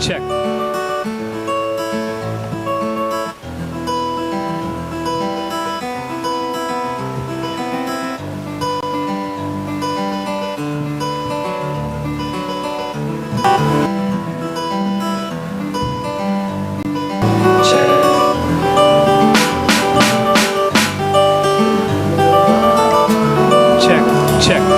check. Check.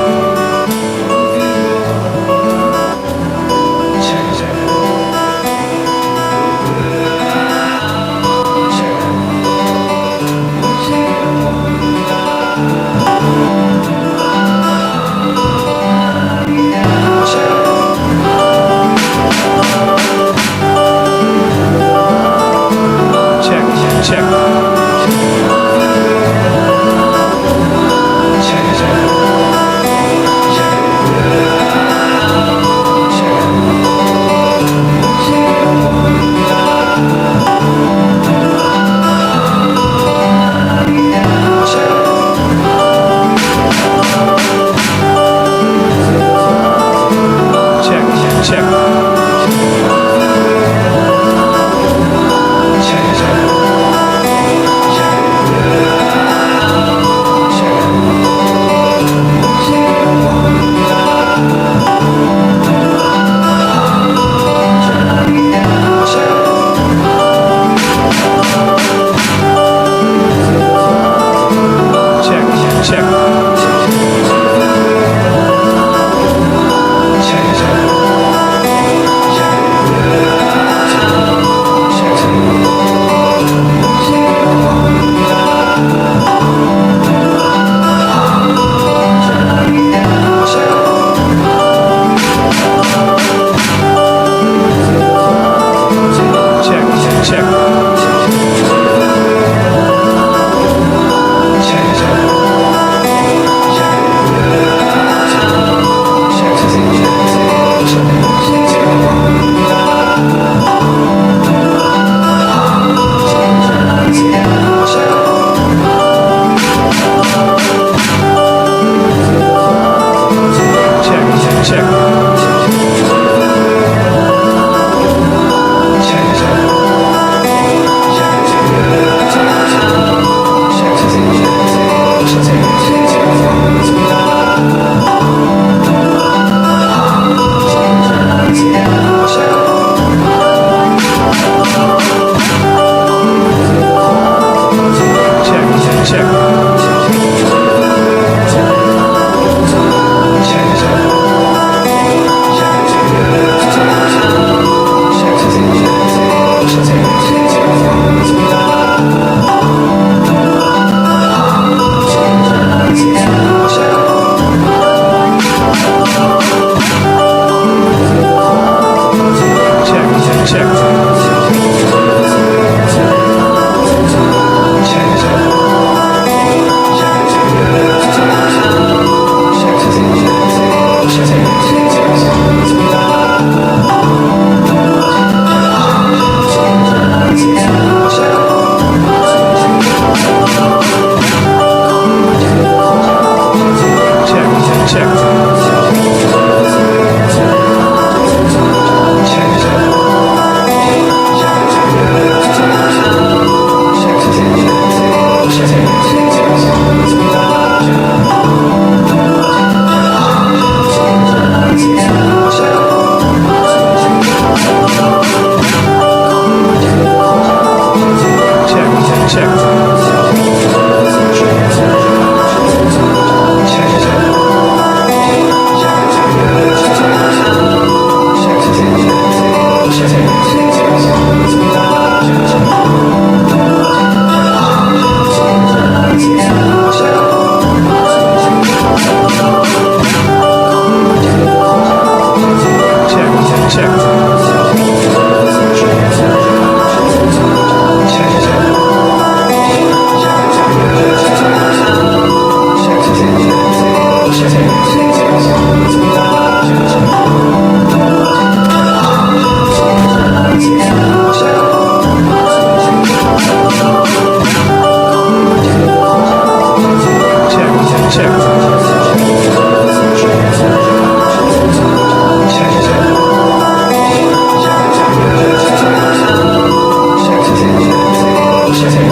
check.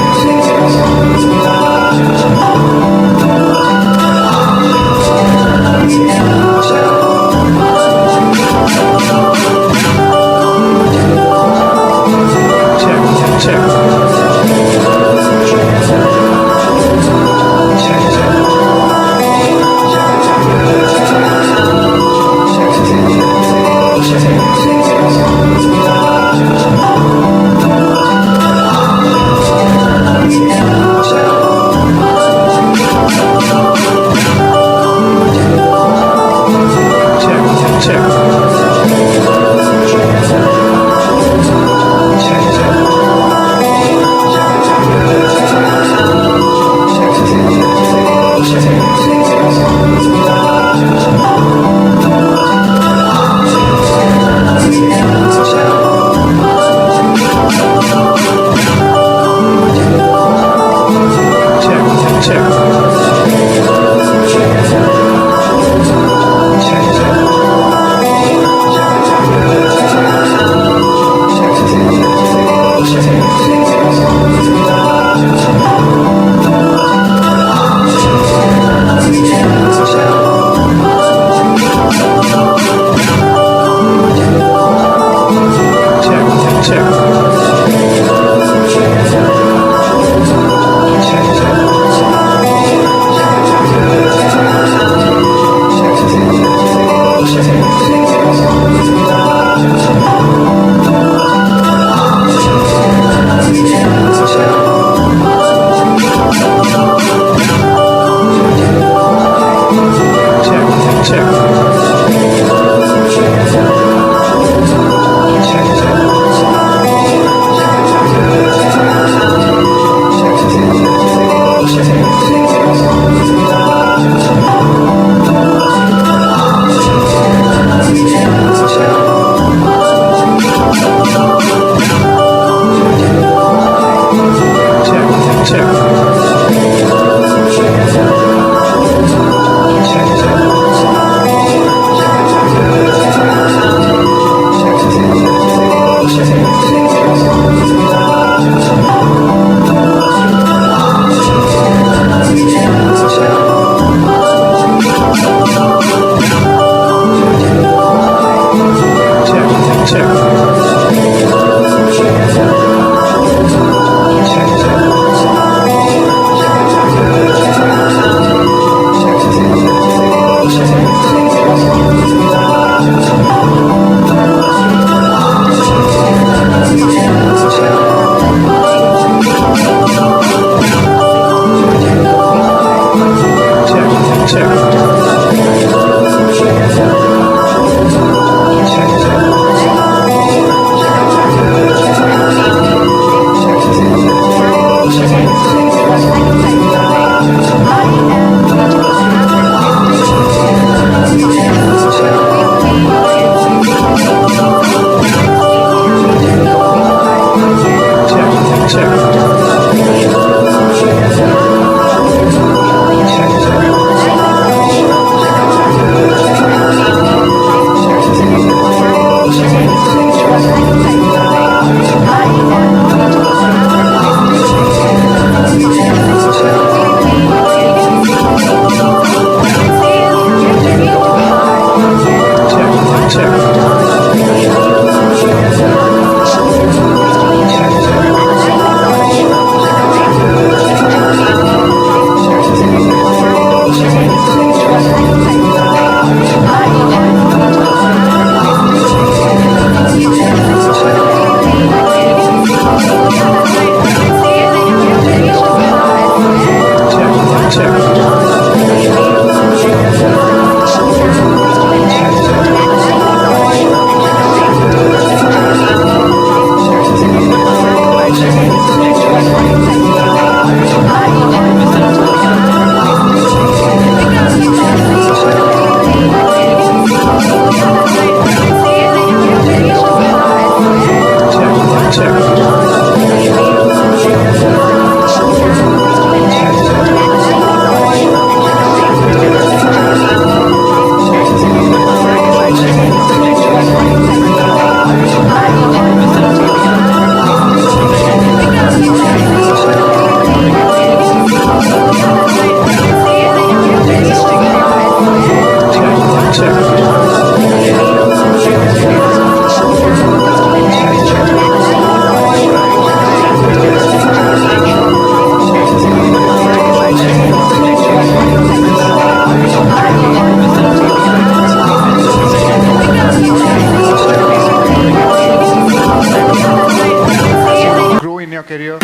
your career.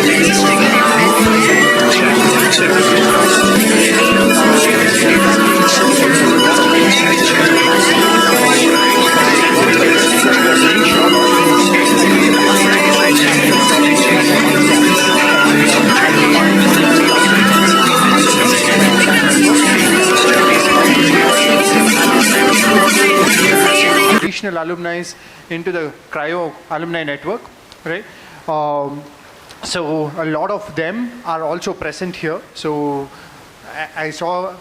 Additional alumni into the Cryo alumni network, right? So a lot of them are also present here. So I saw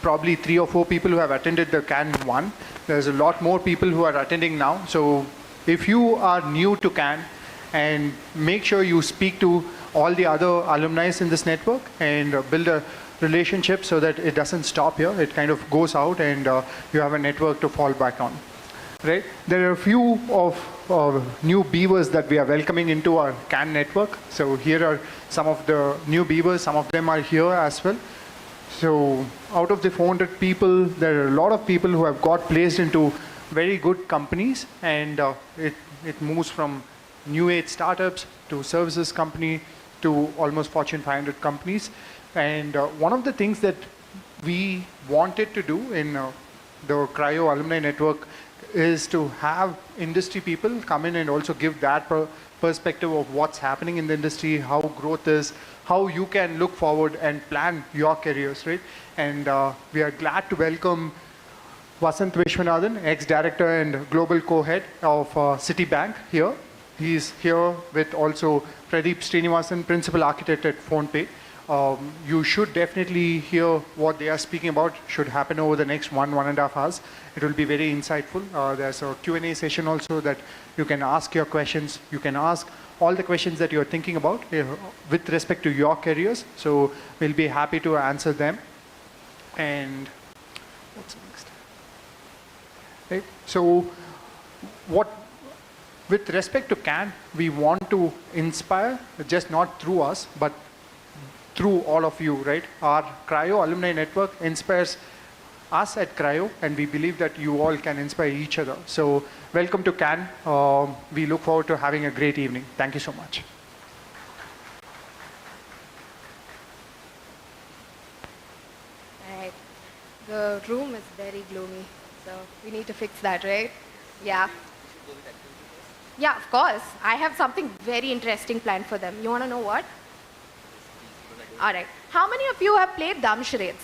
probably 3 or 4 people who have attended the CAN 1. There's a lot more people who are attending now. So if you are new to CAN, and make sure you speak to all the other alumni in this network and build a relationship so that it doesn't stop here. It kind of goes out and you have a network to fall back on. Right? There are a few of new beavers that we are welcoming into our CAN network. So here are some of the new beavers. Some of them are here as well. So out of the 400 people, there are a lot of people who have got placed into very good companies, and it moves from new age startups to services company to almost Fortune 500 companies. And one of the things that we wanted to do in the Cryo Alumni Network is to have industry people come in and also give that perspective of what's happening in the industry, how growth is, how you can look forward and plan your careers, right? And we are glad to welcome Vasant Vishwanathan, ex-director and global co-head of Citibank here. He's here with also Pradeep Srinivasan, principal architect at PhonePe. You should definitely hear what they are speaking about. Should happen over the next 1.5 hours. It will be very insightful. There's a Q&A session also that you can ask your questions. You can ask all the questions that you're thinking about with respect to your careers. So we'll be happy to answer them. And what's next? Right. So with respect to CAN, we want to inspire, just not through us, but through all of you, right? Our Cryo Alumni Network inspires us at Cryo, and we believe that you all can inspire each other. So welcome to CAN. We look forward to having a great evening. Thank you so much. All right. The room is very gloomy, so we need to fix that, right? Yeah. Yeah, of course. I have something very interesting planned for them. You want to know what? All right. How many of you have played dumb charades?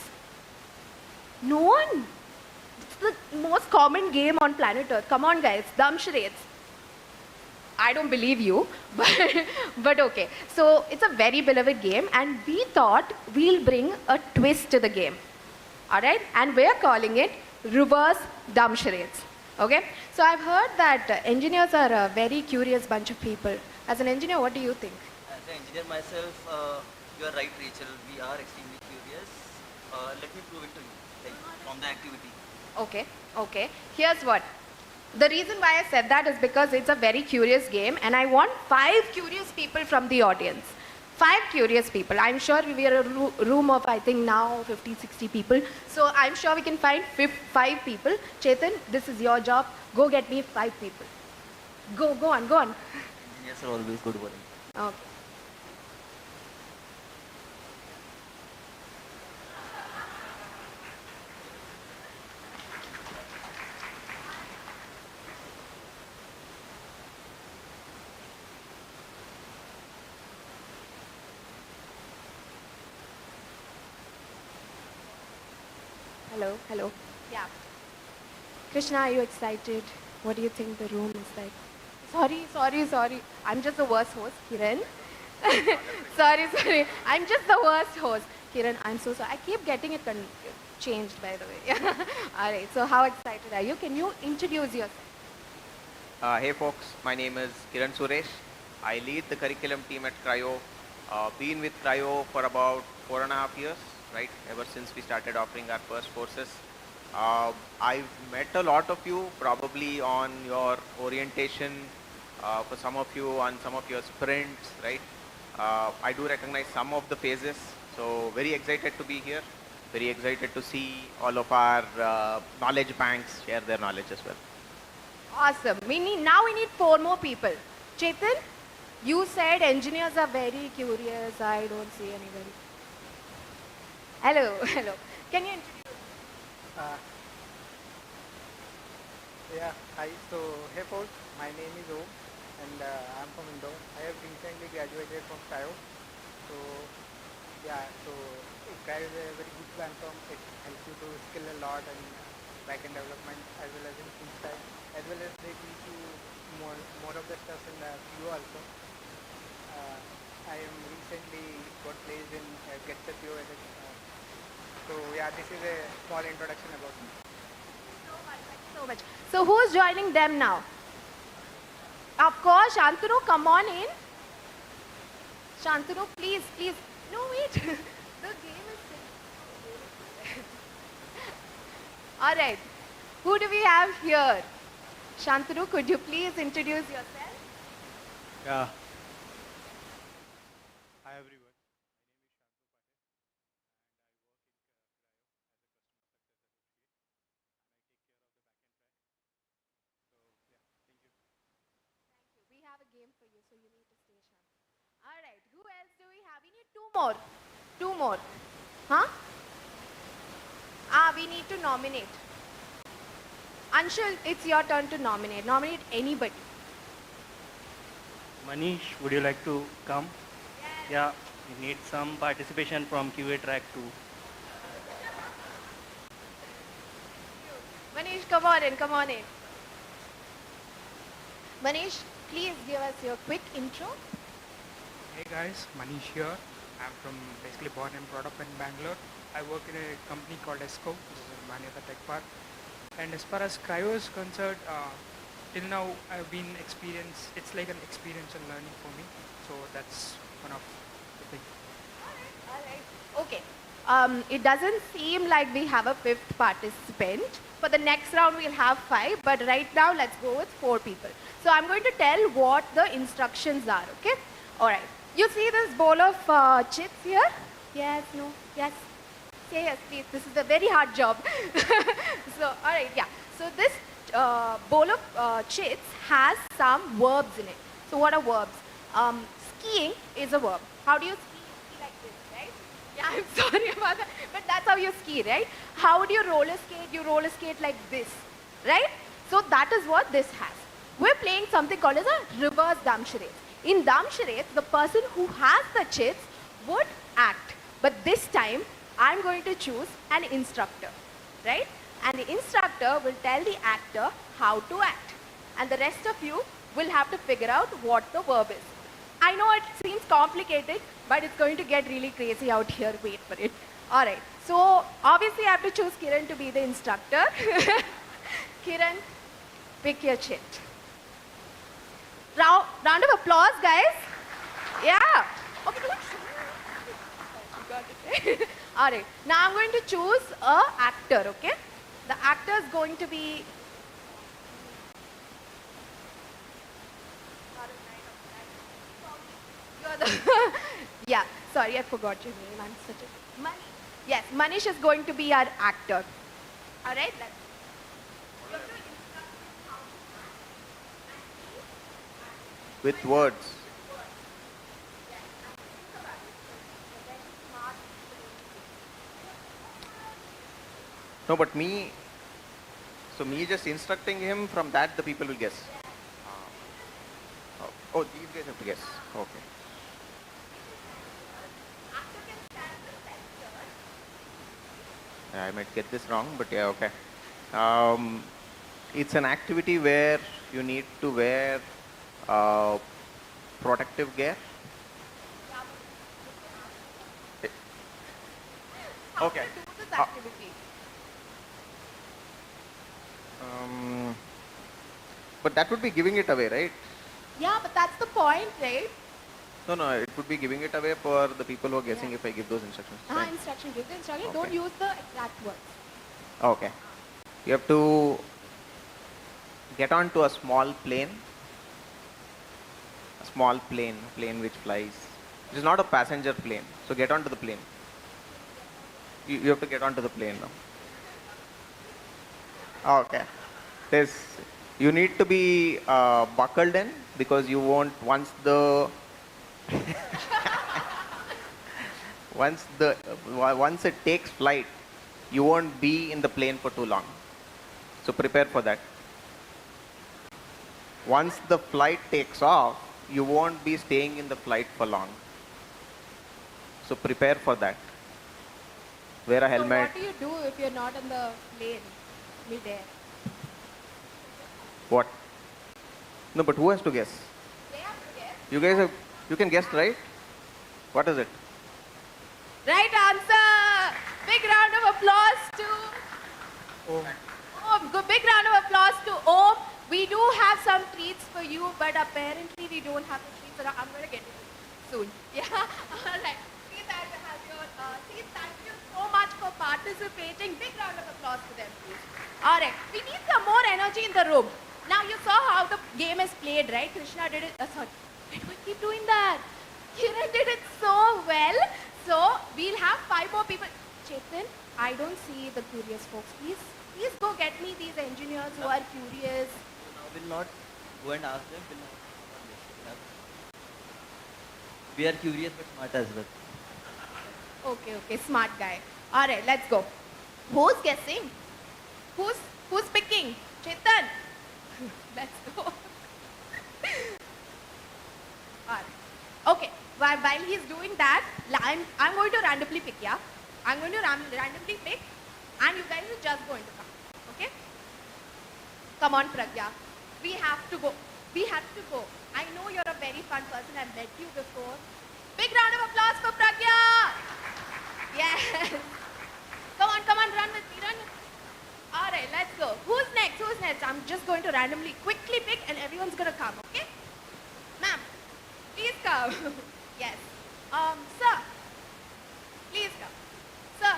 No one. It's the most common game on planet Earth. Come on, guys. Dumb charades. I don't believe you, but okay. So it's a very beloved game, and we thought we'll bring a twist to the game. All right? And we're calling it reverse dumb charades. Okay? So I've heard that engineers are a very curious bunch of people. As an engineer, what do you think? As an engineer myself, you are right, Rachel. We are extremely curious. Let me prove it to you, like from the activity. Okay, okay. Here's what. The reason why I said that is because it's a very curious game, and I want 5 curious people from the audience. 5 curious people. I'm sure we are a room of, I think now 50, 60 people. So I'm sure we can find 5 people. Chetan, this is your job. Go get me 5 people. Go on. Engineers are always good working. Okay. Hello. Yeah. Krishna, are you excited? What do you think the room is like? Sorry. I'm just the worst host, Kiran. sorry. I'm just the worst host. Kiran, I'm so sorry. I keep getting it changed, by the way. All right. So how excited are you? Can you introduce yourself? Hey folks, my name is Kiran Suresh. I lead the curriculum team at Cryo. Been with Cryo for about 4.5 years. Right, ever since we started offering our first courses. I've met a lot of you probably on your orientation, for some of you on some of your sprints, right? I do recognize some of the faces, so very excited to be here, very excited to see all of our knowledge banks share their knowledge as well. Awesome. We need 4 more people. Chetan, You said engineers are very curious. I don't see anybody. Hello, hello. Can you introduce? Uh, yeah, hi. So, hey folks, my name is Om and I'm from Indore. I have recently graduated from Cryo. So, yeah, so Cryo is a very good platform. It helps you to skill a lot in backend development as well as in full stack, as well as they teach you more of the stuff in the PO also. I am recently got placed in Get the PO as a, so yeah, this is a small introduction about me. Thank you so much. So who's joining them now? Of course, Shantanu, come on in. Shantanu, please, please. No, wait. The game is still. All right. Who do we have here? Shantanu, could you please introduce yourself? Yeah. Hi everyone. We have a game for you, so you need to stay sharp. All right. Who else do we have? We need two more. Two more. Huh? We need to nominate. Anshul, it's your turn to nominate. Nominate anybody. Manish, would you like to come? Yeah, we need some participation from QA track too. Manish, come on in, come on in. Manish, please give us your quick intro. Hey guys, Manish here. I'm from basically born and brought up in Bangalore. I work in a company called ESCO, which is in Manyata Tech Park. And as far as Cryo is concerned, till now I've been experienced, it's like an experience and learning for me. So that's one of the things. All right. Okay. It doesn't seem like we have a fifth participant. For the next round, we'll have 5, but right now, let's go with 4 people. So I'm going to tell what the instructions are, okay? All right. You see this bowl of chips here? Yes, no, yes. Say yes, please. This is a very hard job. So, all right, yeah. So this bowl of chips has some verbs in it. So what are verbs? Skiing is a verb. How do you ski? You ski like this, right? Yeah, I'm sorry about that. But that's how you ski, right? How do you roller skate? You roller skate like this, right? So that is what this has. We're playing something called as a reverse dumb charades. In dumb charades, the person who has the chips would act. But this time, I'm going to choose an instructor, right? And the instructor will tell the actor how to act. And the rest of you will have to figure out what the verb is. I know it seems complicated, but it's going to get really crazy out here. Wait for it. All right. So obviously I have to choose Kiran to be the instructor. Kiran, pick your chit. Round of applause, guys. Yeah. Okay, don't show me. You got it. All right. Now I'm going to choose a actor, okay? The actor is going to be... You're the... Yeah, sorry, I forgot your name. I'm such a... Manish. Yes, Manish is going to be our actor. All right, let's... You have to instruct him how to act. With words. No, but me, so me just instructing him, from that the people will guess. Oh, these guys have to guess. Okay. Yeah, I might get this wrong, but yeah, okay. It's an activity where you need to wear protective gear. Okay. How to do this activity? But that would be giving it away, right? Yeah, but that's the point, right? No, it would be giving it away for the people who are guessing if I give those instructions. Right? Instruction. Give the instruction. Okay. Don't use the exact words. Okay. You have to get onto a small plane. A small plane which flies. It is not a passenger plane. So get onto the plane. You have to get onto the plane now. Okay. You need to be buckled in. because you won't, once it takes flight, you won't be in the plane for too long. So prepare for that. Once the flight takes off, you won't be staying in the flight for long. So prepare for that. Wear a So helmet. what do you do if you're not on the plane mid-air? What? No, but who has to guess? They have to guess. You guys have, you can guess, right? What is it? Right answer! Big round of applause to Oh, Om. Big round of applause to Om. We do have some treats for you, but apparently we don't have the treats. So I'm going to get it soon. Yeah? All right. See that you have your, see, thank you so much for participating. Big round of applause to them, please. All right. We need some more energy in the room. Now you saw how the game is played, right? Krishna did it. Sorry. Why do I keep doing that? Kiran did it so well. So we'll have 5 more people. Chetan, I don't see the curious folks. Please go get me these engineers who are curious. Now we'll not go and ask them. We'll not. We are curious but smart as well. Okay, smart guy. All right, let's go. Who's guessing? Who's picking? Chetan. Let's go. All right. Okay. While he's doing that, I'm going to randomly pick, yeah? I'm going to randomly pick, and you guys are just going to come. Okay? Come on, Pragya. We have to go. I know you're a very fun person. I've met you before. Big round of applause for Pragya. Yes. Come on, run with me, run. All right, let's go. Who's next? I'm just going to randomly quickly pick, and everyone's going to come, okay? Ma'am, please come. Yes. Sir, please come. Sir,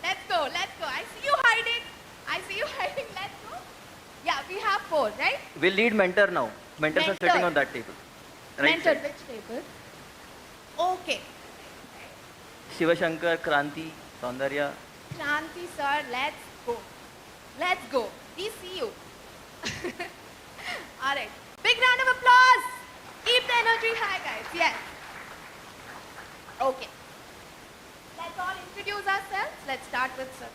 let's go. I see you hiding. Let's go. Yeah, we have 4, right? We'll need mentor now. Mentors are Mentor. sitting on that table. Mentor, side. which table? Okay. Shivashankar, Kranti, Saundarya. Kranti, sir, let's go. We see you. All right. Big round of applause. Keep the energy high, guys. Yes. Okay. Let's all introduce ourselves. Let's start with Sir.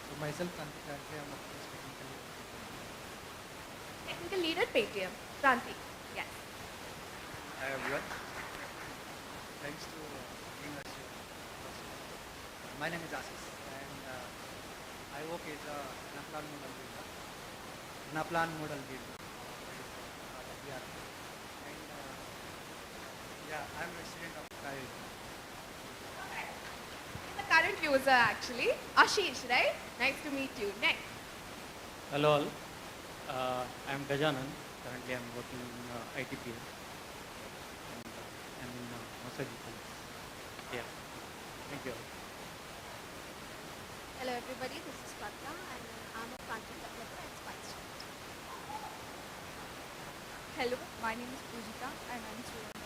so myself, currently I'm a Technical lead at Paytm. Kranti. Yes. Hi everyone. Thanks to being us here. My name is Ashish and I work as a Naplan model builder. Naplan model builder. And yeah, I'm resident of Kyle. He's the current user actually. Ashish, right? Nice to meet you. Next. Hello all. I'm Gajanan. Currently I'm working in ITPL. And I'm in massage clinics. Yeah. Thank you all. Hello everybody, this is Patna and I'm a content developer at Spice. Hello, my name is Pujita and I'm student.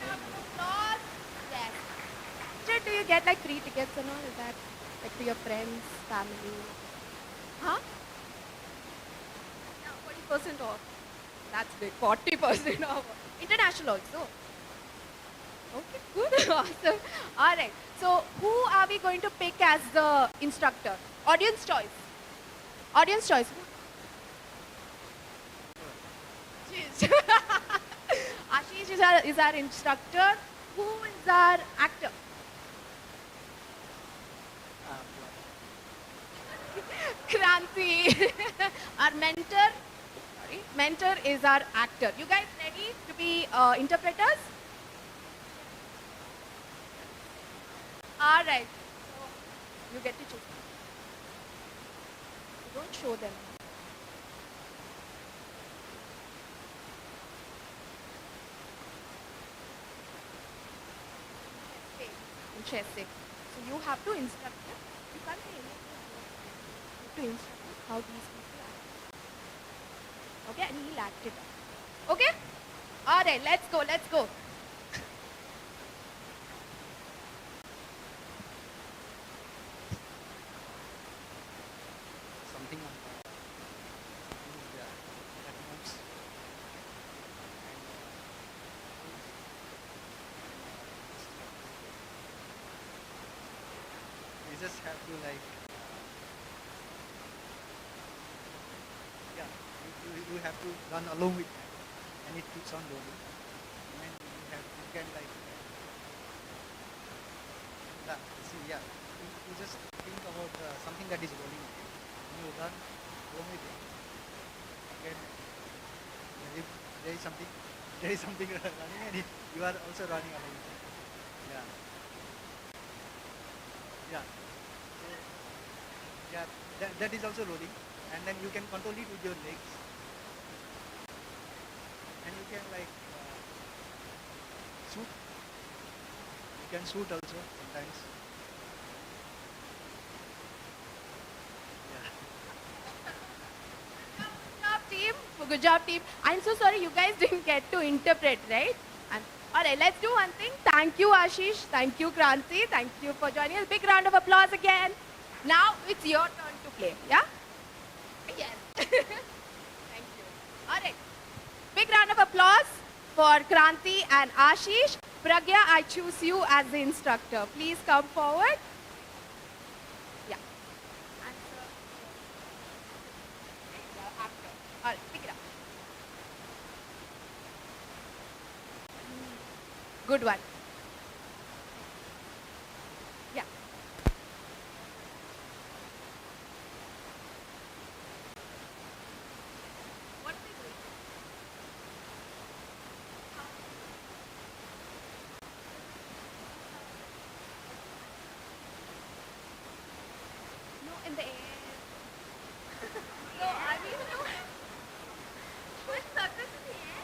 Applause. Yes. Do you get like free tickets and all? Is that like to your friends, family? Huh? Yeah, 40% off. That's big. 40% off. International also. Okay, good. Awesome. All right. So, who are we going to pick as the instructor? Audience choice. Audience choice. Ashish is our instructor. Who is our actor? Kranti. Our mentor. Sorry. Mentor is our actor. You guys ready to be interpreters? All right. So, you get to choose. You don't show them. Interesting. So you have to instruct them. You can't say anything. You have to instruct them how these people act. Okay, and he'll act it out. Okay? All right, let's go. just have to like, yeah, you have to run along with that, and it keeps on rolling. And then you can like, you just think about something that is rolling, and you run along with it. Again, if there is something running, and you are also running along with it. Yeah. Yeah. So, yeah, that is also rolling, and then you can control it with your legs, and you can like shoot. You can shoot also sometimes. Yeah. Good job, team. Good job, team. I'm so sorry you guys didn't get to interpret, right? All right, let's do one thing. Thank you, Ashish. Thank you, Kranti. Thank you for joining us. Big round of applause again. Now it's your turn to play. Yeah? Yes. Thank you. All right. Big round of applause for Kranti and Ashish. Pragya, I choose you as the instructor. Please come forward. Yeah. Answer. After. All right, pick it up. Good one. Yeah. What are they doing? No, in the air. No, I mean, no. What circus in the air?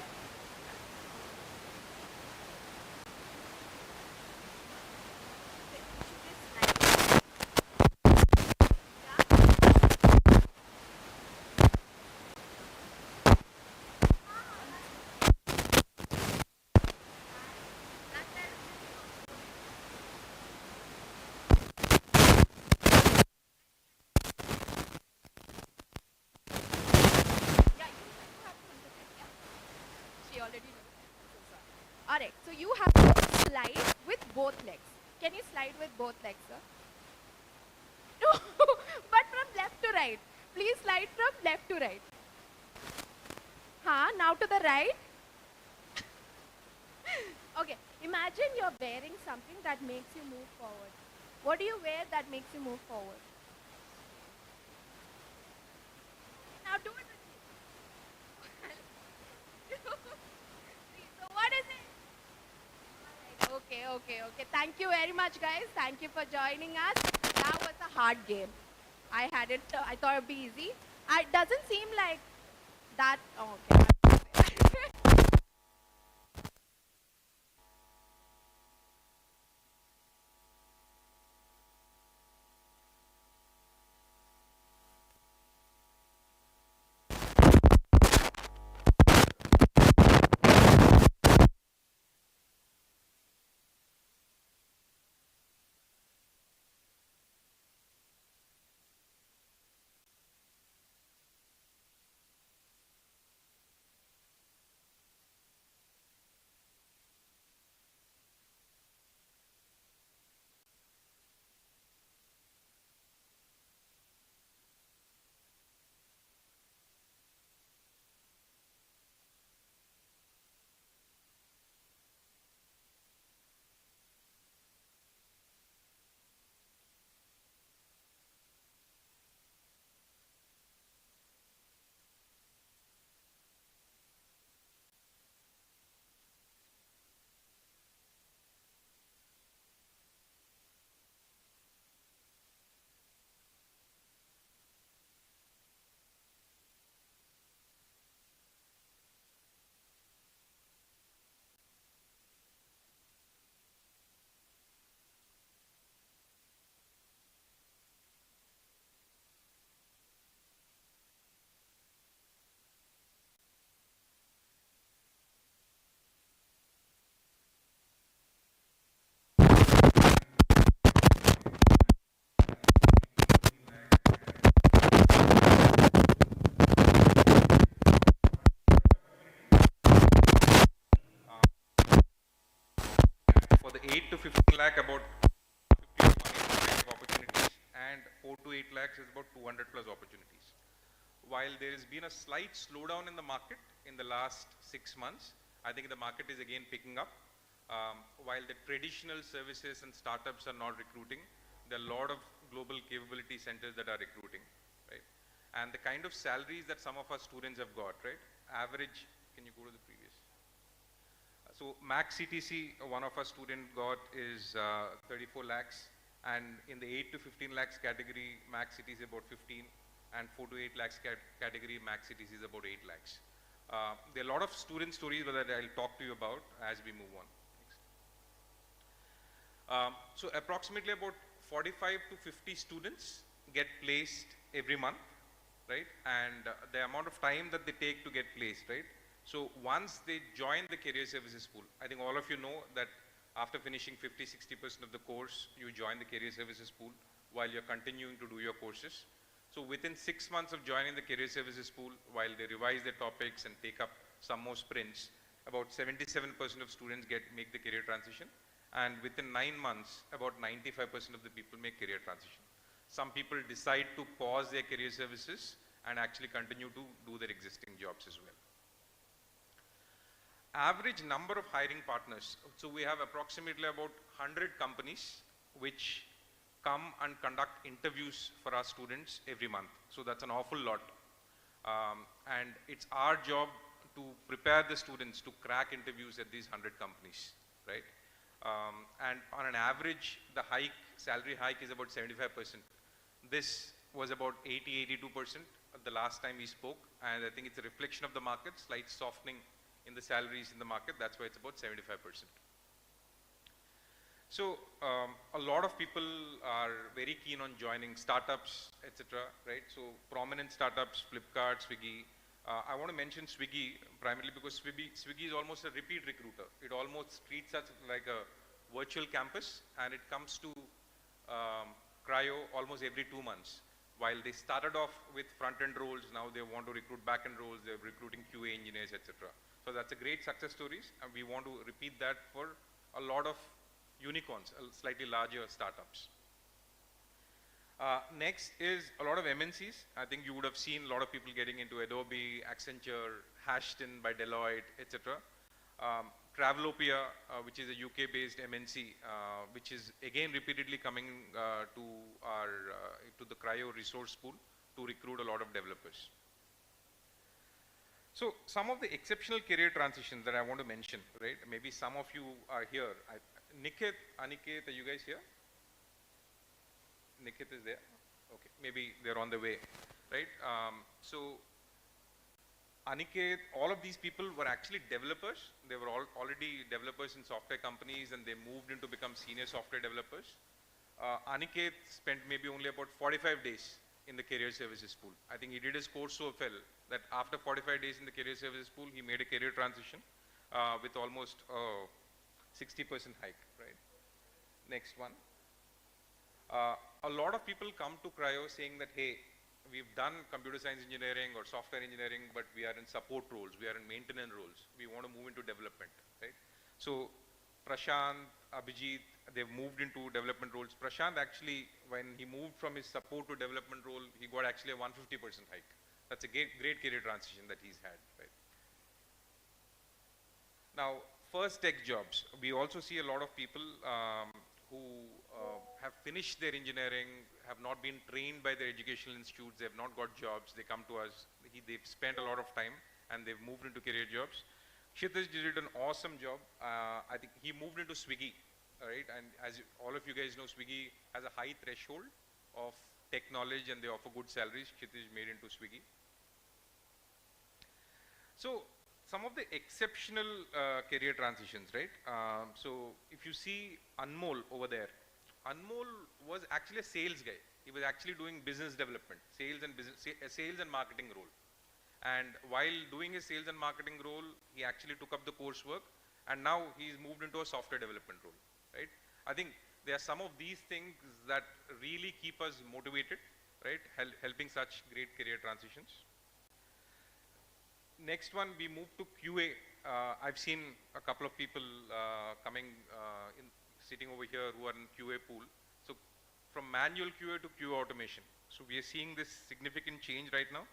She already knows. So sorry. All right. So you have to slide with both legs. Can you slide with both legs, sir? No, but from left to right. Please slide from left to right. Now to the right. Okay. Imagine you're wearing something that makes you move forward. What do you wear that makes you move forward? Now do it with me. So what is it? Okay. Thank you very much, guys. Thank you for joining us. That was a hard game. I thought it'd be easy. It doesn't seem like that. Oh, okay. For the 8 to 15 lakh, about 50 to 1 opportunities. 4 to 8 lakhs is about 200 plus opportunities. While there has been a slight slowdown in the market in the last 6 months, I think the market is again picking up. While the traditional services and startups are not recruiting, there are a lot of global capability centers that are recruiting, right? And the kind of salaries that some of our students have got, right? Average, can you go to the previous? So max CTC, one of our student got is 34 lakhs, and in the 8 to 15 lakhs category, max CTC is about 15, and 4 to 8 lakhs category, max CTC is about 8 lakhs. There are a lot of student stories that I'll talk to you about as we move on. So approximately about 45 to 50 students get placed every month, right? And the amount of time that they take to get placed, right? So once they join the career services pool, I think all of you know that after finishing 50-60% of the course, you join the career services pool while you're continuing to do your courses. So within 6 months of joining the career services pool, while they revise their topics and take up some more sprints, about 77% of students make the career transition. And within 9 months, about 95% of the people make career transition. Some people decide to pause their career services and actually continue to do their existing jobs as well. Average number of hiring partners. So we have approximately about 100 companies which come and conduct interviews for our students every month. So that's an awful lot. And it's our job to prepare the students to crack interviews at these 100 companies, right? And on an average, the salary hike is about 75%. This was about 82% the last time we spoke, and I think it's a reflection of the market, slight softening in the salaries in the market. That's why it's about 75%. So a lot of people are very keen on joining startups, etc. Right? So prominent startups, Flipkart, Swiggy. I want to mention Swiggy primarily because Swiggy is almost a repeat recruiter. It almost treats us like a virtual campus, and it comes to Cryo almost every 2 months. While they started off with front-end roles, now they want to recruit back-end roles, they're recruiting QA engineers, etc. So that's a great success stories, and we want to repeat that for a lot of unicorns, slightly larger startups. Next is a lot of MNCs. I think you would have seen a lot of people getting into Adobe, Accenture, Ashton by Deloitte, etc. Travelopia, which is a UK-based MNC, which is again repeatedly coming to the Cryo resource pool to recruit a lot of developers. So some of the exceptional career transitions that I want to mention, right? Maybe some of you are here. Niket, Aniket, are you guys here? Niket is there? Okay, maybe they're on the way, right? So Aniket, all of these people were actually developers. They were already developers in software companies, and they moved into become senior software developers. Aniket spent maybe only about 45 days in the career services pool. I think he did his course so well that after 45 days in the career services pool, he made a career transition with almost 60% hike, right? Next one. A lot of people come to Cryo saying that, hey, we've done computer science engineering or software engineering, but we are in support roles, we are in maintenance roles. We want to move into development, right? So Prashant, Abhijit, they've moved into development roles. Prashant actually, when he moved from his support to development role, he got actually a 150% hike. That's a great career transition that he's had, right? Now, first tech jobs. We also see a lot of people who have finished their engineering, have not been trained by their educational institutes, they have not got jobs, they come to us, they've spent a lot of time and they've moved into career jobs. Kshitij did an awesome job. I think he moved into Swiggy, right? And as all of you guys know, Swiggy has a high threshold of tech knowledge and they offer good salaries. Kshitij made into Swiggy. So some of the exceptional career transitions, right? So if you see Anmol over there, Anmol was actually a sales guy. He was actually doing business development, sales and marketing role. And while doing his sales and marketing role, he actually took up the coursework, and now he's moved into a software development role, right? I think there are some of these things that really keep us motivated, right? Helping such great career transitions. Next one, we move to QA. I've seen a couple of people coming sitting over here who are in QA pool. So from manual QA to QA automation. So we are seeing this significant change right now.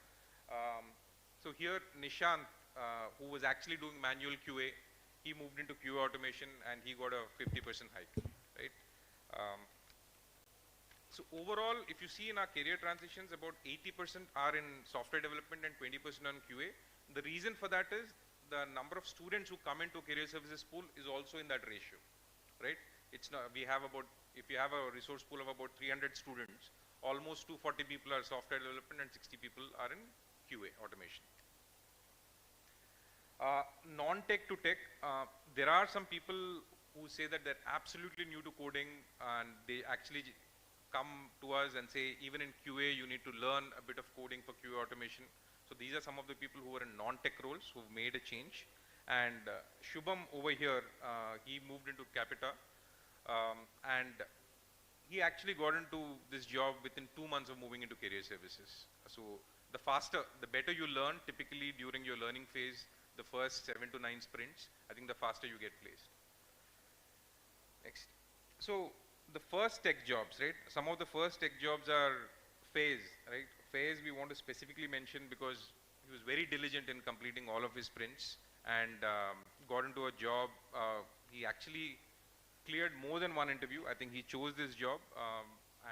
So here Nishant, who was actually doing manual QA, he moved into QA automation and he got a 50% hike, right? So overall, if you see in our career transitions, about 80% are in software development and 20% on QA. The reason for that is the number of students who come into career services pool is also in that ratio, right? It's not, we have about, if you have a resource pool of about 300 students, almost 240 people are software development and 60 people are in QA automation. Non-tech to tech, there are some people who say that they're absolutely new to coding and they actually come to us and say, even in QA, you need to learn a bit of coding for QA automation. So these are some of the people who are in non-tech roles who've made a change. And Shubham over here, he moved into Capita and he actually got into this job within 2 months of moving into career services. So the faster, the better you learn, typically during your learning phase, the first 7 to 9 sprints, I think the faster you get placed. Next. So the first tech jobs, right? Some of the first tech jobs are Faiz, right? Faiz we want to specifically mention because he was very diligent in completing all of his sprints and got into a job. He actually cleared more than one interview. I think he chose this job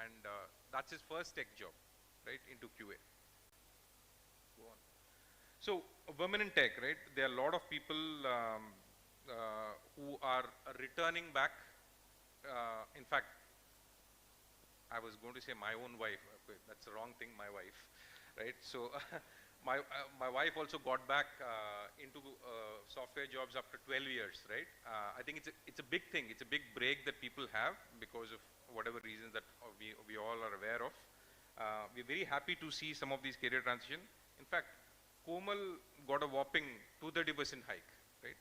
and that's his first tech job, right, into QA. Go on. So women in tech, right? There are a lot of people who are returning back. In fact, I was going to say my own wife. That's the wrong thing, my wife, right? So my wife also got back into software jobs after 12 years, right? I think it's a big thing. It's a big break that people have because of whatever reasons that we all are aware of. We're very happy to see some of these career transition. In fact, Komal got a whopping 230% hike, right?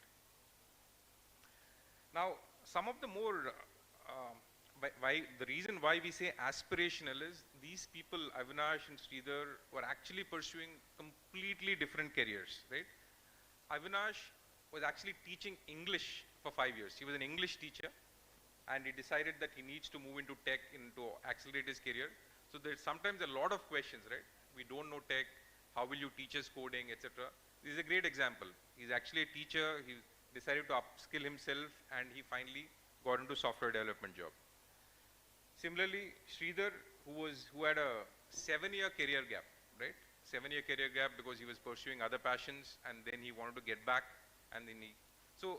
Now, some of the more, the reason why we say aspirational is these people, Avinash and Sridhar, were actually pursuing completely different careers, right? Avinash was actually teaching English for 5 years. He was an English teacher and he decided that he needs to move into tech to accelerate his career. So there's sometimes a lot of questions, right? We don't know tech. How will you teach us coding, etc. This is a great example. He's actually a teacher. He decided to upskill himself and he finally got into software development job. Similarly, Sridhar, who had a 7-year career gap, right? 7-year career gap because he was pursuing other passions and then he wanted to get back and then so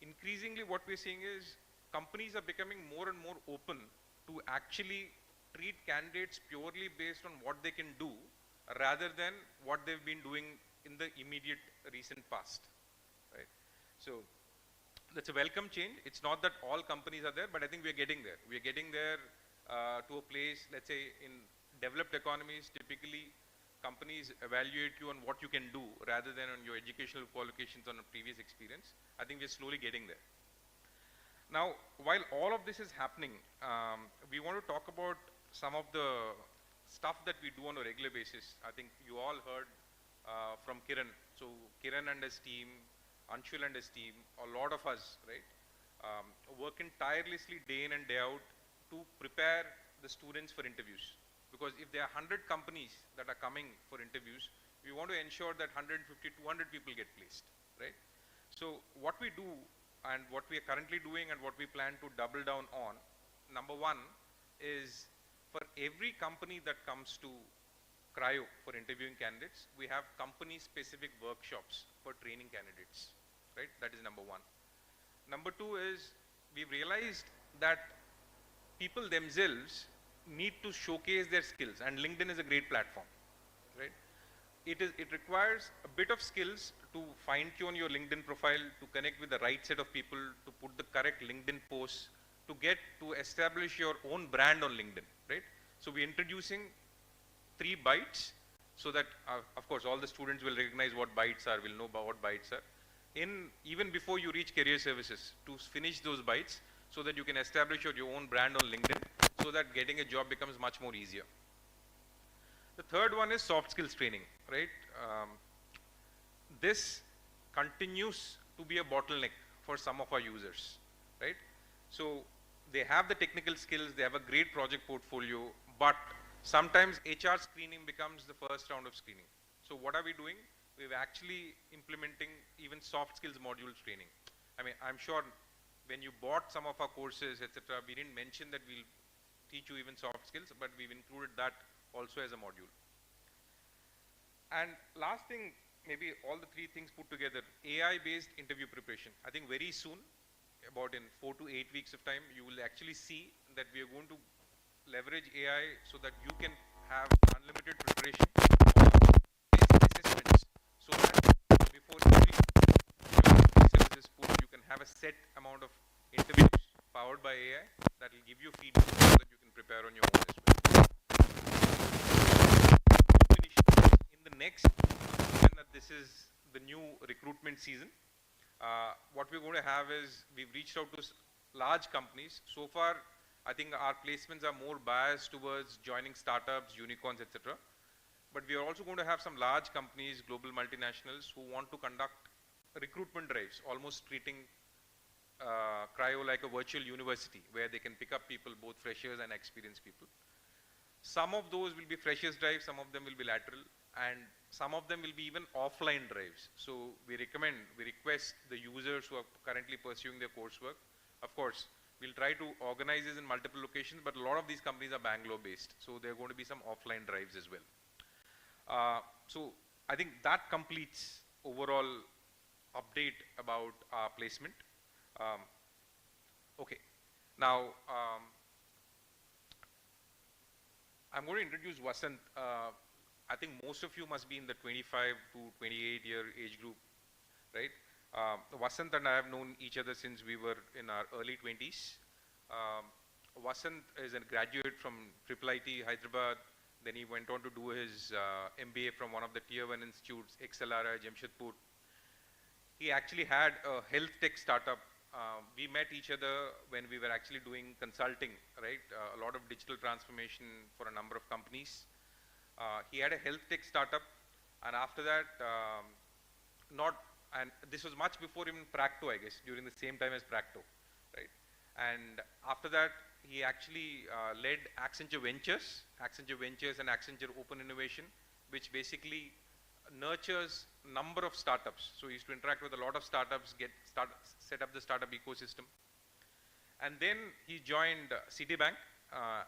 increasingly what we're seeing is companies are becoming more and more open to actually treat candidates purely based on what they can do rather than what they've been doing in the immediate recent past, right? So that's a welcome change. It's not that all companies are there, but I think we're getting there. We're getting there to a place, let's say in developed economies, typically companies evaluate you on what you can do rather than on your educational qualifications on a previous experience. I think we're slowly getting there. Now, while all of this is happening, we want to talk about some of the stuff that we do on a regular basis. I think you all heard from Kiran. So Kiran and his team, Anshul and his team, a lot of us, right, working tirelessly day in and day out to prepare the students for interviews. Because if there are 100 companies that are coming for interviews, we want to ensure that 150, 200 people get placed, right? So what we do and what we are currently doing and what we plan to double down on, number one is for every company that comes to Cryo for interviewing candidates, we have company-specific workshops for training candidates, right? That is number one. Number two is we've realized that people themselves need to showcase their skills, and LinkedIn is a great platform, right? It requires a bit of skills to fine-tune your LinkedIn profile, to connect with the right set of people, to put the correct LinkedIn posts, to establish your own brand on LinkedIn, right? So we're introducing 3 bites so that, of course, all the students will recognize what bites are, will know about what bites are. Even before you reach career services, to finish those bites so that you can establish your own brand on LinkedIn so that getting a job becomes much more easier. The third one is soft skills training, right? This continues to be a bottleneck for some of our users, right? So they have the technical skills, they have a great project portfolio, but sometimes HR screening becomes the first round of screening. So what are we doing? We're actually implementing even soft skills module training. I mean, I'm sure when you bought some of our courses, etc., we didn't mention that we'll teach you even soft skills, but we've included that also as a module. And last thing, maybe all the three things put together, AI-based interview preparation. I think very soon, about in 4 to 8 weeks of time, you will actually see that we are going to leverage AI so that you can have unlimited preparation assessments, so that before every services pool, you can have a set amount of interviews powered by AI that will give you feedback so that you can prepare on your own as well. In the next, given that this is the new recruitment season, what we're going to have is we've reached out to large companies. So far, I think our placements are more biased towards joining startups, unicorns, etc. But we are also going to have some large companies, global multinationals, who want to conduct recruitment drives, almost treating Cryo like a virtual university, where they can pick up people, both freshers and experienced people. Some of those will be freshers drives, some of them will be lateral, and some of them will be even offline drives. So we request the users who are currently pursuing their coursework. Of course, we'll try to organize this in multiple locations, but a lot of these companies are Bangalore based, so there are going to be some offline drives as well. So I think that completes overall update about our placement. Okay, now I'm going to introduce Vasant. I think most of you must be in the 25 to 28 year age group, right? Vasant and I have known each other since we were in our early 20s. Vasant is a graduate from IIIT Hyderabad. Then he went on to do his MBA from one of the tier 1 institutes, XLRI, Jamshedpur. He actually had a health tech startup. We met each other when we were actually doing consulting, right? A lot of digital transformation for a number of companies. He had a health tech startup, and after that, and this was much before even Practo, I guess, during the same time as Practo, right? And after that, he actually led Accenture Ventures and Accenture Open Innovation, which basically nurtures number of startups. So he used to interact with a lot of startups, set up the startup ecosystem. And then he joined Citibank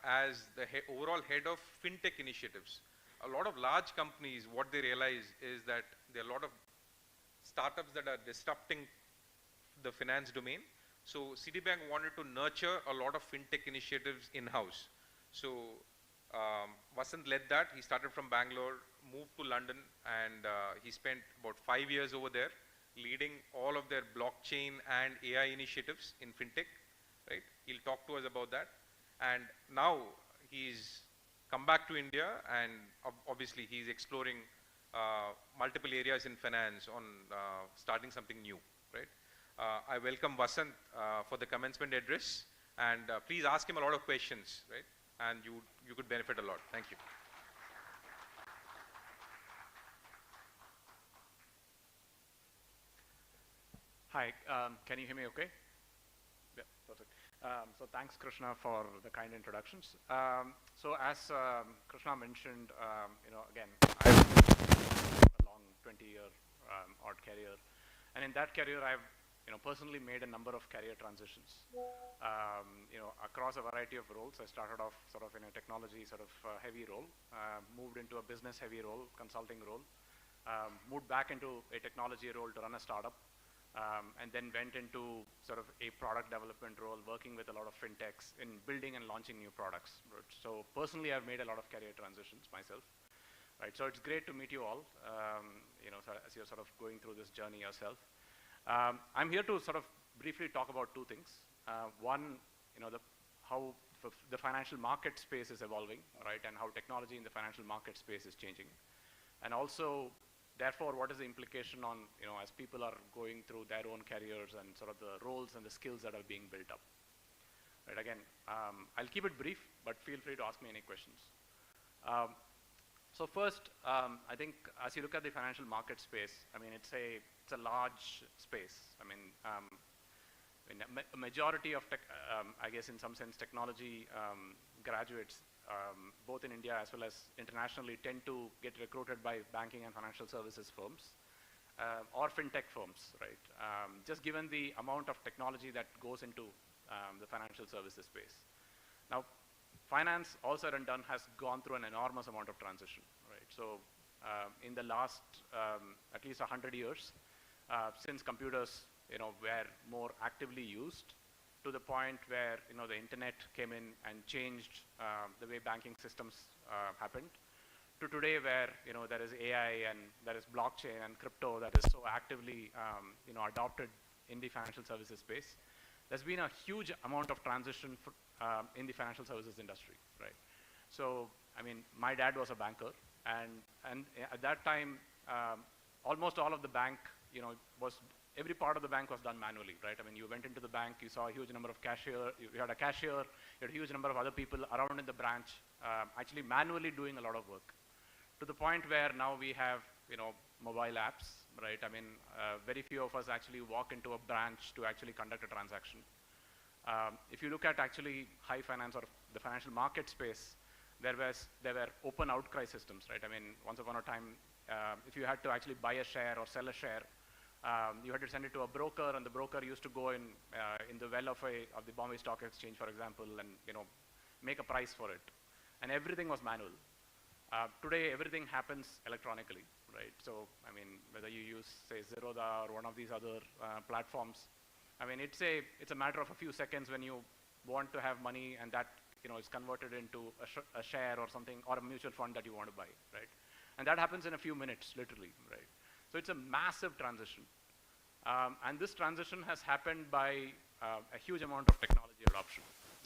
as the overall head of Fintech initiatives. A lot of large companies, what they realize is that there are a lot of startups that are disrupting the finance domain. So Citibank wanted to nurture a lot of fintech initiatives in-house. So Vasant led that. He started from Bangalore, moved to London, and he spent about 5 years over there leading all of their blockchain and AI initiatives in fintech, right? He'll talk to us about that. And now he's come back to India, and obviously he's exploring multiple areas in finance on starting something new, right? I welcome Vasant for the commencement address, and please ask him a lot of questions, right? And you could benefit a lot. Thank you. Hi, can you hear me okay? Yeah, perfect. So thanks, Krishna, for the kind introductions. So as Krishna mentioned, again, I've a long 20-year odd career, and in that career, I've personally made a number of career transitions. Across a variety of roles. I started off sort of in a technology heavy role, moved into a business heavy role, consulting role, moved back into a technology role to run a startup. And then went into sort of a product development role, working with a lot of fintechs in building and launching new products. So personally, I've made a lot of career transitions myself. Right, so it's great to meet you all, as you're sort of going through this journey yourself. I'm here to sort of briefly talk about two things. One, how the financial market space is evolving, right, and how technology in the financial market space is changing. And also, therefore, what is the implication on, as people are going through their own careers and sort of the roles and the skills that are being built up. Right, again, I'll keep it brief, but feel free to ask me any questions. So first, I think as you look at the financial market space, I mean, it's a large space. I mean, a majority of I guess in some sense technology graduates, both in India as well as internationally, tend to get recruited by banking and financial services firms or fintech firms, right? Just given the amount of technology that goes into the financial services space. Now, finance, all said and done, has gone through an enormous amount of transition, right? So in the last at least 100 years, since computers were more actively used, to the point where the internet came in and changed the way banking systems happened, to today where there is AI and there is blockchain and crypto that is so actively adopted in the financial services space. There's been a huge amount of transition in the financial services industry, right? So, I mean, my dad was a banker, and at that time, almost all of the bank, every part of the bank was done manually, right? I mean, you went into the bank, you saw a huge number of you had a cashier, you had a huge number of other people around in the branch, actually manually doing a lot of work. To the point where now we have, mobile apps, right? I mean, very few of us actually walk into a branch to actually conduct a transaction. If you look at actually high finance or the financial market space, there were open outcry systems, right? I mean, once upon a time, if you had to actually buy a share or sell a share, you had to send it to a broker, and the broker used to go in the well of the Bombay Stock Exchange, for example, and make a price for it, and everything was manual. Today, everything happens electronically, right? So, I mean, whether you use, say, Zerodha or one of these other platforms, I mean, it's a matter of a few seconds when you want to have money, and that is converted into a share or something, or a mutual fund that you want to buy, right? And that happens in a few minutes, literally, right? So it's a massive transition. And this transition has happened by a huge amount of technology adoption,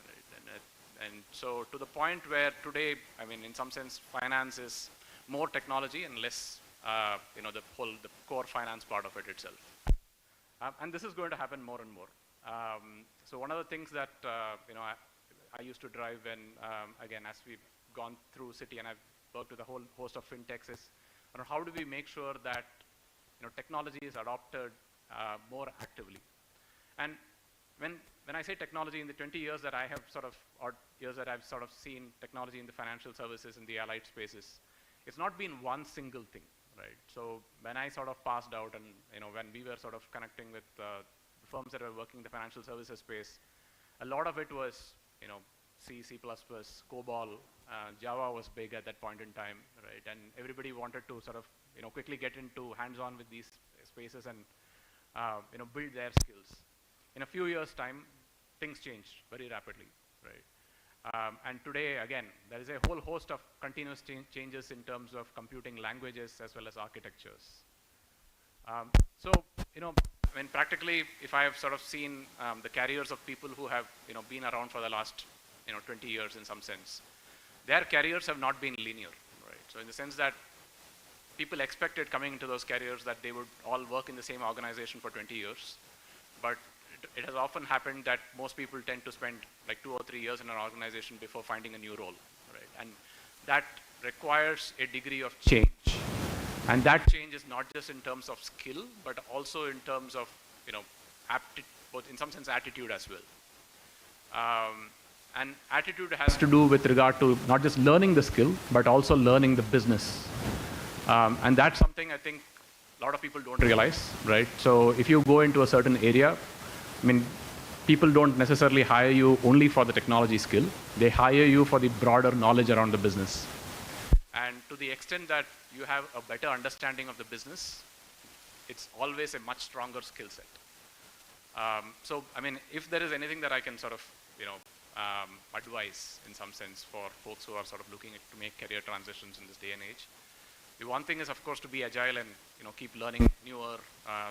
right? And so to the point where today, I mean, in some sense, finance is more technology and less, the core finance part of it itself. And this is going to happen more and more. So one of the things that, I used to drive when, again, as we've gone through City and I've worked with a whole host of fintechs is, how do we make sure that technology is adopted more actively? And when I say technology, in the 20 years that I have I've sort of seen technology in the financial services and the allied spaces, it's not been one single thing, right? So when I sort of passed out and when we were sort of connecting with the firms that were working in the financial services space, a lot of it was C, C++, COBOL, Java was big at that point in time, right? And everybody wanted to sort of quickly get into hands-on with these spaces and build their skills. In a few years' time, things changed very rapidly, right? And today, again, there is a whole host of continuous changes in terms of computing languages as well as architectures. So, I mean, practically, if I have sort of seen the careers of people who have, been around for the last, 20 years in some sense, their careers have not been linear, right? So in the sense that people expected coming into those careers that they would all work in the same organization for 20 years, but it has often happened that most people tend to spend like 2 or 3 years in an organization before finding a new role, right? And that requires a degree of change. And that change is not just in terms of skill, but also in terms of, both in some sense attitude as well. And attitude has to do with regard to not just learning the skill, but also learning the business. And that's something I think a lot of people don't realize, right? So if you go into a certain area, I mean, people don't necessarily hire you only for the technology skill. They hire you for the broader knowledge around the business. And to the extent that you have a better understanding of the business, it's always a much stronger skill set. So, I mean, if there is anything that I can sort of, advise in some sense for folks who are sort of looking to make career transitions in this day and age, the one thing is, of course, to be agile and, keep learning newer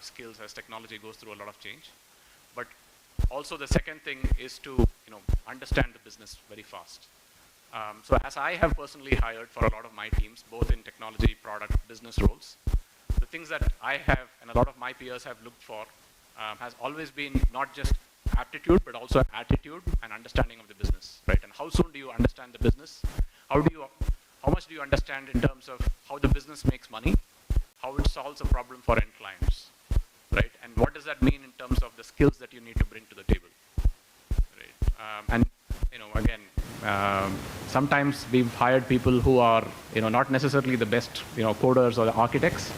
skills as technology goes through a lot of change. But also the second thing is to, understand the business very fast. So as I have personally hired for a lot of my teams, both in technology, product, business roles, the things that I have and a lot of my peers have looked for has always been not just aptitude, but also attitude and understanding of the business, right? And how soon do you understand the business? How much do you understand in terms of how the business makes money, how it solves a problem for end clients, right? And what does that mean in terms of the skills that you need to bring to the sometimes we've hired people who are, not necessarily the best, coders or the architects,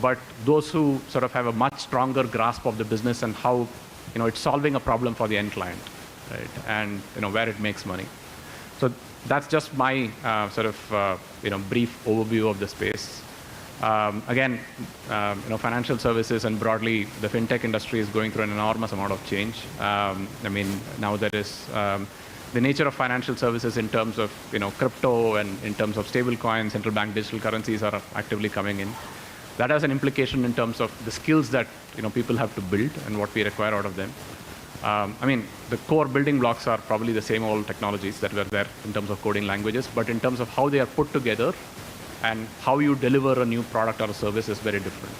but those who sort of have a much stronger grasp of the business and how, it's solving a problem for the end client, right? And, where it makes money. So that's just my brief overview of the space. Again, financial services and broadly the fintech industry is going through an enormous amount of change. Now there is the nature of financial services in terms of crypto and in terms of stable coins, central bank digital currencies are actively coming in. That has an implication in terms of the skills that people have to build and what we require out of them. The core building blocks are probably the same old technologies that were there in terms of coding languages, but in terms of how they are put together and how you deliver a new product or a service is very different.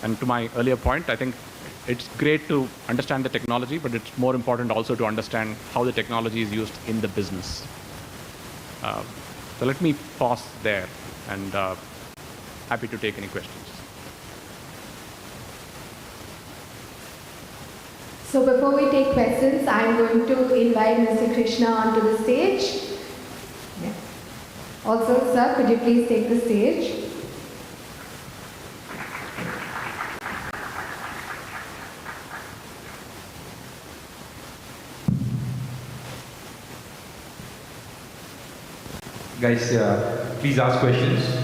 And to my earlier point, I think it's great to understand the technology, but it's more important also to understand how the technology is used in the business. So let me pause there and happy to take any questions. So before we take questions, I'm going to invite Mr. Krishna onto the stage. Yeah. Also, sir, could you please take the stage? Guys, please ask questions.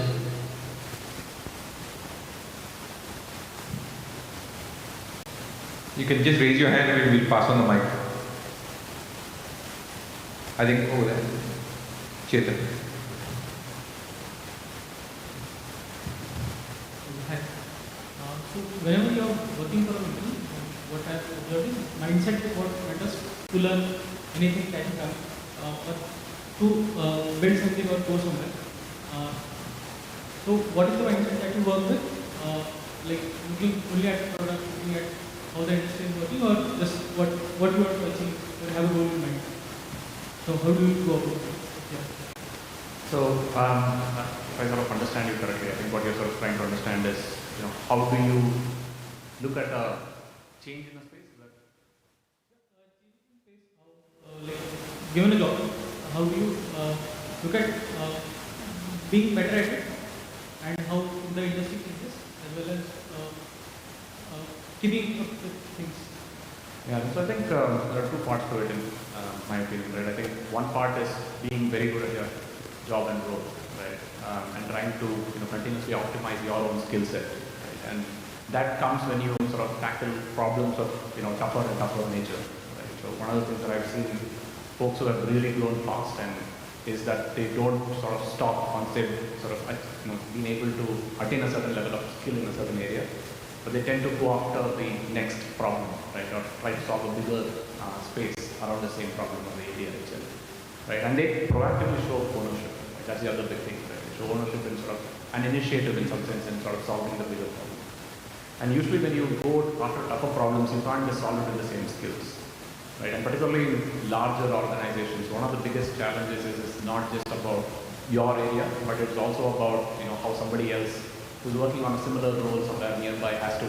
You can just raise your hand and we'll pass on the mic. I think over there. Chetan. Hi. So whenever you are working for a company, what I have observed is mindset is what matters to learn anything technical or to build something or go somewhere. So what is the mindset that you work with? Like looking only at product, looking at how the industry is working, or just what you want to achieve or have a goal in mind? So how do you go about it? Yeah. So if I sort of understand you correctly, I think what you're sort of trying to understand is, how do you look at a change in a space? Like given a job, how do you look at being better at it and how the industry changes as well as keeping up with things? Yeah, so I think there are two parts to it in my opinion, right? I think one part is being very good at your job and role, right? And trying to continuously optimize your own skill set, right? And that comes when you sort of tackle problems of tougher and tougher nature, right? So one of the things that I've seen folks who have really grown fast and is that they don't sort of stop once they've sort of been able to attain a certain level of skill in a certain area, but they tend to go after the next problem, right, or try to solve a bigger space around the same problem or the area itself, right? And they proactively show ownership, right? That's the other big thing, right? They show ownership and sort of an initiative in some sense in sort of solving the bigger problem. And usually when you go after tougher problems, you can't just solve it with the same skills, right? And particularly in larger organizations, one of the biggest challenges is it's not just about your area, but it's also about how somebody else who's working on a similar role somewhere nearby has to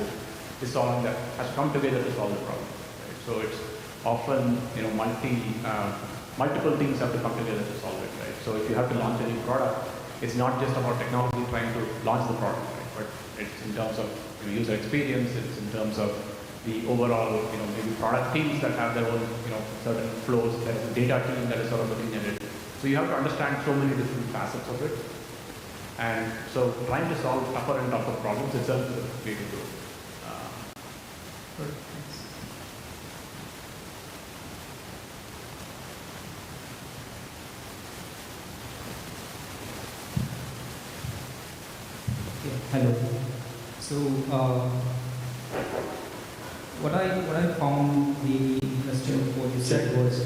come together to solve the problem, right? So it's often multiple things have to come together to solve it, right? So if you have to launch a new product, it's not just about technology trying to launch the product, right? But it's in terms of user experience, it's in terms of the overall, maybe product teams that have their own, certain flows. There is a data team that is sort of looking at it. So you have to understand so many different facets of it. And so trying to solve tougher and tougher problems itself is a way to go. Hello. So what I found really interesting what you said was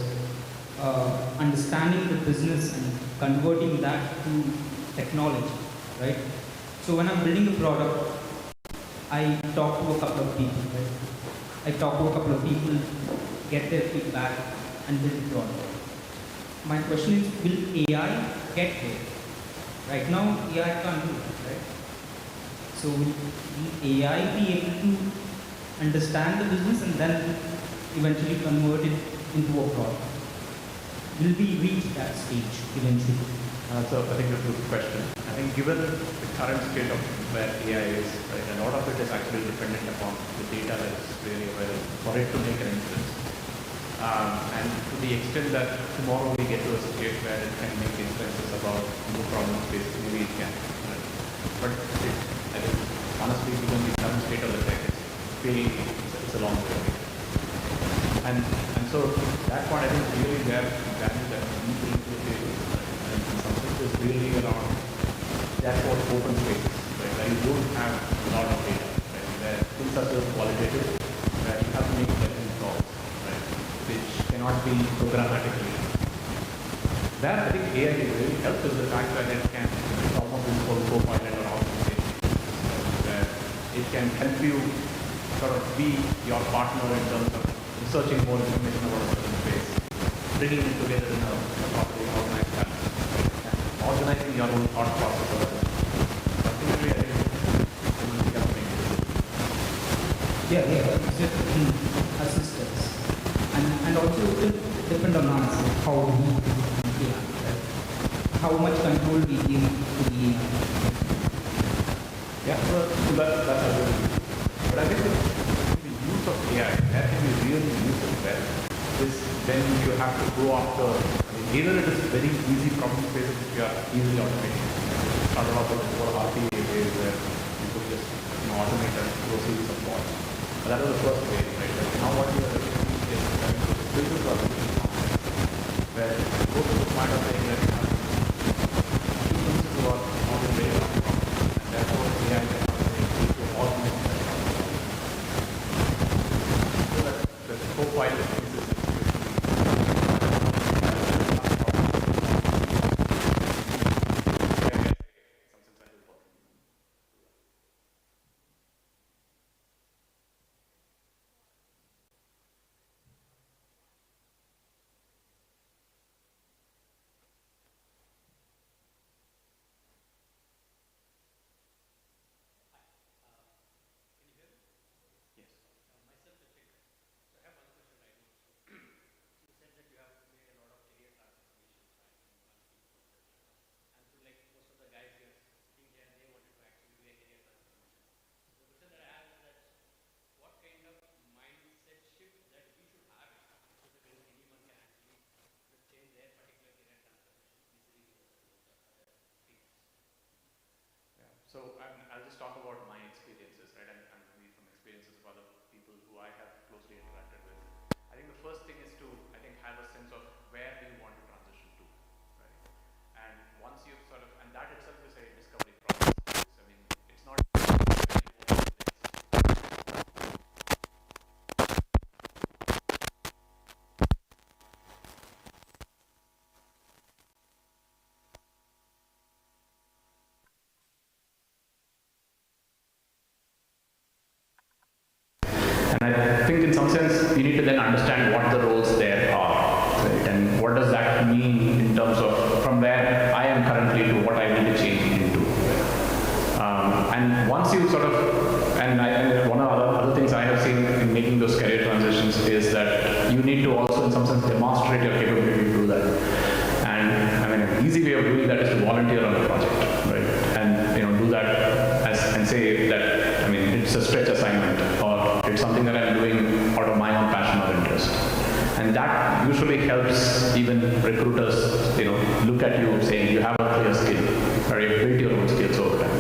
understanding the business and converting that to technology, right? So when I'm building a product, I talk to a couple of people, right? I talk to a couple of people, get their feedback, and build the product. My question is, will AI get there? Right now, AI can't do it, right? So will AI be able to understand the business and then eventually convert it into a product? will we reach that stage eventually? So I think that's a good question. I think given the current state of where AI is, right, a lot of it is actually dependent upon the data that is really available for it to make an inference. And to the extent that tomorrow we get to a state where it can make inferences about the problem space, maybe it can. Right? But I think honestly, given the current state of the tech, it's a long way away. And so that point, I think really where value that we bring to the table, and in some sense is really around therefore open spaces, right, where you don't have a lot of data, right, where things are still qualitative, where you have to make judgment calls, right, which cannot be programmatically. There, I think AI can really help is the fact that it can, it's almost this whole co-pilot or optimization, where it can help you sort of be your partner in terms of researching more information about a certain space, bringing it together in a properly organized manner, and organizing your own thought process about it. Particularly, I think it will become a It's just assistance. And also it will depend on us, how we right? How much control we give to the AI. Yeah, so that's a good. But I think the use of AI, that can be really used well, is when you have to go after, I mean, either it is very easy problem spaces which you are easily automating. Started off with more RPA ways where you could just automate a series of bots. But that was the first way, right? But now what you are doing is that spaces are really complex, where both of the point of saying that you have humans who are not in very long problems, and therefore AI can automate that problem. So that the co-pilot piece is So I'll just talk about my experiences, right, and maybe from experiences of other people who I have closely interacted with. I think the first thing is to, I think, have a sense of where do you want to transition to, right? And once you've sort of, and that itself is a discovery process. I mean, it's not And I think in some sense, you need to then understand what the roles there are, right? And what does that mean in terms of from where I am currently to what I need to change into. And once you sort of, and one of the other things I have seen in making those career transitions is that you need to also in some sense demonstrate your capability to do that. And I mean, an easy way of doing that is to volunteer on a project, right? And do that and say that, I mean, it's a stretch assignment or it's something that I'm doing out of my own passion or interest. And that usually helps even recruiters, look at you saying you have a clear skill or you've built your own skills over time.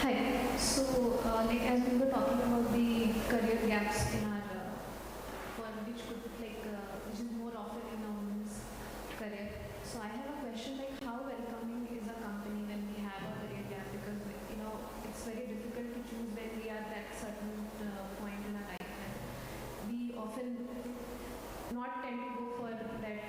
Hi. So, as we were talking about the career gaps in our, which is more often in a woman's career. So, I have a question like, how welcoming is a company when we have a career gap? Because it's very difficult to choose when we are at certain point in our life, and we often not tend to go for that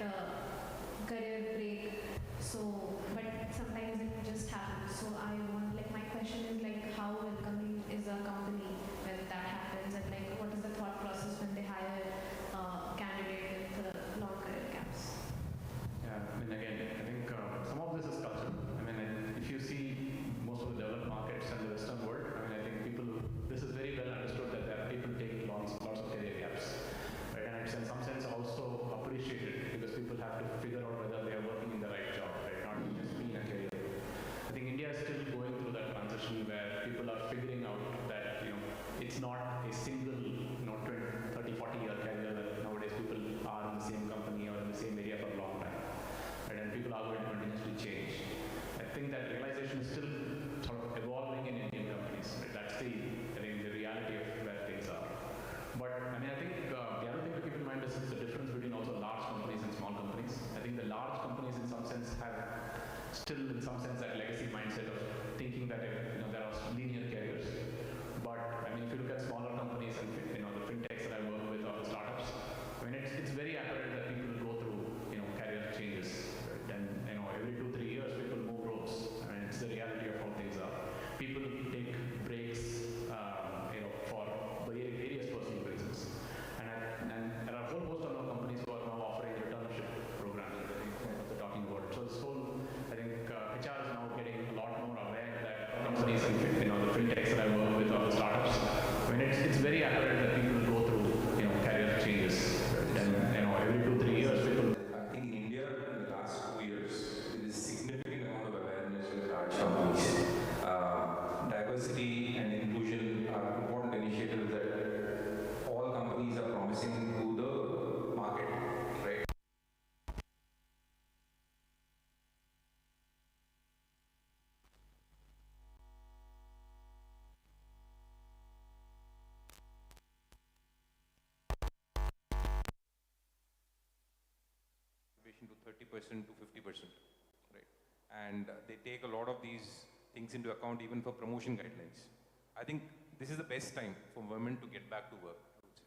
career break. So, but sometimes it just happens. So I want, my question is how welcoming is a company when that happens, and what is the thought still in some sense that legacy mindset of thinking that there are linear careers. But I mean, if you look at smaller companies and the fintechs that I work with or the startups, I mean, it's very apparent that people go through career changes. Right? And every 2-3 years people move roles. I mean, it's the reality of how things are. People take breaks, for various personal reasons. And there are a whole host of companies who are now offering returnship programs. What they're talking about. So this whole, I think HR is now getting a lot more aware that companies and the fintechs that I work with or the startups. I mean, it's very apparent that people go through career changes. Right? And every 2-3 years people. I think in India in the last 2 years there is significant amount of awareness with large companies. Diversity and inclusion are important initiatives that all companies are promising to the market, right? To 30% to 50%, right? And they take a lot of these things into account even for promotion guidelines. I think this is the best time for women to get back to work, I would say.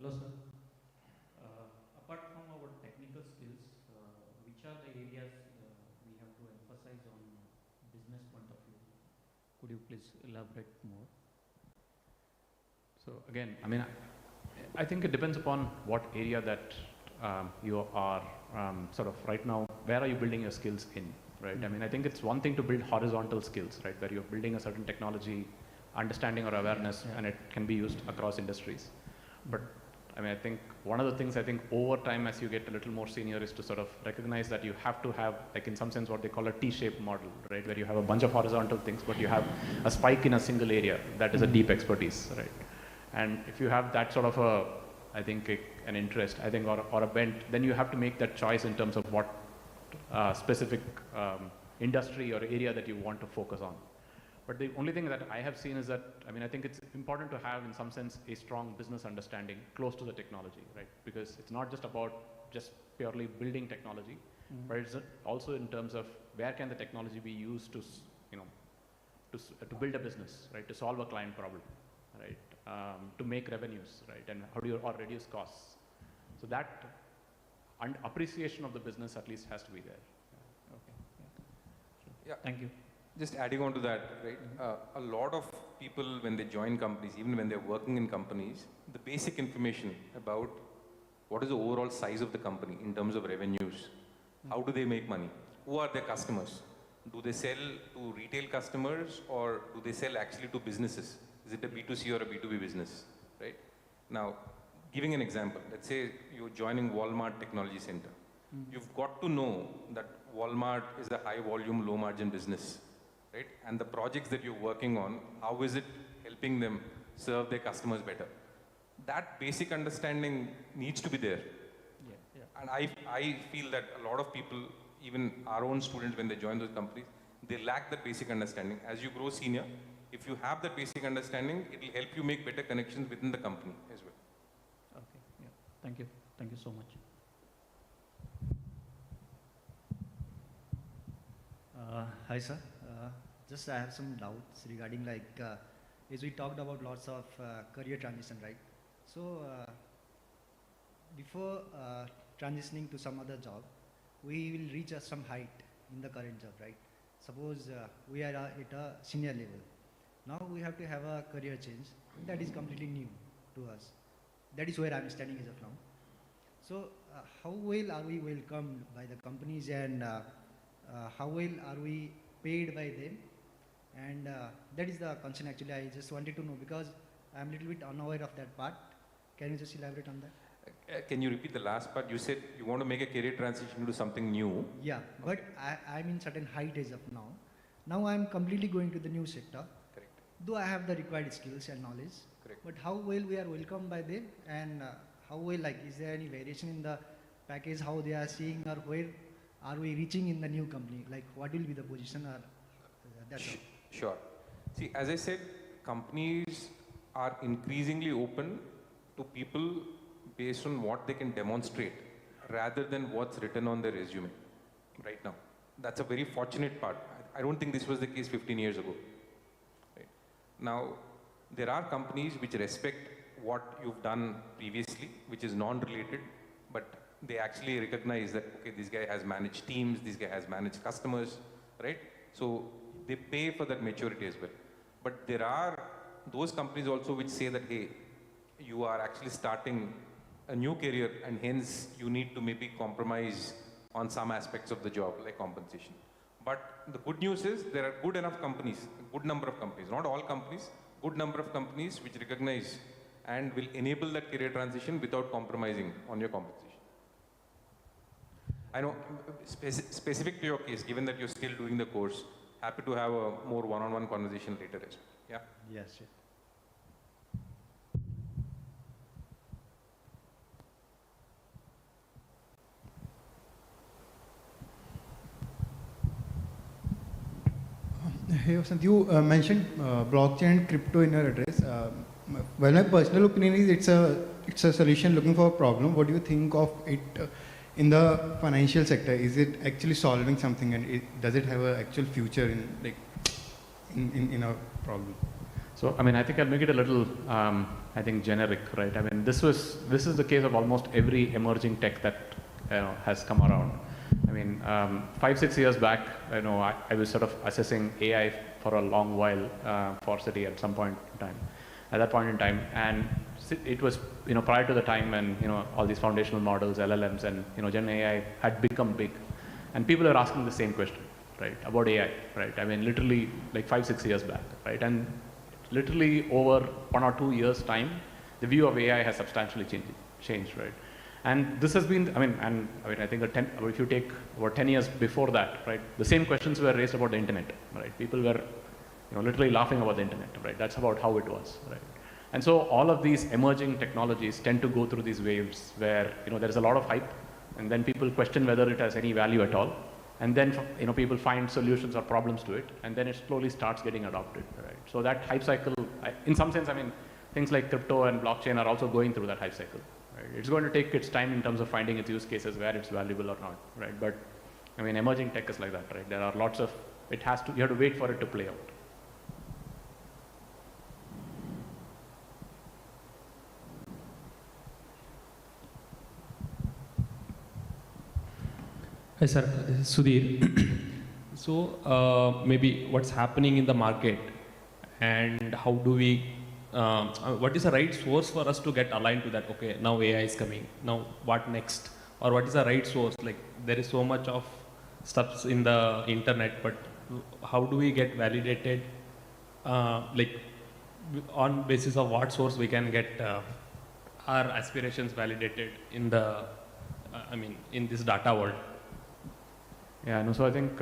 Hello, sir. Apart from our technical skills, which are the areas we have to emphasize on business point of view? Could you please elaborate more? So again, I mean, I think it depends upon what area that you are sort of right now. Where are you building your skills in, right? I mean, I think it's one thing to build horizontal skills, right, where you're building a certain technology, understanding or awareness, and it can be used across industries. But I mean, I think one of the things I think over time as you get a little more senior is to sort of recognize that you have to have, like in some sense, what they call a T-shaped model, right? Where you have a bunch of horizontal things, but you have a spike in a single area that is a deep expertise, right? And if you have that sort of a, I think, an interest, I think, or a bent, then you have to make that choice in terms of what specific industry or area that you want to focus on. But the only thing that I have seen is that, I mean, I think it's important to have, in some sense, a strong business understanding close to the technology, right? Because it's not just about just purely building technology, but it's also in terms of where can the technology be used to, to build a business, right? To solve a client problem, right? To make revenues, right? And how do you, or reduce costs? So that appreciation of the business at least has to be there. Okay. Yeah. Thank you. Just adding on to that, right? A lot of people, when they join companies, even when they're working in companies, the basic information about what is the overall size of the company in terms of revenues, how do they make money, who are their customers, do they sell to retail customers or do they sell actually to businesses? Is it a B2C or a B2B business, right? Now, giving an example, let's say you're joining Walmart Technology Center. You've got to know that Walmart is a high volume, low margin business, right? And the projects that you're working on, how is it helping them serve their customers better? That basic understanding needs to be there. Yeah. And I feel that a lot of people, even our own students, when they join those companies, they lack that basic understanding. As you grow senior, if you have that basic understanding, it will help you make better connections within the company as well. Okay. Yeah. Thank you. Thank you so much. Hi sir, just I have some doubts regarding as we talked about lots of career transition, right? So before transitioning to some other job, we will reach some height in the current job, right? Suppose we are at a senior level. Now we have to have a career change that is completely new to us. That is where I'm standing as of now. So how well are we welcomed by the companies and how well are we paid by them? And that is the concern actually. I just wanted to know because I'm a little bit unaware of that part. Can you just elaborate on that? Can you repeat the last part? You said you want to make a career transition to something new. Yeah, but I'm in certain height as of now. Now I'm completely going to the new sector. Correct. Though I have the required skills and knowledge. Correct. But how well we are welcomed by them and how well, like, is there any variation in the package, how they are seeing or where are we reaching in the new company? Like, what will be the position? Or that's all. Sure. See, as I said, companies are increasingly open to people based on what they can demonstrate rather than what's written on their resume right now. That's a very fortunate part. I don't think this was the case 15 years ago. Right? Now, there are companies which respect what you've done previously, which is non-related, but they actually recognize that, okay, this guy has managed teams, this guy has managed customers, right? So they pay for that maturity as well. But there are those companies also which say that, hey, you are actually starting a new career and hence you need to maybe compromise on some aspects of the job like compensation. But the good news is there are good enough companies, a good number of companies, not all companies, good number of companies which recognize and will enable that career transition without compromising on your compensation. I know, specific to your case, given that you're still doing the course, happy to have a more one-on-one conversation later as well. Yeah? Yes. Sure. Hey, Vasant, you mentioned blockchain and crypto in your address. Well, my personal opinion is it's a solution looking for a problem. What do you think of it in the financial sector? Is it actually solving something, and does it have an actual future in a problem? So, I mean, I think I'll make it a little, I think, generic, right? I mean, this is the case of almost every emerging tech that has come around. I mean, 5-6 years back, I was sort of assessing AI for a long while for City at some point in time. At that point in time, and it was prior to the time when all these foundational models, LLMs, and Gen AI had become big, and people are asking the same question, right, about AI, right? I mean, literally like 5-6 years back, right? And literally over 1 or 2 years' time, the view of AI has substantially changed, right? And this has been, I think if you take about 10 years before that, right, the same questions were raised about the internet, right? People were, literally laughing about the internet, right? That's about how it was, right? And so all of these emerging technologies tend to go through these waves where, there is a lot of hype, and then people question whether it has any value at all, and then, people find solutions or problems to it, and then it slowly starts getting adopted, right? So that hype cycle, in some sense, things like crypto and blockchain are also going through that hype cycle. It's going to take its time in terms of finding its use cases where it's valuable or not, right? But emerging tech is like that, right? There are lots of, you have to wait for it to play out. Hi sir, this is Sudhir. So maybe what's happening in the market and how do we what is the right source for us to get aligned to that? Okay, now AI is coming. Now what next? Or what is the right source? Like there is so much of stuff in the internet, but how do we get validated? Like on basis of what source we can get our aspirations validated in the, in this data world? Yeah, no. So I think.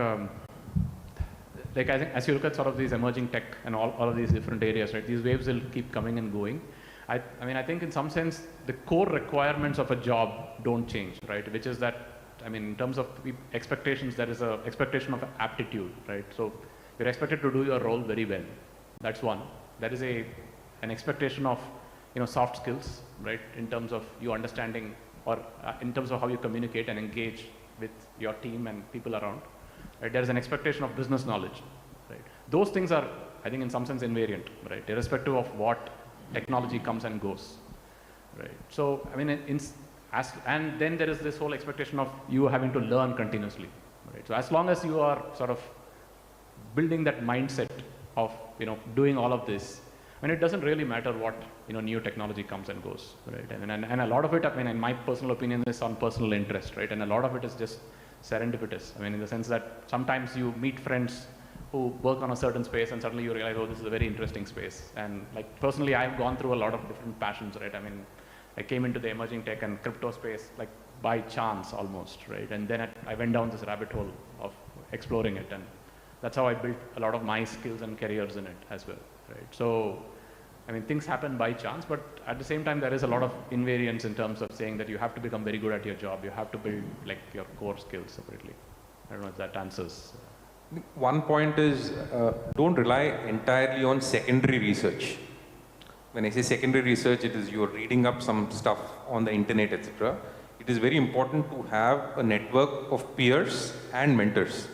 I think as you look at sort of these emerging tech and all of these different areas, right, these waves will keep coming and going. I think in some sense, the core requirements of a job don't change, right? Which is that, in terms of expectations, there is an expectation of aptitude, right? So you're expected to do your role very well. That's one. There is an expectation of, soft skills, right? In terms of you understanding or in terms of how you communicate and engage with your team and people around. Right? There is an expectation of business knowledge. Right? Those things are, I think, in some sense invariant, right? Irrespective of what technology comes and goes. Right? So, and then there is this whole expectation of you having to learn continuously. Right? So, as long as you are sort of building that mindset of doing all of this, it doesn't really matter what new technology comes and goes. Right? And a lot of it, in my personal opinion, is on personal interest, right? And a lot of it is just serendipitous. In the sense that sometimes you meet friends who work on a certain space and suddenly you realize, oh, this is a very interesting space. And like personally, I've gone through a lot of different passions, right? I came into the emerging tech and crypto space like by chance almost, right? And then I went down this rabbit hole of exploring it, and that's how I built a lot of my skills and careers in it as well, right? So I mean, things happen by chance, but at the same time, there is a lot of invariance in terms of saying that you have to become very good at your job. You have to build like your core skills separately. I don't know if that answers. One point is don't rely entirely on secondary research. When I say secondary research, it is you're reading up some stuff on the internet, etc. It is very important to have a network of peers and mentors.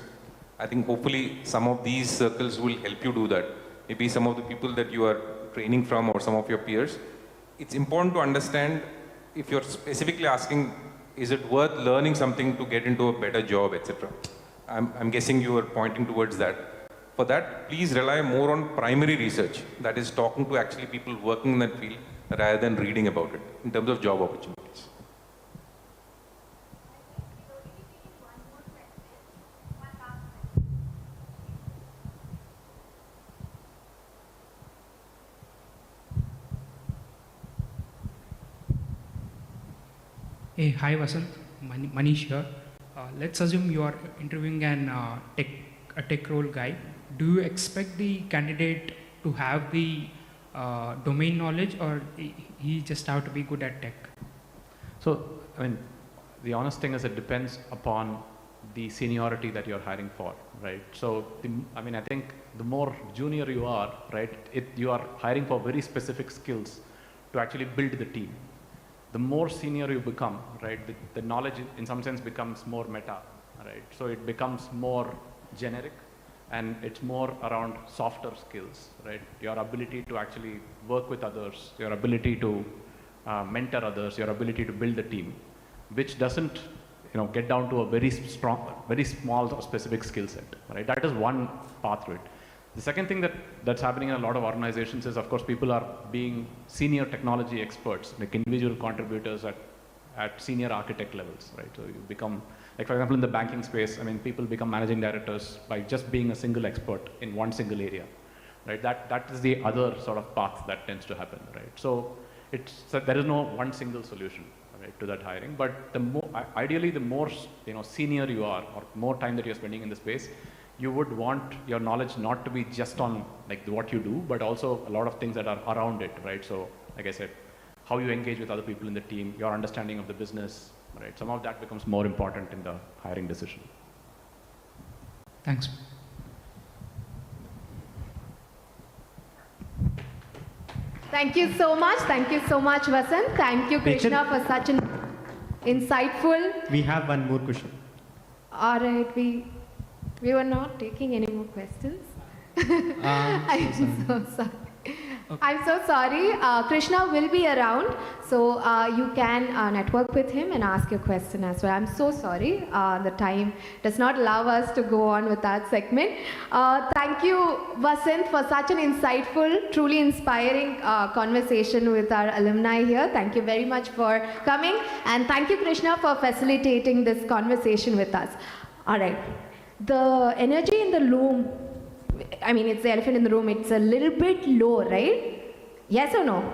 I think hopefully some of these circles will help you do that. Maybe some of the people that you are training from or some of your peers. It's important to understand if you're specifically asking, is it worth learning something to get into a better job, etc. I'm guessing you are pointing towards that. For that, please rely more on primary research, that is talking to actually people working in that field rather than reading about it in terms of job opportunities. Hey, hi Vasant, Manish here. Let's assume you are interviewing a tech role guy. Do you expect the candidate to have the domain knowledge, or he just have to be good at tech? So, I mean, the honest thing is it depends upon the seniority that you're hiring for, right? So, I think the more junior you are, right, you are hiring for very specific skills to actually build the team. The more senior you become, right, the knowledge in some sense becomes more meta, right? So it becomes more generic and it's more around softer skills, right? Your ability to actually work with others, your ability to mentor others, your ability to build a team, which doesn't, get down to a very small or specific skill set, right? That is one path to it. The second thing that's happening in a lot of organizations is, of course, people are being senior technology experts, like individual contributors at senior architect levels, right? So you become, like for example, in the banking space, I mean, people become managing directors by just being a single expert in one single area, right? That is the other sort of path that tends to happen, right? So there is no one single solution, right, to that hiring, but ideally the more senior you are, or more time that you're spending in the space, you would want your knowledge not to be just on like what you do, but also a lot of things that are around it, right? So, like I said, how you engage with other people in the team, your understanding of the business, right? Some of that becomes more important in the hiring decision. Thanks. Thank you so much. Thank you so much, Vasant. Thank you, Krishna, for such an insightful. We have one more question. All right, we were not taking any more questions. I'm so sorry. Okay. I'm so sorry. Krishna will be around, so you can network with him and ask your question as well. I'm so sorry. The time does not allow us to go on with that segment. Thank you, Vasant, for such an insightful, truly inspiring conversation with our alumni here. Thank you very much for coming, and thank you, Krishna, for facilitating this conversation with us. All right. The energy in the room, I mean, it's the elephant in the room, it's a little bit low, right? Yes or no?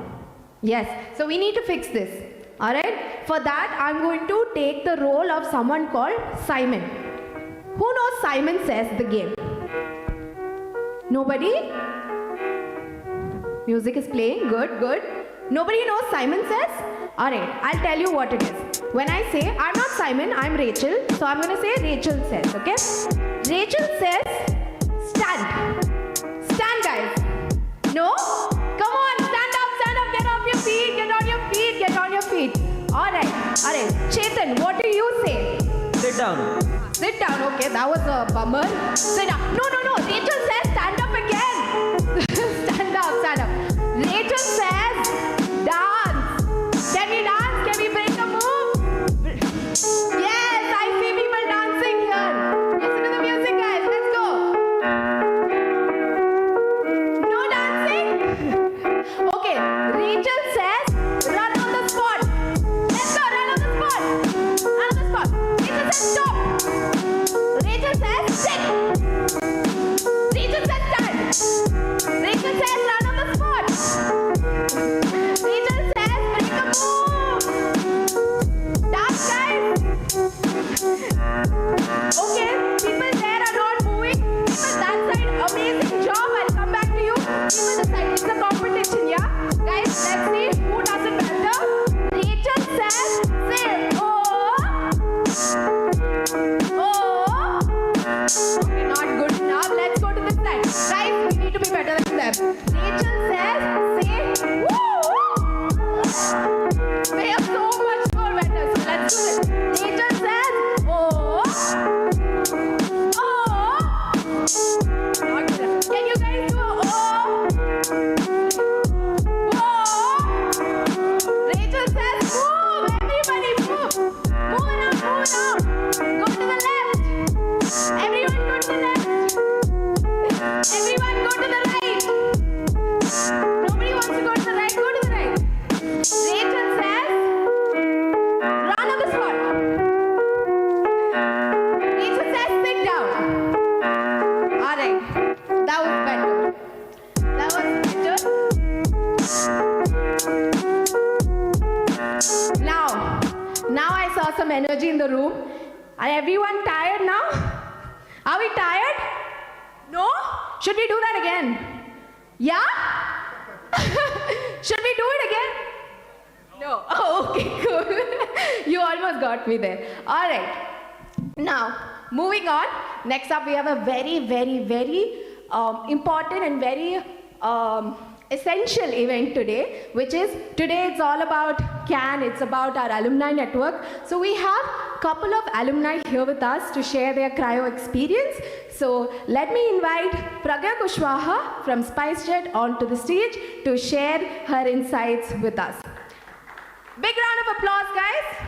Yes. So we need to fix this. All right? For that, I'm going to take the role of someone called Simon. Who knows Simon Says the game? Nobody? Music is playing. Good, good. Nobody knows Simon Says? All right, I'll tell you what it is. When I say, I'm not Simon, I'm Rachel. So I'm going to say Rachel says, okay? Rachel says, stand. Stand, guys. No? Come on, stand up, get off your feet, get on your feet, get on your feet. All right. Chetan, what do you say? Sit down. Sit down, okay, that was a bummer. Sit down. No. Rachel says, stand up again. Stand up. Rachel says, dance. Can we dance? Can we break a move? Yes, I see people dancing here. Listen to the music, guys. Let's go. No dancing? Okay, Rachel says, run on the spot. Let's go, run on the spot. Run on the spot. Rachel says, stop. Rachel says, sit. Rachel says, stand. them. Rachel says, say, woo! We have so much more better, so let's do it. Rachel says, oh. Oh. Can you guys do a oh? Rachel says, move, everybody move. Move now, move now. Go to the left. Everyone go to the left. Everyone go to the right. Nobody wants to go to the right, go to the right. Rachel says, run on the spot. Rachel says, sit down. Alright, that was better. That was better. Now I saw some energy in the room. Are everyone tired now? Are we tired? No? Should we do that again? Yeah? Should we do it again? No. Oh, okay, cool. You almost got me there. All right. Now, moving on. Next up, we have a very, very, very important and very essential event today, which is today it's all about CAN, it's about our alumni network. So we have a couple of alumni here with us to share their cryo experience. So let me invite Pragya Kushwaha from SpiceJet onto the stage to share her insights with us. Big round of applause, guys.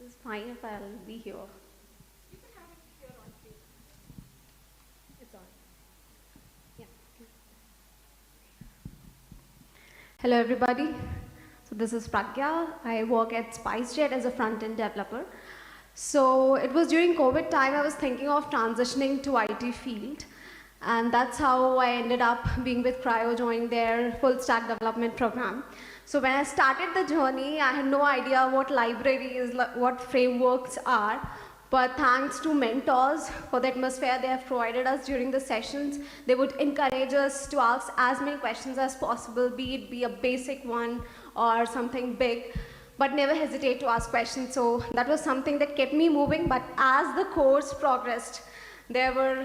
It's fine if I'll be here. You can have it here on stage. It's on. Yeah. Hello, everybody. So this is Pragya. I work at SpiceJet as a front-end developer. So it was during COVID time I was thinking of transitioning to IT field. And that's how I ended up being with Cryo, joining their full stack development program. So when I started the journey, I had no idea what libraries, what frameworks are. But thanks to mentors for the atmosphere they have provided us during the sessions, they would encourage us to ask as many questions as possible, be it a basic one or something big, but never hesitate to ask questions. So that was something that kept me moving. But as the course progressed, there were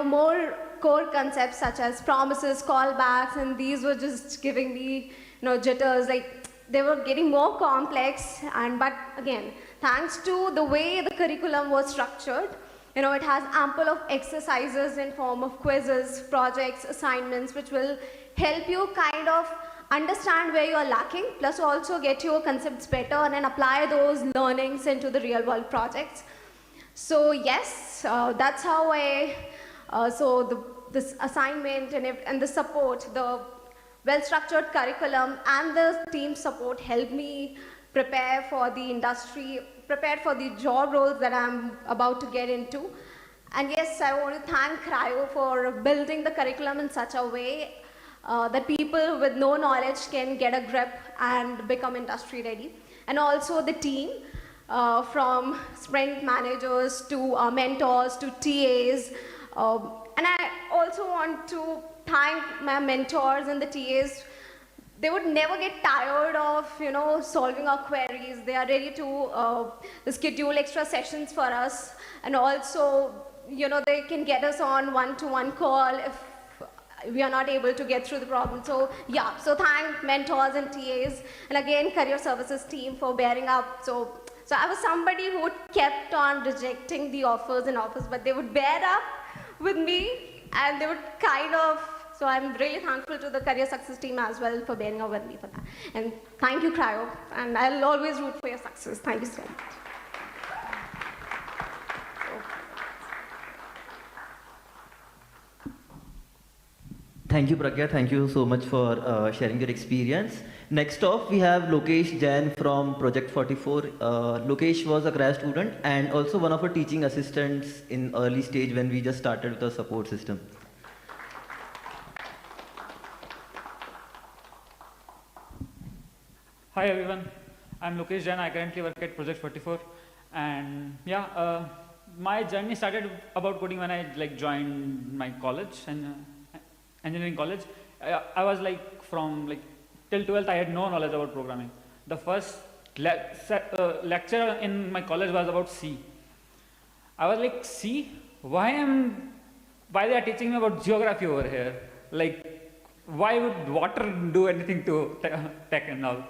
more core concepts such as promises, callbacks, and these were just giving me jitters. Like they were getting more complex. But again, thanks to the way the curriculum was structured, it has ample of exercises in form of quizzes, projects, assignments, which will help you kind of understand where you are lacking, plus also get your concepts better and then apply those learnings into the real world projects. So yes, that's how this assignment and the support, the well-structured curriculum and the team support helped me prepare for the industry, prepare for the job roles that I'm about to get into. And yes, I want to thank Cryo for building the curriculum in such a way that people with no knowledge can get a grip and become industry ready. And also the team, from sprint managers to mentors to TAs. And I also want to thank my mentors and the TAs. They would never get tired of solving our queries. They are ready to schedule extra sessions for us, and also they can get us on one-to-one call if we are not able to get through the problem. So yeah, so thank mentors and TAs, and again career services team for bearing up. So I was somebody who kept on rejecting the offers, but they would bear up with me, and they would so I'm really thankful to the career success team as well for bearing up with me for that. And thank you, Cryo, and I'll always root for your success. Thank you so much. Thank you, Pragya. Thank you so much for sharing your experience. Next off, we have Lokesh Jain from Project 44. Lokesh was a grad student and also one of our teaching assistants in early stage when we just started with the support system. Hi everyone, I'm Lokesh Jain. I currently work at Project 44, and yeah, my journey started about coding when I joined my college and engineering college. I was from till 12th I had no knowledge about programming. The first lecture in my college was about C. I was like, C? Why they are teaching me about geography over here? Like, why would water do anything to tech and all?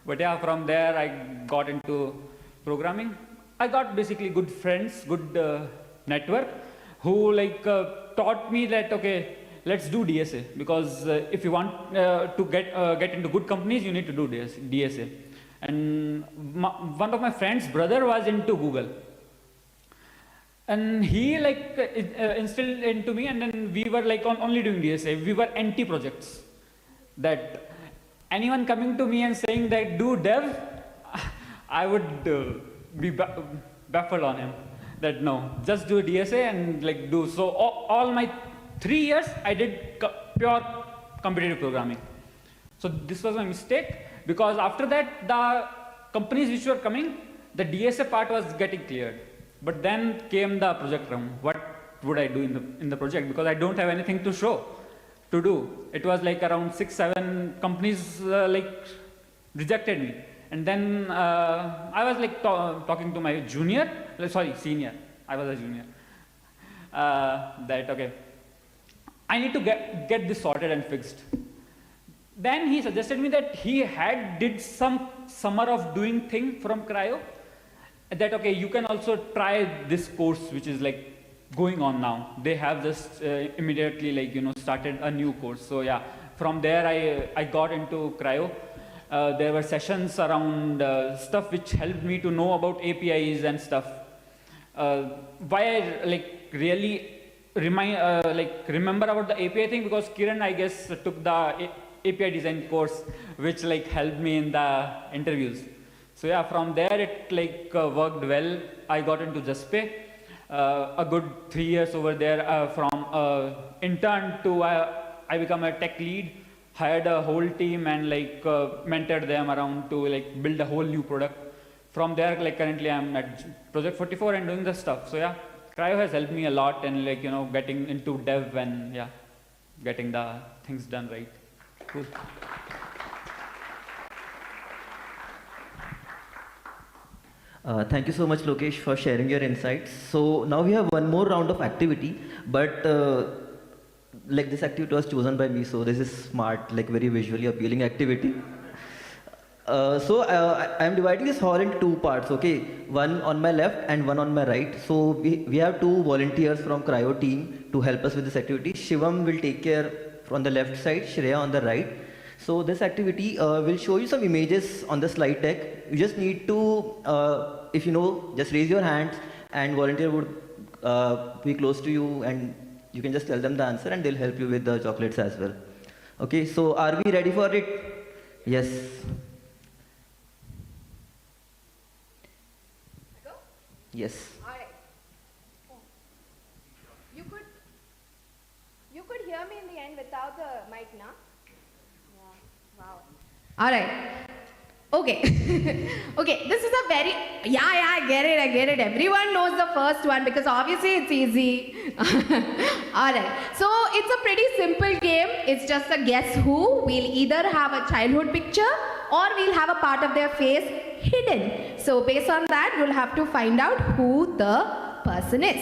But yeah, from there I got into programming. I got basically good friends, good network, who like taught me that, okay, let's do DSA, because if you want to get into good companies, you need to do DSA. And one of my friend's brother was into Google. And he like instilled into me, and then we were like only doing DSA. We were anti-projects. That anyone coming to me and saying that do dev, I would be baffled on him. That no, just do DSA and like do. So all my 3 years I did pure competitive programming. So this was my mistake, because after that the companies which were coming, the DSA part was getting cleared. But then came the project round. What would I do in the project? Because I don't have anything to show, to do. It was like around 6-7 companies like rejected me. And then I was like talking to my senior. I was a junior. That okay, I need to get this sorted and fixed. Then he suggested me that he did some summer of doing thing from Cryo. That okay, you can also try this course which is like going on now. They have just immediately like started a new course. So yeah, from there I got into Cryo. There were sessions around stuff which helped me to know about APIs and stuff. Why I like really remember about the API thing, because Kiran I guess took the API design course, which like helped me in the interviews. So yeah, from there it like worked well. I got into Jaspe, a good 3 years over there. From intern to I become a tech lead, hired a whole team and like mentored them around to like build a whole new product. From there, like currently I'm at Project 44 and doing the stuff. So yeah, Cryo has helped me a lot in like getting into dev and yeah, getting the things done right. Cool. Thank you so much, Lokesh, for sharing your insights. So now we have one more round of activity, but like this activity was chosen by me, so this is smart, like very visually appealing activity. I am dividing this hall into 2 parts, okay? One on my left and one on my right. So we have 2 volunteers from Cryo team to help us with this activity. Shivam will take care on the left side, Shreya on the right. So this activity will show you some images on the slide deck. You just need to, if you know, just raise your hands and volunteer would be close to you and you can just tell them the answer and they'll help you with the chocolates as well. Okay, so are we ready for it? Yes. Yes. All right. You could hear me in the end without the mic, na? Yeah. Wow. All right. Okay. Okay. This is a very I get it. Everyone knows the first one because obviously it's easy. All right. So it's a pretty simple game. It's just a guess who. We'll either have a childhood picture or we'll have a part of their face hidden. So based on that, we'll have to find out who the person is.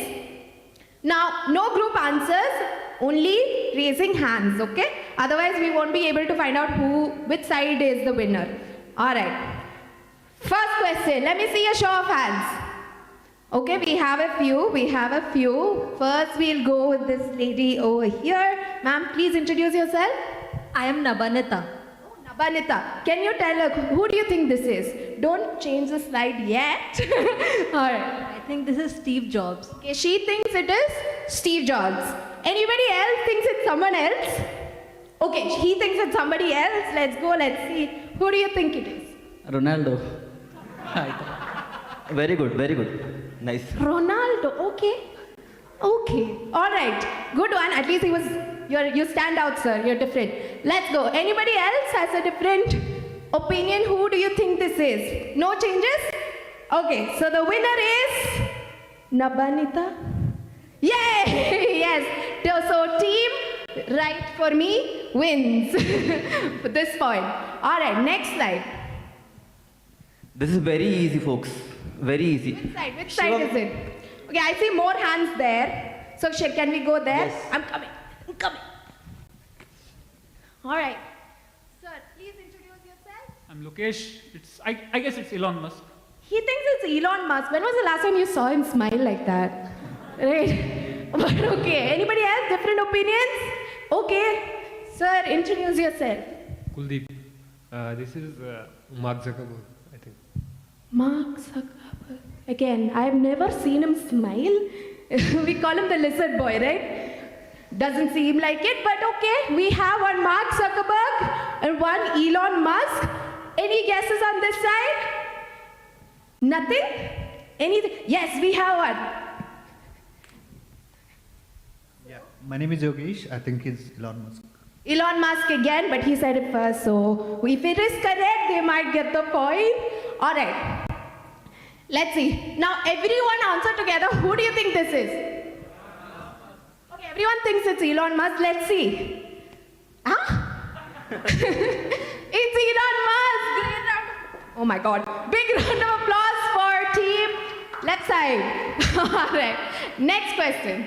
Now, no group answers, only raising hands, okay? Otherwise, we won't be able to find out which side is the winner. All right. First question, let me see a show of hands. Okay, we have a few. First, we'll go with this lady over here. Ma'am, please introduce yourself. I am Nabanita. Nabanita, can you tell her who do you think this is? Don't change the slide yet. All right. I think this is Steve Jobs. Okay, she thinks it is Steve Jobs. Anybody else thinks it's someone else? Okay, he thinks it's somebody else. Let's go, let's see. Who do you think it is? Ronaldo. Very good. Nice. Ronaldo, okay. All right, good one. At least you stand out, sir. You're different. Let's go. Anybody else has a different opinion? Who do you think this is? No changes? Okay, so the winner is Nabanita. Yay! Yes. So team right for me wins for this point. All right, next slide. This is very easy, folks. Very easy. Which side is it? Okay, I see more hands there. So can we go there? Yes. I'm coming. All right. Sir, please introduce yourself. I'm Lokesh. I guess it's Elon Musk. He thinks it's Elon Musk. When was the last time you saw him smile like that? Right? But okay. Anybody else? Different opinions? Okay. Sir, introduce yourself. Kuldeep. This is Mark Zuckerberg, I think. Mark Zuckerberg. Again, I've never seen him smile. We call him the lizard boy, right? Doesn't seem like it, but okay. We have one Mark Zuckerberg and one Elon Musk. Any guesses on this side? Nothing? Anything? Yes, we have one. Yeah, my name is Yogesh. I think it's Elon Musk. Elon Musk again, but he said it first, so if it is correct, they might get the point. All right. Let's see. Now, everyone answer together. Who do you think this is? Okay, everyone thinks it's Elon Musk. Let's see. Huh? It's Elon Musk. Great round. Oh my God. Big round of applause for team left side. All right. Next question.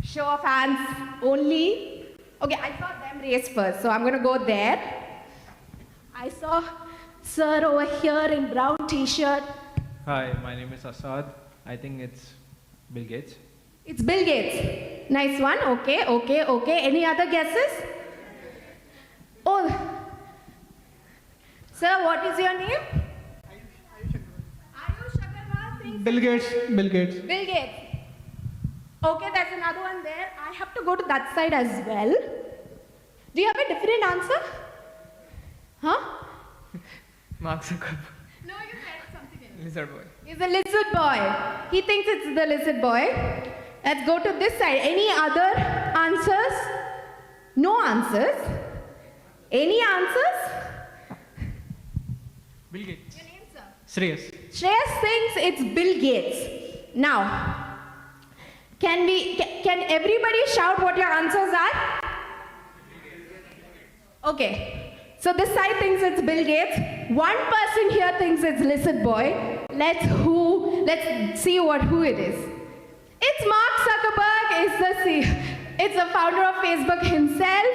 Show of hands only. Okay, I saw them raise first, so I'm going to go there. I saw sir over here in brown t-shirt. Hi, my name is Asad. I think it's Bill Gates. It's Bill Gates. Nice one. Okay. Any other guesses? Oh. Sir, what is your name? Ayush Agarwal thinks Bill Gates. Bill Gates. Okay, there's another one there. I have to go to that side as well. Do you have a different answer? Huh? Mark Zuckerberg. No, you said something else. Lizard boy. He's a lizard boy. He thinks it's the lizard boy. Let's go to this side. Any other answers? No answers. Any answers? Bill Gates. Your name, sir? Shreyas. Shreyas thinks it's Bill Gates. Now, can everybody shout what your answers are? Okay. So this side thinks it's Bill Gates. One person here thinks it's Lizard Boy. Let's see who it is. It's Mark Zuckerberg. It's the founder of Facebook himself.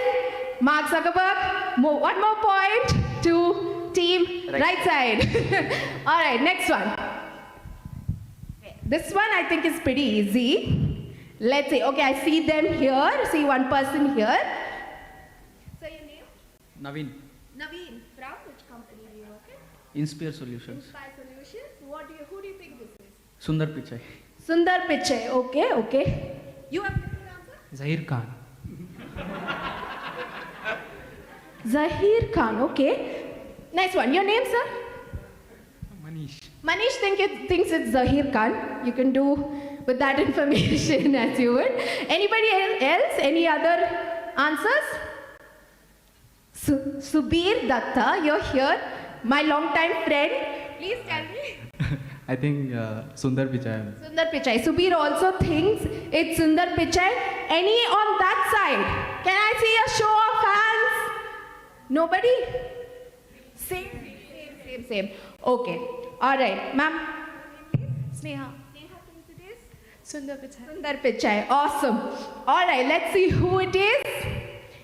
Mark Zuckerberg. One more point to team right side. All right, next one. This one I think is pretty easy. Let's see. Okay, I see them here. See one person here. So your name? Naveen. Naveen. From which company do you work in? Inspire Solutions. Inspire Solutions. Who do you think this is? Sundar Pichai. Sundar Pichai. Okay. You have a different answer? Zahir Khan. Zahir Khan. Okay. Nice one. Your name, sir? Manish. Manish thinks it's Zahir Khan. You can do with that information as you would. Anybody else? Any other answers? Subir Datta, you're here. My long-time friend. Please tell me. I think Sundar Pichai. Sundar Pichai. Subir also thinks it's Sundar Pichai. Any on that side? Can I see a show of hands? Nobody? Same. Okay. All right. Ma'am. Sneha. Sundar Pichai. Sundar Pichai. Awesome. All right. Let's see who it is.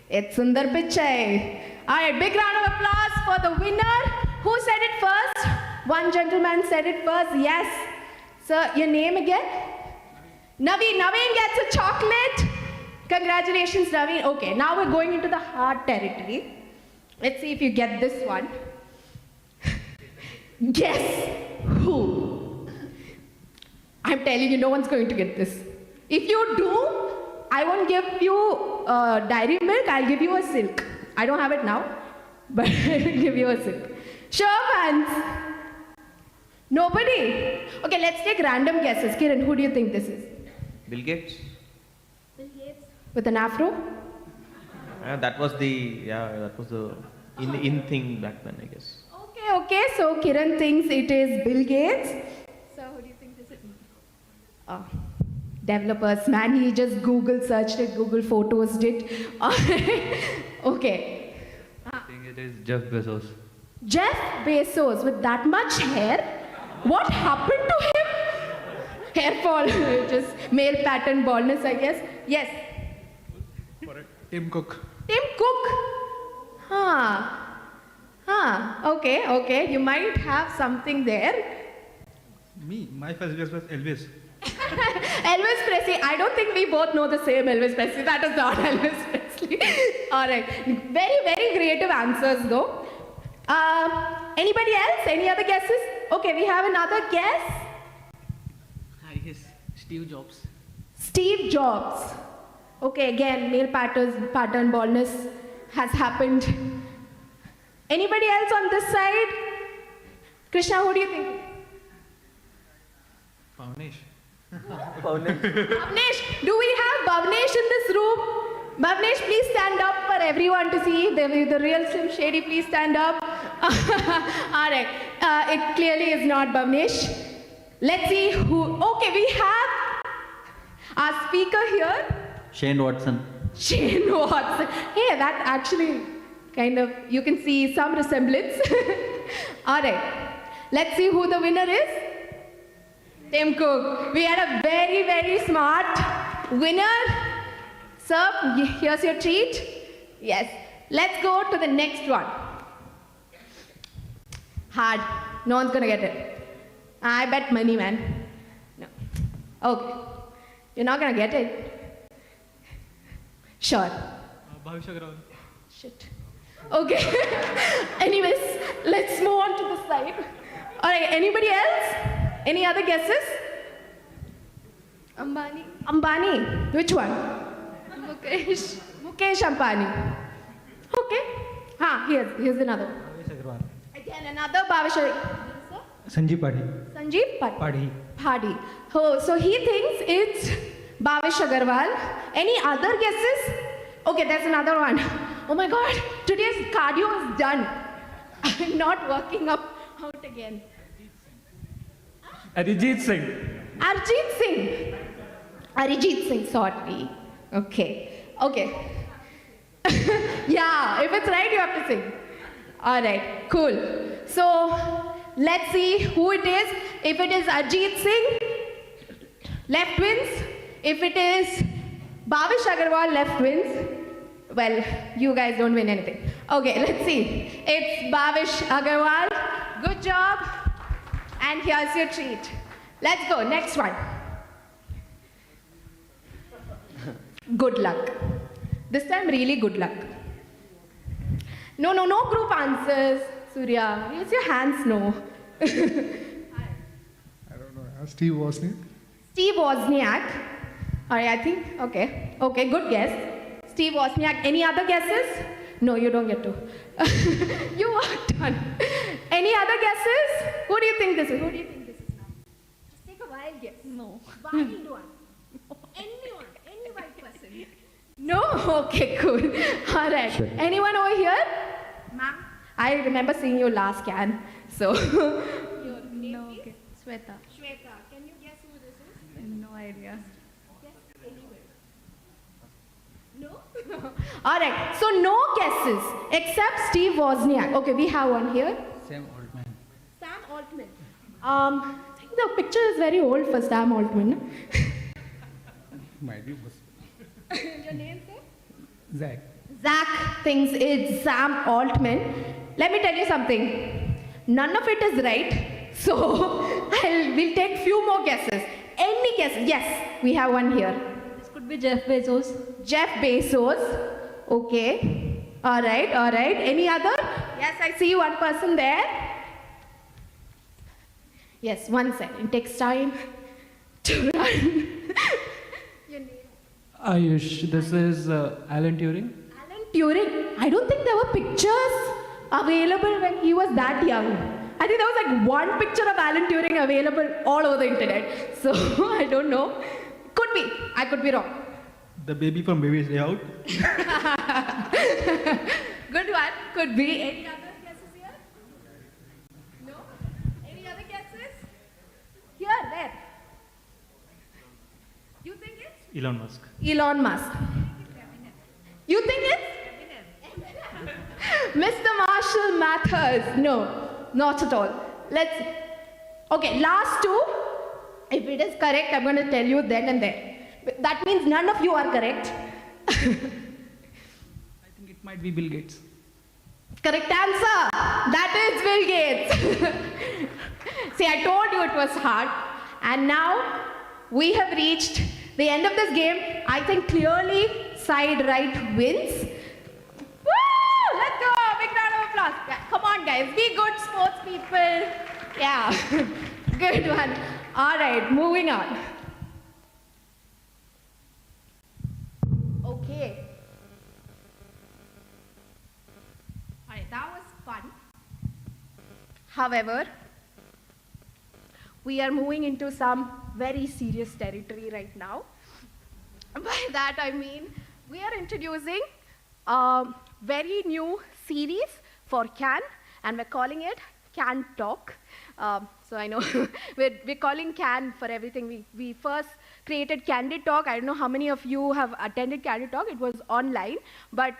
It's Sundar Pichai. All right. Big round of applause for the winner. Who said it first? One gentleman said it first. Yes. Sir, your name again? Naveen. Naveen gets a chocolate. Congratulations, Naveen. Okay. Now we're going into the hard territory. Let's see if you get this one. Guess who? I'm telling you, no one's going to get this. If you do, I won't give you dairy milk, I'll give you a silk. I don't have it now, but I'll give you a silk. Show of hands. Nobody? Okay, let's take random guesses. Kiran, who do you think this is? Bill Gates. Bill Gates. With an afro? That was the in thing back then, I guess. Okay. So Kiran thinks it is Bill Gates. So who do you think this is? Developers, man, he just Google searched it, Google Photos did. Okay. I think it is Jeff Bezos. Jeff Bezos with that much hair, what happened to him? Hair fall, just male pattern baldness, I guess. Yes. Tim Cook. Tim Cook. Okay. You might have something there. Me, my first guess was Elvis. Elvis Presley. I don't think we both know the same Elvis Presley. That is not Elvis Presley. All right. Very, very creative answers though. Anybody else? Any other guesses? Okay, we have another guess. I guess Steve Jobs. Steve Jobs. Okay, again, male pattern baldness has happened. Anybody else on this side? Krishna, who do you think? Pawnesh. Bhavnesh, do we have Bhavnesh in this room? Bhavnesh, please stand up for everyone to see. The real Slim Shady, please stand up. All right. It clearly is not Bhavnesh. Let's see who. Okay, we have our speaker here. Shane Watson. Shane Watson. Hey, that actually kind of, you can see some resemblance. All right. Let's see who the winner is. Tim Cook. We had a very, very smart winner. Sir, here's your treat. Yes. Let's go to the next one. Hard. No one's gonna get it. I bet money, man. No. Okay. You're not gonna get it. Sure. Bhavish Agrawal. Shit. Okay. Anyways, let's move on to the side. All right. Anybody else? Any other guesses? Ambani. Ambani. Which one? Mukesh. Mukesh Ambani. Okay. Here's another one. Bhavish Agrawal. Again, another Bhavish. Sanjeev Padhi. Sanjeev Padhi. Padhi. Oh, so he thinks it's Bhavish Agarwal. Any other guesses? Okay, there's another one. Oh my God, today's cardio is done. I'm not working out again. Arijit Singh. Arjit Singh. Arijit Singh, sorry. Okay. Yeah, if it's right, you have to sing. All right, cool. So, let's see who it is. If it is Arjit Singh, left wins. If it is Bhavish Agarwal, left wins. Well, you guys don't win anything. Okay, let's see. It's Bhavish Agarwal. Good job. And here's your treat. Let's go, next one. Good luck. This time, really good luck. No group answers. Surya, use your hands, no. I don't know. Steve Wozniak. Steve Wozniak. All right, I think, okay, good guess. Steve Wozniak. Any other guesses? No, you don't get to. You are done. Any other guesses? Who do you think this is? Now? Just take a wild guess. No. Wild one. Anyone, any white person. No? Okay, cool. All right. Sure. Anyone over here? Ma'am? I remember seeing you last can. So, your name No, is? okay. Sweta. Shweta. Can you guess who this is? No idea. Guess anywhere. No? All right. So, no guesses except Steve Wozniak. Okay, we have one here. Sam Altman. Sam Altman. I think the picture is very old for Sam Altman. Might be possible. Your name, sir? Zach. Zach thinks it's Sam Altman. Let me tell you something. None of it is right. So we'll take few more guesses. Any guesses? Yes, we have one here. This could be Jeff Bezos. Jeff Bezos. Okay. All right. Any other? Yes, I see one person there. Yes, 1 second. It takes time to run. Your name? Ayush, this is Alan Turing. Alan Turing. I don't think there were pictures available when he was that young. I think there was like one picture of Alan Turing available all over the internet. So I don't know. Could be. I could be wrong. The baby from Baby's Day Out. Good one. Could be. Any other guesses here? No? Any other guesses? Here, there. You think it's? Elon Musk. Elon Musk. You think it's? Mr. Marshall Mathers. No, not at all. Okay, last two. If it is correct, I'm going to tell you then and there. That means none of you are correct. I think it might be Bill Gates. Correct answer. That is Bill Gates. See, I told you it was hard. And now we have reached the end of this game. I think clearly side right wins. Woo! Let's go. Big round of applause. Come on, guys. Be good sports people. Yeah. Good one. All right, moving on. Okay. All right, that was fun. However, we are moving into some very serious territory right now. By that I mean, we are introducing a very new series for CAN, and we're calling it CAN Talk. So I know we're calling CAN for everything. We first created Candid Talk. I don't know how many of you have attended Candid Talk. It was online, but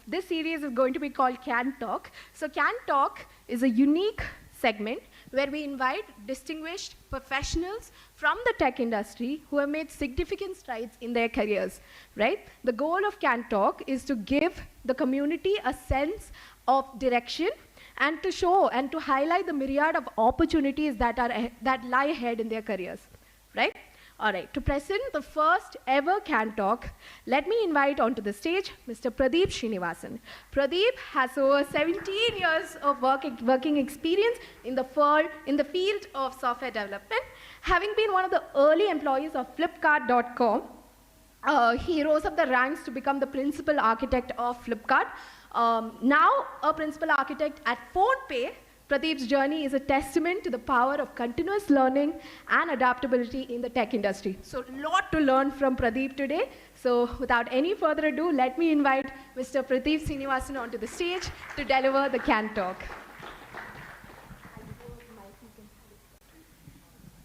this series is going to be called CAN Talk. So CAN Talk is a unique segment where we invite distinguished professionals from the tech industry who have made significant strides in their careers, right? The goal of CAN Talk is to give the community a sense of direction and to show and to highlight the myriad of opportunities that lie ahead in their careers, right? All right, to present the first ever CAN Talk, let me invite onto the stage Mr. Pradeep Srinivasan. Pradeep has over 17 years of working experience in the field of software development, having been one of the early employees of Flipkart.com. He rose up the ranks to become the principal architect of Flipkart. Now a principal architect at PhonePe. Pradeep's journey is a testament to the power of continuous learning and adaptability in the tech industry. So a lot to learn from Pradeep today. So without any further ado, let me invite Mr. Pradeep Srinivasan onto the stage to deliver the CAN Talk.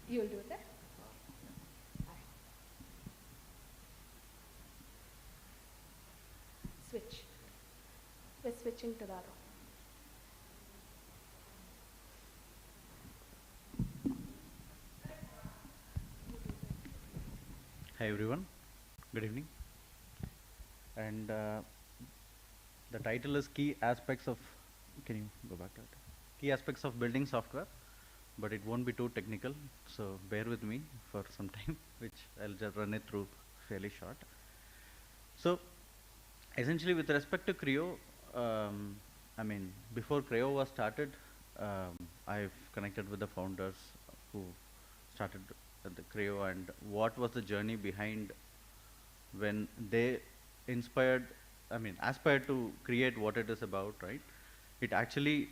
You'll do that? Switch. We're switching to the other. Hi everyone, good evening. And the title is Key Aspects of, can you go back to it? Key Aspects of Building Software, but it won't be too technical, so bear with me for some time, which I'll just run it through fairly short. So essentially with respect to Creo, before Creo was started, I've connected with the founders who started the Creo and what was the journey behind when they aspired to create what it is about, right? It actually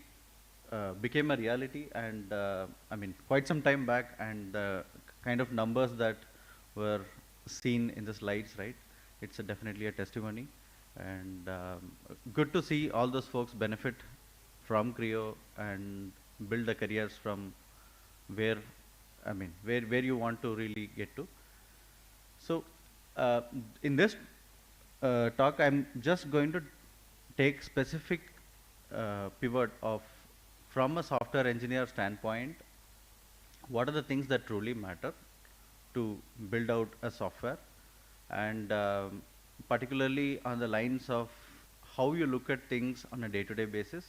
became a reality and quite some time back, and the kind of numbers that were seen in the slides, right? It's definitely a testimony, and good to see all those folks benefit from Creo and build their careers from where you want to really get to. So in this talk, I'm just going to take specific pivot of, from a software engineer standpoint, what are the things that truly matter to build out a software, and particularly on the lines of how you look at things on a day-to-day basis,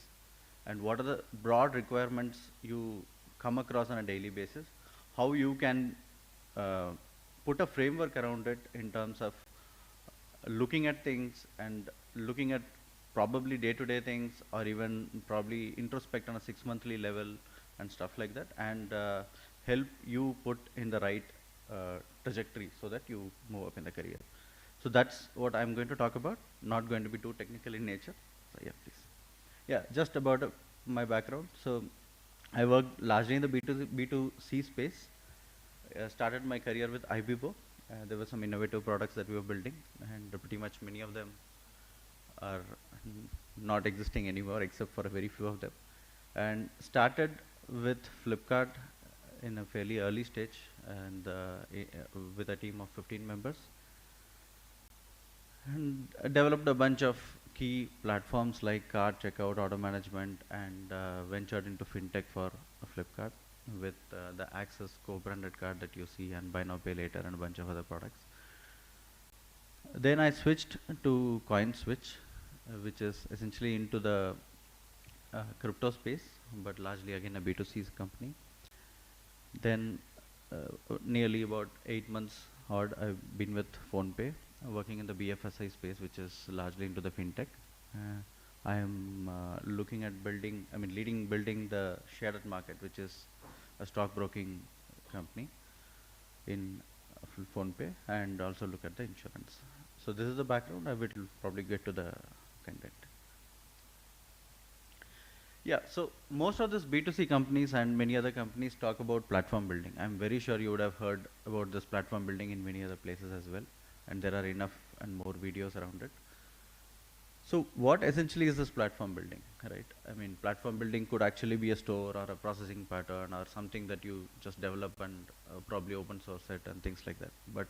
and what are the broad requirements you come across on a daily basis, how you can put a framework around it in terms of looking at things and looking at probably day-to-day things, or even probably introspect on a 6-monthly level and stuff like that, and help you put in the right trajectory so that you move up in the career. So that's what I'm going to talk about, not going to be too technical in nature. So yeah, please. Yeah, just about my background. So I worked largely in the B2C space. Started my career with IBIBO. There were some innovative products that we were building, and pretty much many of them are not existing anymore except for a very few of them. And started with Flipkart in a fairly early stage, and with a team of 15 members. And developed a bunch of key platforms like card, checkout, auto management, and ventured into fintech for Flipkart with the Access co-branded card that you see, and buy now pay later, and a bunch of other products. Then I switched to CoinSwitch, which is essentially into the crypto space, but largely again a B2C company. Then nearly about 8 months odd, I've been with PhonePe, working in the BFSI space, which is largely into the fintech. I am looking at building the shared market, which is a stockbroking company in PhonePe, and also look at the insurance. So this is the background. I will probably get to the content. Yeah, so most of these B2C companies and many other companies talk about platform building. I'm very sure you would have heard about this platform building in many other places as well, and there are enough and more videos around it. So what essentially is this platform building, right? I mean, platform building could actually be a store or a processing pattern or something that you just develop and probably open source it and things like that. But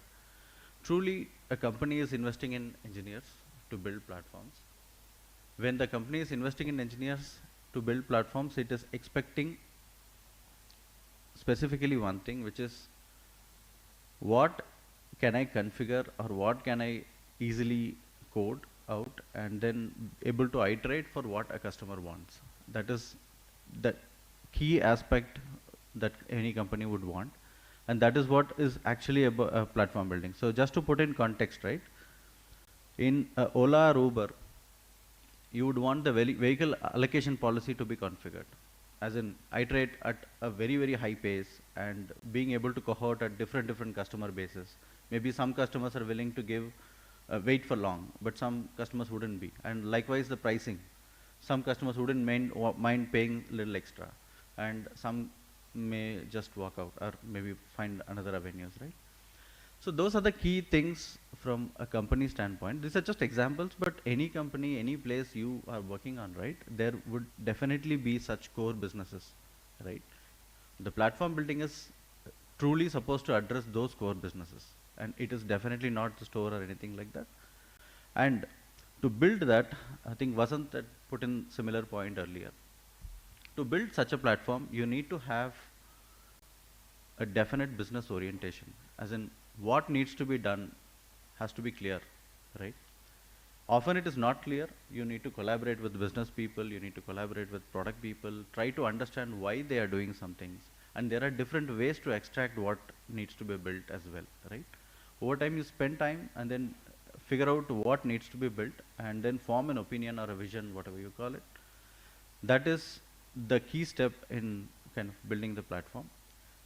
truly, a company is investing in engineers to build platforms. When the company is investing in engineers to build platforms, it is expecting specifically one thing, which is what can I configure or what can I easily code out and then able to iterate for what a customer wants. That is the key aspect that any company would want, and that is what is actually a platform building. So just to put in context, right, in Ola or Uber, you would want the vehicle allocation policy to be configured, as in iterate at a very, very high pace and being able to cohort at different customer bases. Maybe some customers are willing to give wait for long, but some customers wouldn't be. And likewise the pricing. Some customers wouldn't mind paying a little extra, and some may just walk out or maybe find another avenues, right? So those are the key things from a company standpoint. These are just examples, but any company, any place you are working on, right, there would definitely be such core businesses, right? The platform building is truly supposed to address those core businesses, and it is definitely not the store or anything like that. And to build that, I think Vasant had put in similar point earlier. To build such a platform, you need to have a definite business orientation, as in what needs to be done has to be clear, right? Often it is not clear. You need to collaborate with business people, you need to collaborate with product people, try to understand why they are doing some things, and there are different ways to extract what needs to be built as well, right? Over time you spend time and then figure out what needs to be built and then form an opinion or a vision, whatever you call it. That is the key step in kind of building the platform.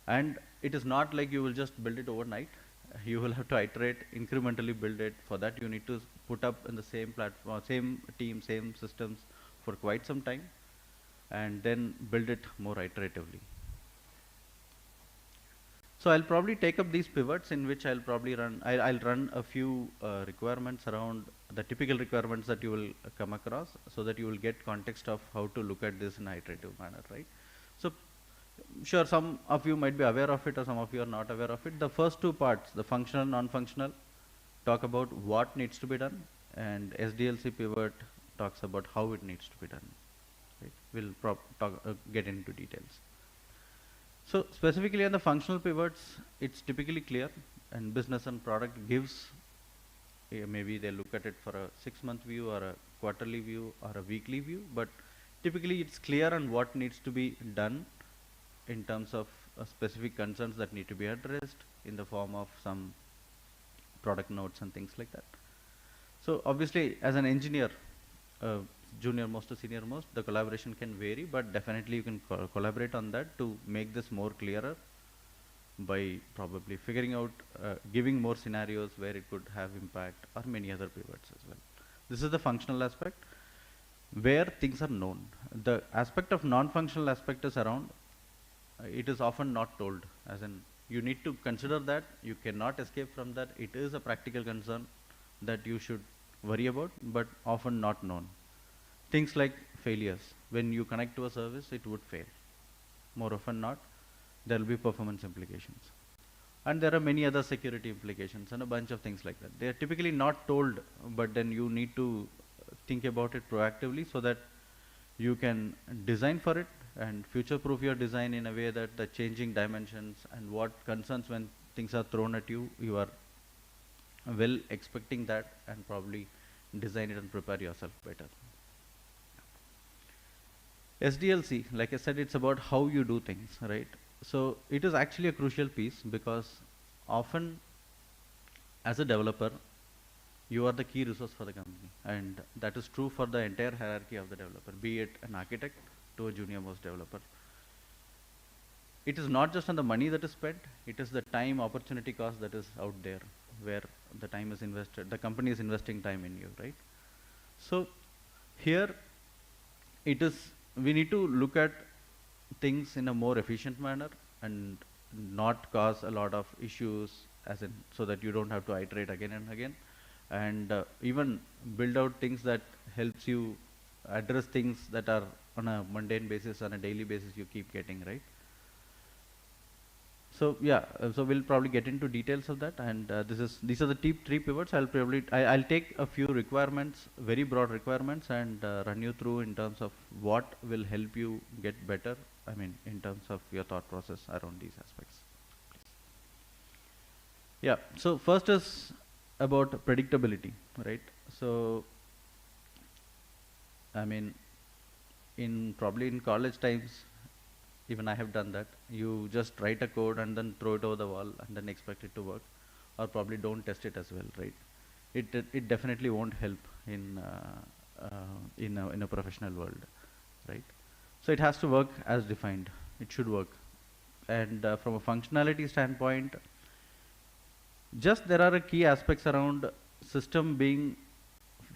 And it is not like you will just build it overnight. You will have to iterate, incrementally build it. For that you need to put up in the same platform, same team, same systems for quite some time, and then build it more iteratively. So I'll probably take up these pivots in which I'll probably I'll run a few requirements around the typical requirements that you will come across, so that you will get context of how to look at this in an iterative manner, right? So sure, some of you might be aware of it or some of you are not aware of it. The first two parts, the functional, non-functional, talk about what needs to be done, and SDLC pivot talks about how it needs to be done, right? We'll get into details. So specifically on the functional pivots, it's typically clear, and business and product gives, maybe they look at it for a 6-month view or a quarterly view or a weekly view, but typically it's clear on what needs to be done in terms of specific concerns that need to be addressed in the form of some product notes and things like that. So obviously as an engineer, junior most to senior most, the collaboration can vary, but definitely you can collaborate on that to make this more clearer by probably figuring out, giving more scenarios where it could have impact, or many other pivots as well. This is the functional aspect where things are known. The aspect of non-functional aspect is around, it is often not told, as in you need to consider that, you cannot escape from that. It is a practical concern that you should worry about, but often not known. Things like failures. When you connect to a service, it would fail. More often not, there will be performance implications. And there are many other security implications and a bunch of things like that. They are typically not told, but then you need to think about it proactively so that you can design for it and future-proof your design in a way that the changing dimensions and what concerns when things are thrown at you, you are well expecting that and probably design it and prepare yourself better. SDLC, like I said, it's about how you do things, right? So it is actually a crucial piece because often as a developer, you are the key resource for the company, and that is true for the entire hierarchy of the developer, be it an architect to a junior most developer. It is not just on the money that is spent, it is the time opportunity cost that is out there where the time is invested, the company is investing time in you, right? So here it is, we need to look at things in a more efficient manner and not cause a lot of issues as in so that you don't have to iterate again and again, and even build out things that helps you address things that are on a mundane basis, on a daily basis you keep getting, right? So yeah, so we'll probably get into details of that, and these are the three pivots. I'll take a few requirements, very broad requirements, and run you through in terms of what will help you get better. I mean, in terms of your thought process around these aspects. Yeah. So first is about predictability, right? So I mean, probably in college times, even I have done that. You just write a code and then throw it over the wall and then expect it to work, or probably don't test it as well, right? It definitely won't help in a professional world, right? So it has to work as defined. It should work, and from a functionality standpoint, just there are key aspects around system being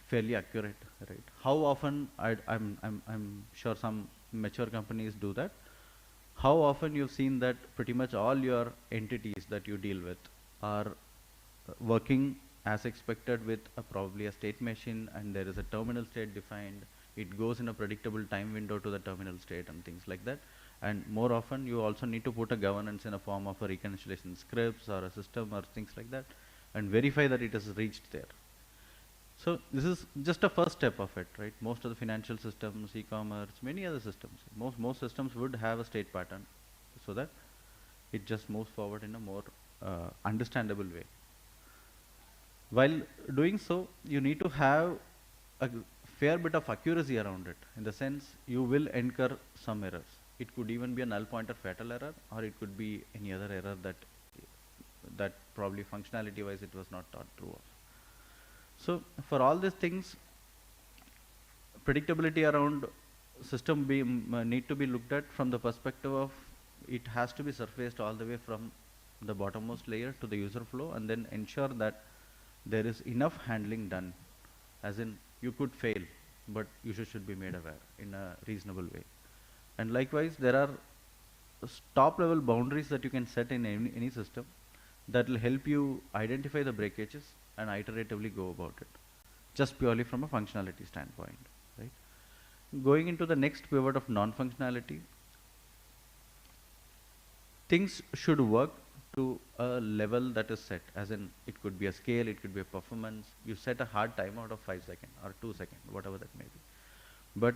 fairly accurate, right? How often I'm sure some mature companies do that. How often you've seen that pretty much all your entities that you deal with are working as expected with probably a state machine, and there is a terminal state defined. It goes in a predictable time window to the terminal state and things like that. And more often you also need to put a governance in a form of a reconciliation scripts or a system or things like that, and verify that it has reached there. So this is just a first step of it, right? Most of the financial systems, e-commerce, many other systems, most systems would have a state pattern so that it just moves forward in a more understandable way. While doing so, you need to have a fair bit of accuracy around it, in the sense you will incur some errors. It could even be a null pointer fatal error, or it could be any other error that probably functionality wise it was not thought through of. So for all these things, predictability around system need to be looked at from the perspective of it has to be surfaced all the way from the bottommost layer to the user flow, and then ensure that there is enough handling done, as in you could fail, but users should be made aware in a reasonable way. And likewise, there are top level boundaries that you can set in any system that will help you identify the breakages and iteratively go about it, just purely from a functionality standpoint, right? Going into the next pivot of non-functionality, things should work to a level that is set, as in it could be a scale, it could be a performance. You set a hard timeout of 5 seconds or 2 seconds, whatever that may be. But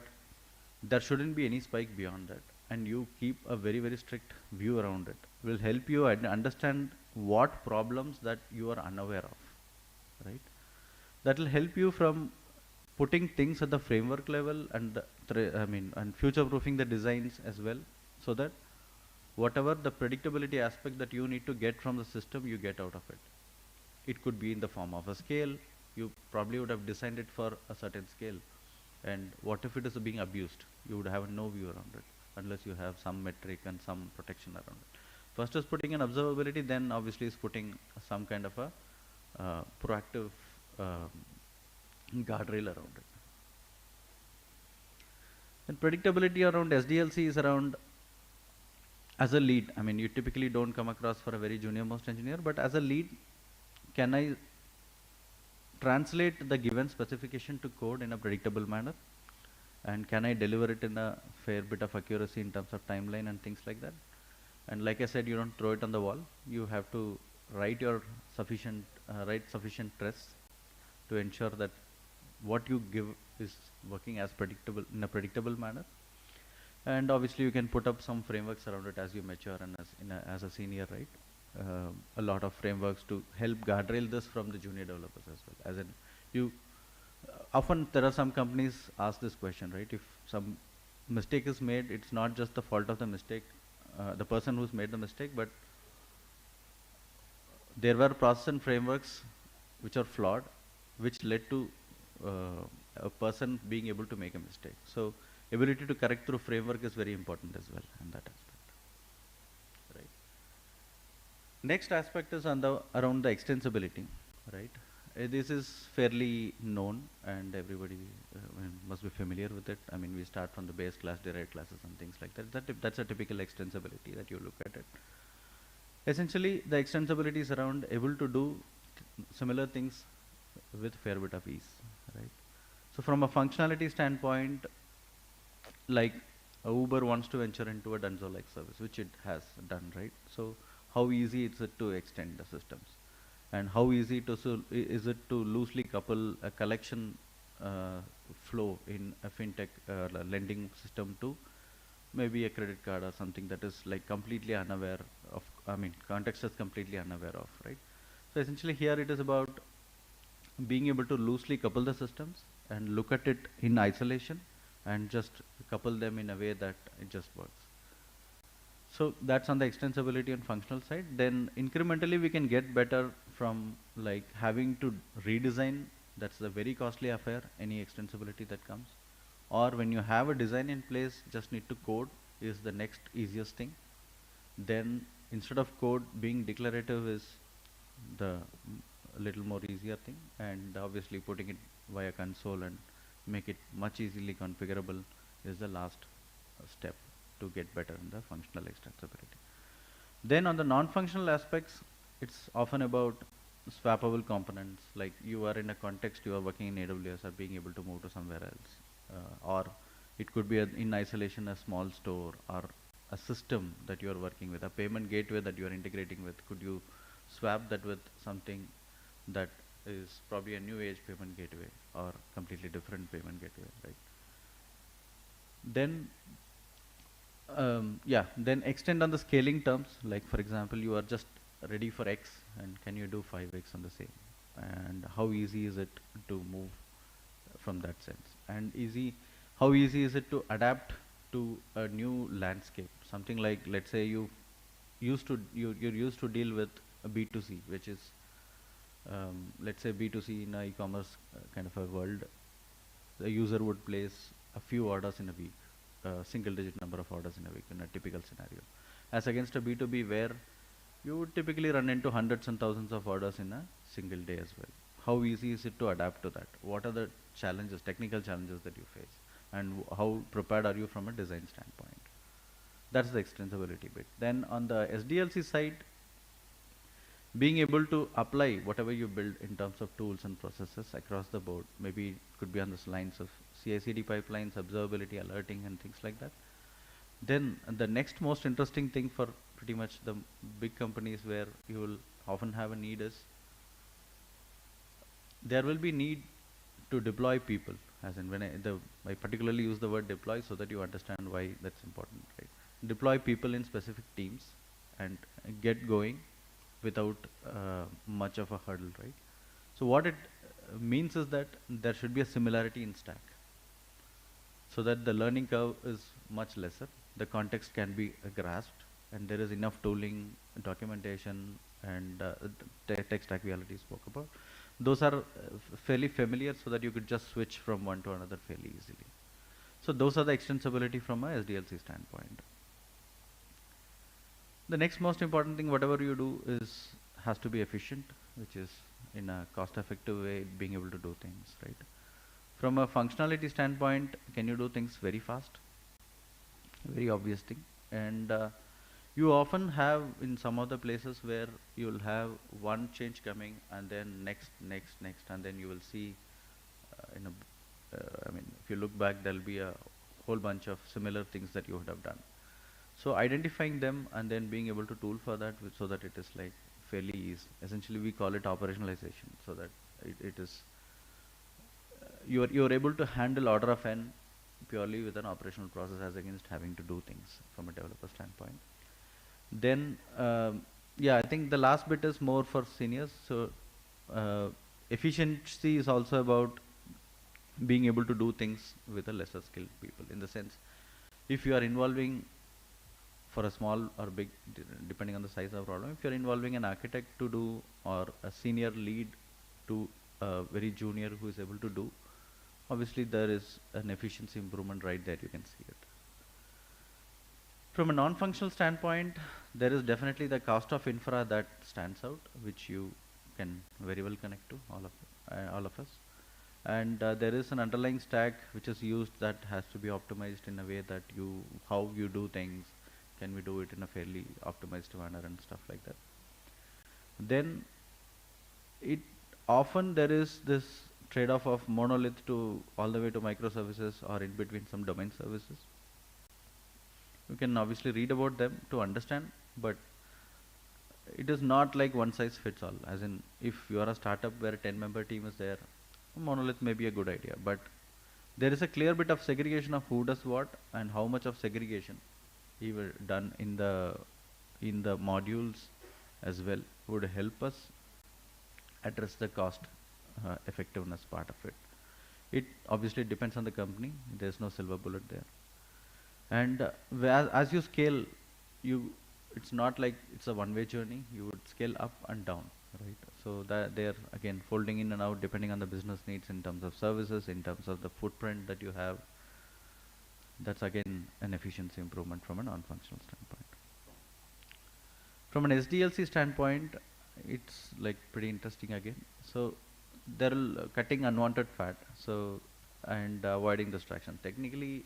there shouldn't be any spike beyond that, and you keep a very, very strict view around it. Will help you understand what problems that you are unaware of, right? That will help you from putting things at the framework level and and future-proofing the designs as well, so that whatever the predictability aspect that you need to get from the system, you get out of it. It could be in the form of a scale. You probably would have designed it for a certain scale, and what if it is being abused? You would have no view around it unless you have some metric and some protection around it. First is putting an observability, then obviously is putting some kind of a proactive guardrail around it. And predictability around SDLC is around, as a lead, I mean, you typically don't come across for a very junior most engineer, but as a lead, can I translate the given specification to code in a predictable manner? And can I deliver it in a fair bit of accuracy in terms of timeline and things like that? And like I said, you don't throw it on the wall. You have to write sufficient tests to ensure that what you give is working as predictable in a predictable manner. And obviously you can put up some frameworks around it as you mature and as a senior, right? A lot of frameworks to help guardrail this from the junior developers as well. As in, you often there are some companies ask this question, right? If some mistake is made, it's not just the fault of the mistake, the person who's made the mistake, but there were process and frameworks which are flawed, which led to a person being able to make a mistake. So ability to correct through framework is very important as well in that aspect. Right. Next aspect is on the around the extensibility, right? This is fairly known and everybody must be familiar with it. I mean, we start from the base class, derived classes and things like that. That's a typical extensibility that you look at it. Essentially, the extensibility is around able to do similar things with fair bit of ease, right? So from a functionality standpoint, like Uber wants to venture into a Dunzo-like service, which it has done, right? So how easy is it to extend the systems? And how easy is it to loosely couple a collection flow in a fintech lending system to maybe a credit card or something that is like completely unaware of, I mean, context is completely unaware of, right? So essentially here it is about being able to loosely couple the systems and look at it in isolation and just couple them in a way that it just works. So that's on the extensibility and functional side. Then incrementally we can get better from like having to redesign. That's a very costly affair, any extensibility that comes. Or when you have a design in place, just need to code is the next easiest thing. Then instead of code, being declarative is the little more easier thing, and obviously putting it via console and make it much easily configurable is the last step to get better in the functional extensibility. Then on the non-functional aspects, it's often about swappable components, like you are in a context, you are working in AWS or being able to move to somewhere else. Or it could be in isolation a small store or a system that you are working with, a payment gateway that you are integrating with. Could you swap that with something that is probably a new age payment gateway or completely different payment gateway, right? Then then extend on the scaling terms, like for example, you are just ready for X and can you do 5X on the same? And how easy is it to move from that sense? And how easy is it to adapt to a new landscape? Something like, let's say you're used to deal with a B2C, which is let's say B2C in a e-commerce kind of a world. The user would place a few orders in a week, a single digit number of orders in a week in a typical scenario, as against a B2B where you would typically run into hundreds and thousands of orders in a single day as well. How easy is it to adapt to that? What are the challenges, technical challenges that you face? And how prepared are you from a design standpoint? That's the extensibility bit. Then on the SDLC side, being able to apply whatever you build in terms of tools and processes across the board, maybe it could be on the lines of CI/CD pipelines, observability, alerting, and things like that. Then the next most interesting thing for pretty much the big companies where you will often have a need is there will be need to deploy people, as in when I particularly use the word deploy so that you understand why that's important, right? Deploy people in specific teams and get going without much of a hurdle, right? So what it means is that there should be a similarity in stack so that the learning curve is much lesser, the context can be grasped, and there is enough tooling, documentation, and tech stack we already spoke about. Those are fairly familiar so that you could just switch from one to another fairly easily. So those are the extensibility from a SDLC standpoint. The next most important thing, whatever you do has to be efficient, which is in a cost-effective way, being able to do things, right? From a functionality standpoint, can you do things very fast? Very obvious thing. And you often have in some of the places where you'll have one change coming and then next, and then you will see I mean, if you look back, there'll be a whole bunch of similar things that you would have done. So identifying them and then being able to tool for that so that it is like fairly easy. Essentially, we call it operationalization so that it is you're able to handle order of n purely with an operational process as against having to do things from a developer standpoint. Then, yeah, I think the last bit is more for seniors. So, efficiency is also about being able to do things with a lesser skilled people. In the sense, if you are involving for a small or big, depending on the size of the problem, if you're involving an architect to do or a senior lead to a very junior who is able to do, obviously there is an efficiency improvement right there, you can see it. From a non-functional standpoint, there is definitely the cost of infra that stands out, which you can very well connect to, all of us. And there is an underlying stack which is used that has to be optimized in a way that how you do things, can we do it in a fairly optimized manner and stuff like that. Then often there is this trade-off of monolith to all the way to microservices or in between some domain services. You can obviously read about them to understand, but it is not like one size fits all. As in, if you are a startup where a 10-member team is there, a monolith may be a good idea, but there is a clear bit of segregation of who does what and how much of segregation even done in the modules as well would help us address the cost effectiveness part of it. It obviously depends on the company. There's no silver bullet there. And as you scale, it's not like it's a one-way journey. You would scale up and down, right? So that they're again folding in and out depending on the business needs in terms of services, in terms of the footprint that you have. That's again an efficiency improvement from a non-functional standpoint. From an SDLC standpoint, it's like pretty interesting again. So they're cutting unwanted fat, and avoiding distraction. Technically,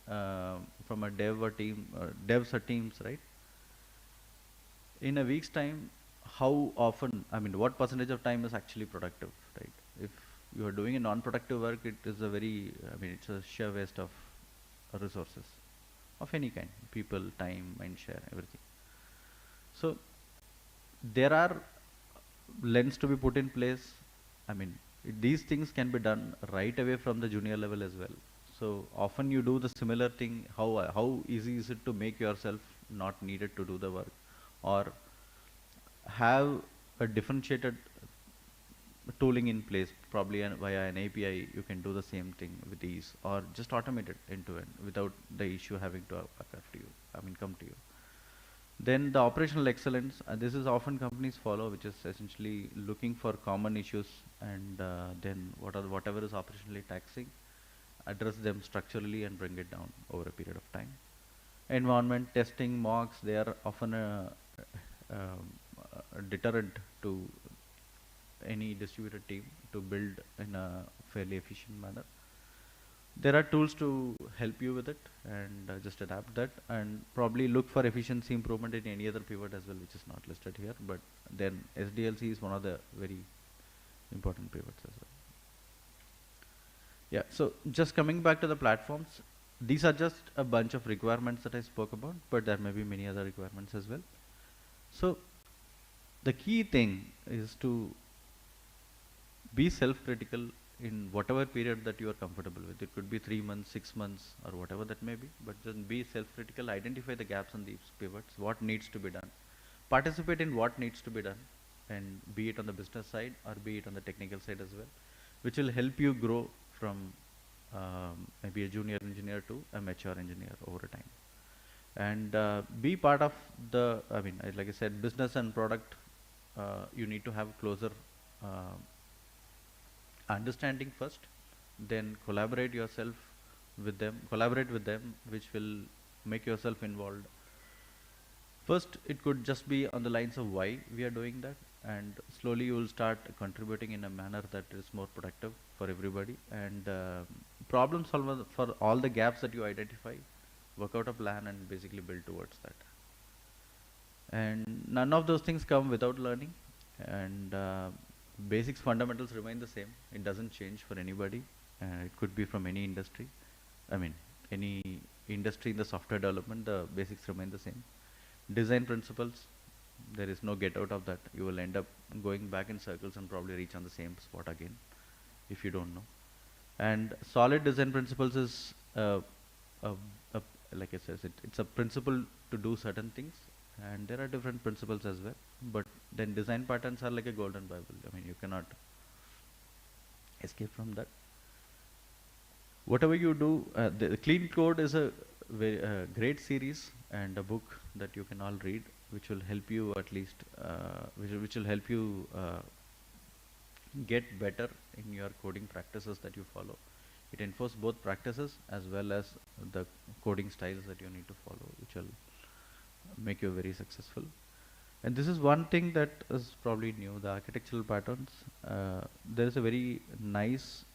from a dev or team, devs or teams, right? In a week's time, how often, what percentage of time is actually productive, right? If you are doing a non-productive work, it is it's a sheer waste of resources of any kind, people, time, mind share, everything. So there are lens to be put in place. These things can be done right away from the junior level as well. So often you do the similar thing. How easy is it to make yourself not needed to do the work, or have a differentiated tooling in place, probably via an API, you can do the same thing with ease, or just automate it end to end without the issue having to come to you. Then the operational excellence, this is often companies follow, which is essentially looking for common issues and then whatever is operationally taxing, address them structurally and bring it down over a period of time. Environment testing, mocks, they are often a deterrent to any distributed team to build in a fairly efficient manner. There are tools to help you with it, and just adapt that and probably look for efficiency improvement in any other pivot as well, which is not listed here, but then SDLC is one of the very important pivots as well. Yeah, so just coming back to the platforms, these are just a bunch of requirements that I spoke about, but there may be many other requirements as well. So the key thing is to be self-critical in whatever period that you are comfortable with. It could be 3 months, 6 months, or whatever that may be, but just be self-critical, identify the gaps and these pivots, what needs to be done. Participate in what needs to be done, and be it on the business side or be it on the technical side as well, which will help you grow from maybe a junior engineer to a mature engineer over time. And be part of the, like I said, business and product, you need to have closer understanding first, then collaborate with them, which will make yourself involved. First, it could just be on the lines of why we are doing that, and slowly you will start contributing in a manner that is more productive for everybody, and problem solve for all the gaps that you identify, work out a plan and basically build towards that. And none of those things come without learning, and basics, fundamentals remain the same. It doesn't change for anybody. It could be from any industry. Any industry in the software development, the basics remain the same. Design principles, there is no get out of that. You will end up going back in circles and probably reach on the same spot again if you don't know. And solid design principles is, like I said, it's a principle to do certain things, and there are different principles as well. But then design patterns are like a golden Bible. I mean, you cannot escape from that. Whatever you do, the Clean Code is a very great series and a book that you can all read, which will help you at least, which will help you get better in your coding practices that you follow. It enforces both practices as well as the coding styles that you need to follow, which will make you very successful. And this is one thing that is probably new, the architectural patterns. There is a very nice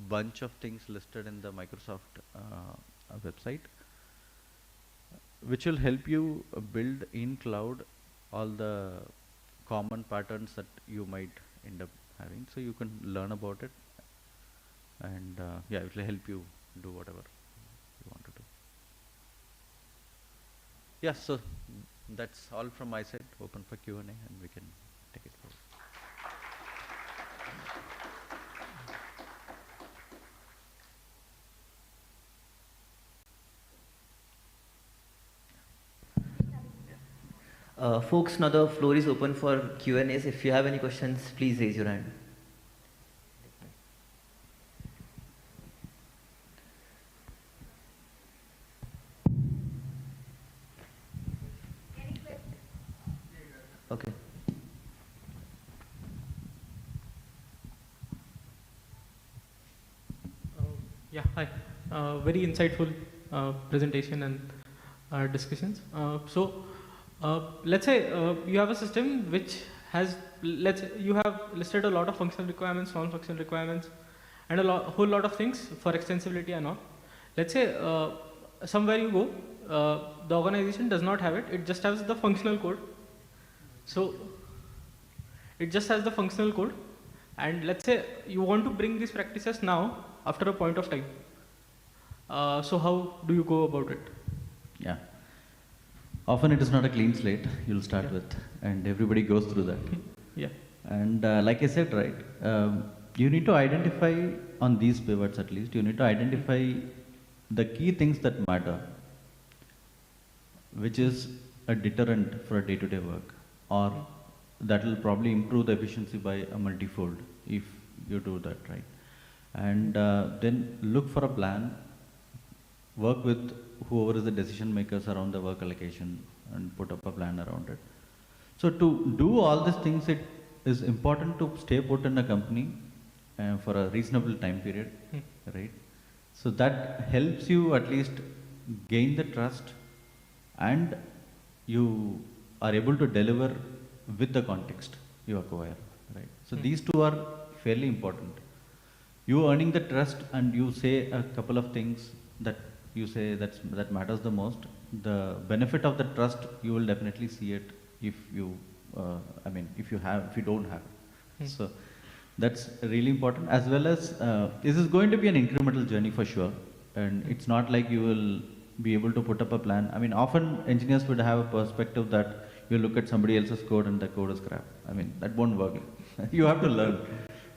bunch of things listed in the Microsoft website, which will help you build in cloud all the common patterns that you might end up having. So you can learn about it, and yeah, it will help you do whatever you want to do. Yeah, so that's all from my side. Open for Q&A, and we can take it forward. Folks, now the floor is open for Q&As. If you have any questions, please raise your hand. Okay. Yeah, hi. Very insightful presentation and discussions. Let's say you have a system which has, let's say you have listed a lot of functional requirements, non-functional requirements, and a whole lot of things for extensibility and all. Let's say somewhere you go, the organization does not have it, it just has the functional code. So it just has the functional code, and let's say you want to bring these practices now after a point of time. So how do you go about it? Yeah. Often it is not a clean slate you'll start with, and everybody goes through that. Yeah. And like I said, right, you need to identify on these pivots at least, you need to identify the key things that matter, which is a deterrent for a day-to-day work, or that will probably improve the efficiency by a multifold if you do that, right? And then look for a plan, work with whoever is the decision makers around the work allocation, and put up a plan around it. So to do all these things, it is important to stay put in a company for a reasonable time period, right? So that helps you at least gain the trust, and you are able to deliver with the context you acquire, right? So these two are fairly important. You earning the trust, and you say a couple of things that you say that matters the most. The benefit of the trust, you will definitely see it if you, if you don't have it. So that's really important, as well as this is going to be an incremental journey for sure, and it's not like you will be able to put up a plan. I mean, often engineers would have a perspective that you look at somebody else's code and the code is crap. I mean, that won't work. You have to learn,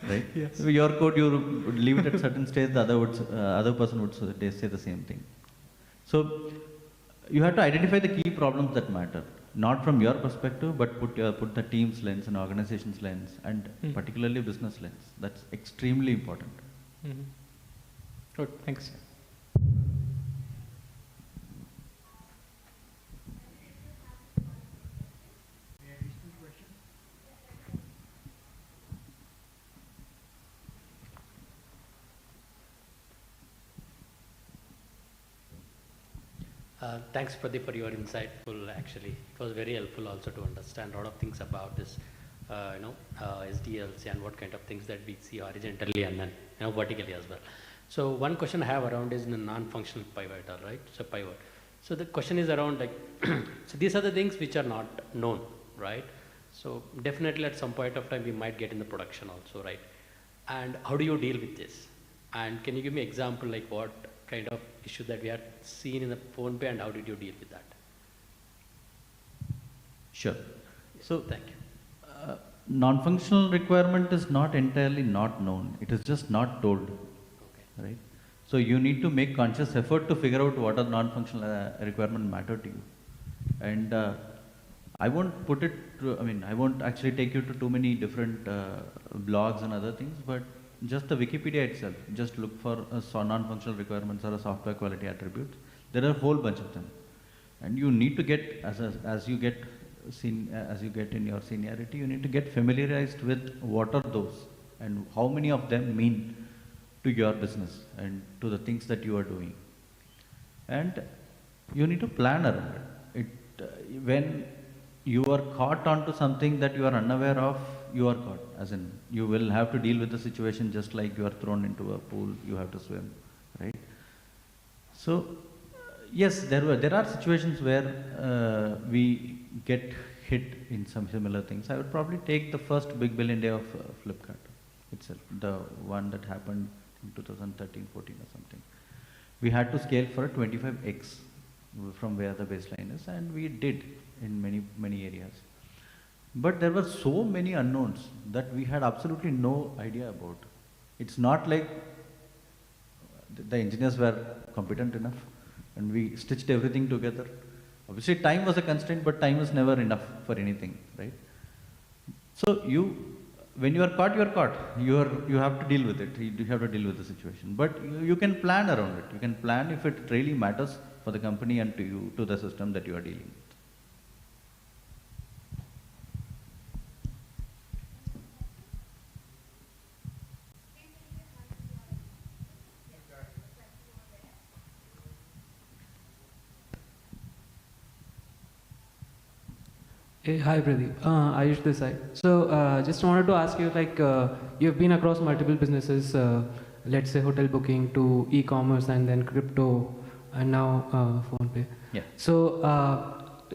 right? Yes. So your code, you would leave it at a certain stage, the other person would say the same thing. So you have to identify the key problems that matter, not from your perspective, but put the team's lens and organization's lens, and particularly business lens. That's extremely important. Good, thanks. Thanks, Pradeep, for your insightful. Actually, it was very helpful also to understand a lot of things about this, SDLC and what kind of things that we see horizontally and then vertically as well. So one question I have around is in the non-functional pivot, right? So pivot. So the question is around like, so these are the things which are not known, right? So definitely at some point of time we might get in the production also, right? And how do you deal with this? And can you give me example like what kind of issue that we had seen in the phone pay, and how did you deal with that? Sure. So thank you. non-functional requirement is not entirely not known. It is just not told, right? So you need to make conscious effort to figure out what are non-functional requirement matter to you. And I won't put it to, I mean, I won't actually take you to too many different blogs and other things, but just the Wikipedia itself, just look for non-functional requirements or a software quality attributes. There are a whole bunch of them. And you need to get, as you get in your seniority, you need to get familiarized with what are those and how many of them mean to your business and to the things that you are doing. And you need to plan around it. When you are caught onto something that you are unaware of, you are caught. As in, you will have to deal with the situation just like you are thrown into a pool, you have to swim, right? So, yes, there are situations where we get hit in some similar things. I would probably take the first big billion day of Flipkart itself, the one that happened in 2013, 14 or something. We had to scale for a 25x from where the baseline is, and we did in many areas. But there were so many unknowns that we had absolutely no idea about. It's not like the engineers were competent enough and we stitched everything together. Obviously time was a constraint, but time is never enough for anything, right? So when you are caught, you are caught. You have to deal with it. You have to deal with the situation. But you can plan around it. You can plan if it really matters for the company and to you, to the system that you are dealing with. Hey, hi Pradeep, Ayush this side. So just wanted to ask you, like you've been across multiple businesses, let's say hotel booking to e-commerce and then crypto and now PhonePe. Yeah. So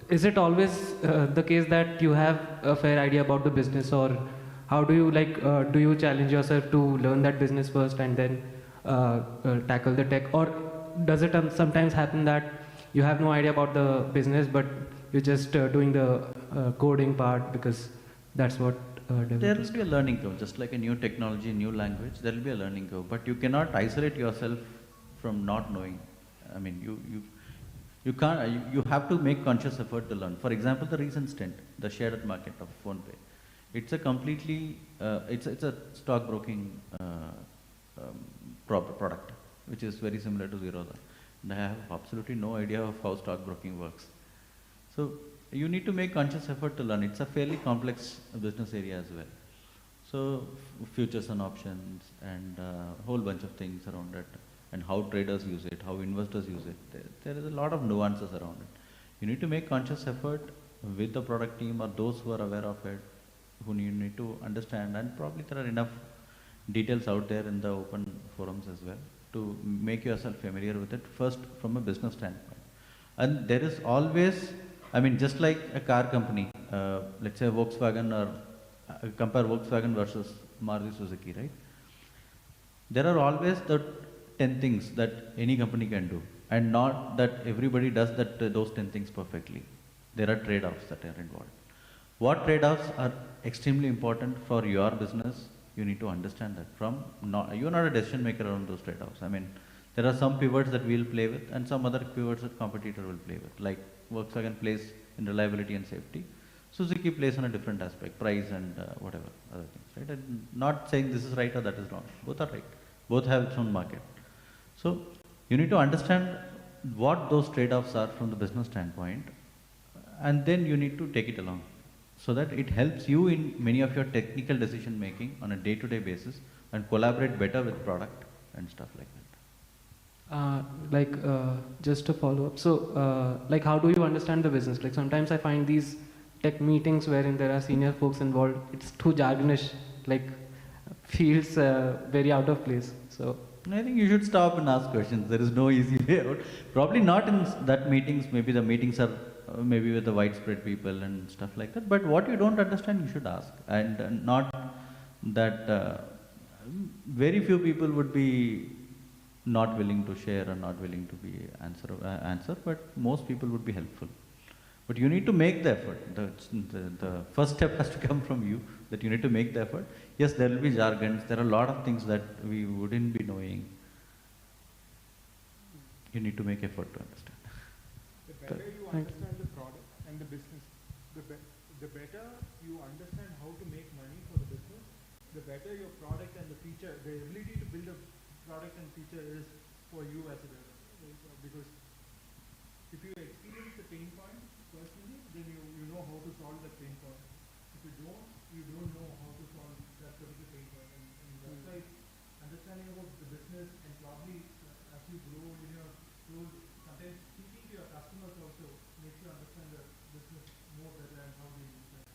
is it always the case that you have a fair idea about the business, or how do you do you challenge yourself to learn that business first and then tackle the tech, or does it sometimes happen that you have no idea about the business but you're just doing the coding part because that's what there will be a learning curve, just like a new technology, new language, there will be a learning curve, but you cannot isolate yourself from not knowing. I mean, you can't, you have to make conscious effort to learn. For example, the recent stint, the shared market of PhonePe, it's a completely, it's a stockbroking product, which is very similar to Zerodha. And I have absolutely no idea of how stockbroking works. So you need to make conscious effort to learn. It's a fairly complex business area as well. So futures and options and a whole bunch of things around it, and how traders use it, how investors use it. There is a lot of nuances around it. You need to make conscious effort with the product team or those who are aware of it, who you need to understand, and probably there are enough details out there in the open forums as well to make yourself familiar with it first from a business standpoint. And there is always, I mean, just like a car company, let's say Volkswagen, or compare Volkswagen versus Maruti Suzuki, right? There are always the 10 things that any company can do, and not that everybody does those 10 things perfectly. There are trade-offs that are involved. What trade-offs are extremely important for your business? You need to understand that. You're not a decision maker around those trade-offs. I mean, there are some pivots that we'll play with, and some other pivots that competitor will play with. Like Volkswagen plays in reliability and safety. Suzuki plays on a different aspect, price and whatever other things, right? And not saying this is right or that is wrong. Both are right. Both have its own market. So you need to understand what those trade-offs are from the business standpoint, and then you need to take it along, so that it helps you in many of your technical decision making on a day-to-day basis and collaborate better with product and stuff like that. Just to follow up, so how do you understand the business? Like sometimes I find these tech meetings wherein there are senior folks involved, it's too jargonish, feels very out of place. So I think you should stop and ask questions. There is no easy way out. Probably not in that meetings. Maybe the meetings are maybe with the widespread people and stuff like that. But what you don't understand, you should ask. And not that very few people would be not willing to share or not willing to be answer, but most people would be helpful. But you need to make the effort. The first step has to come from you, that you need to make the effort. Yes, there will be jargons. There are a lot of things that we wouldn't be knowing. You need to make effort to understand. The better you understand the product and the business, the better you understand how to make money for the business, the better your product and the feature, the ability to build a product and feature is for you as a developer. Because if you experience the pain point personally, then you know how to solve that pain point. If you don't know how to solve that particular pain point. And that's why understanding about the business and probably as you grow in your role, sometimes speaking to your customers also makes you understand the business more better and how they use it.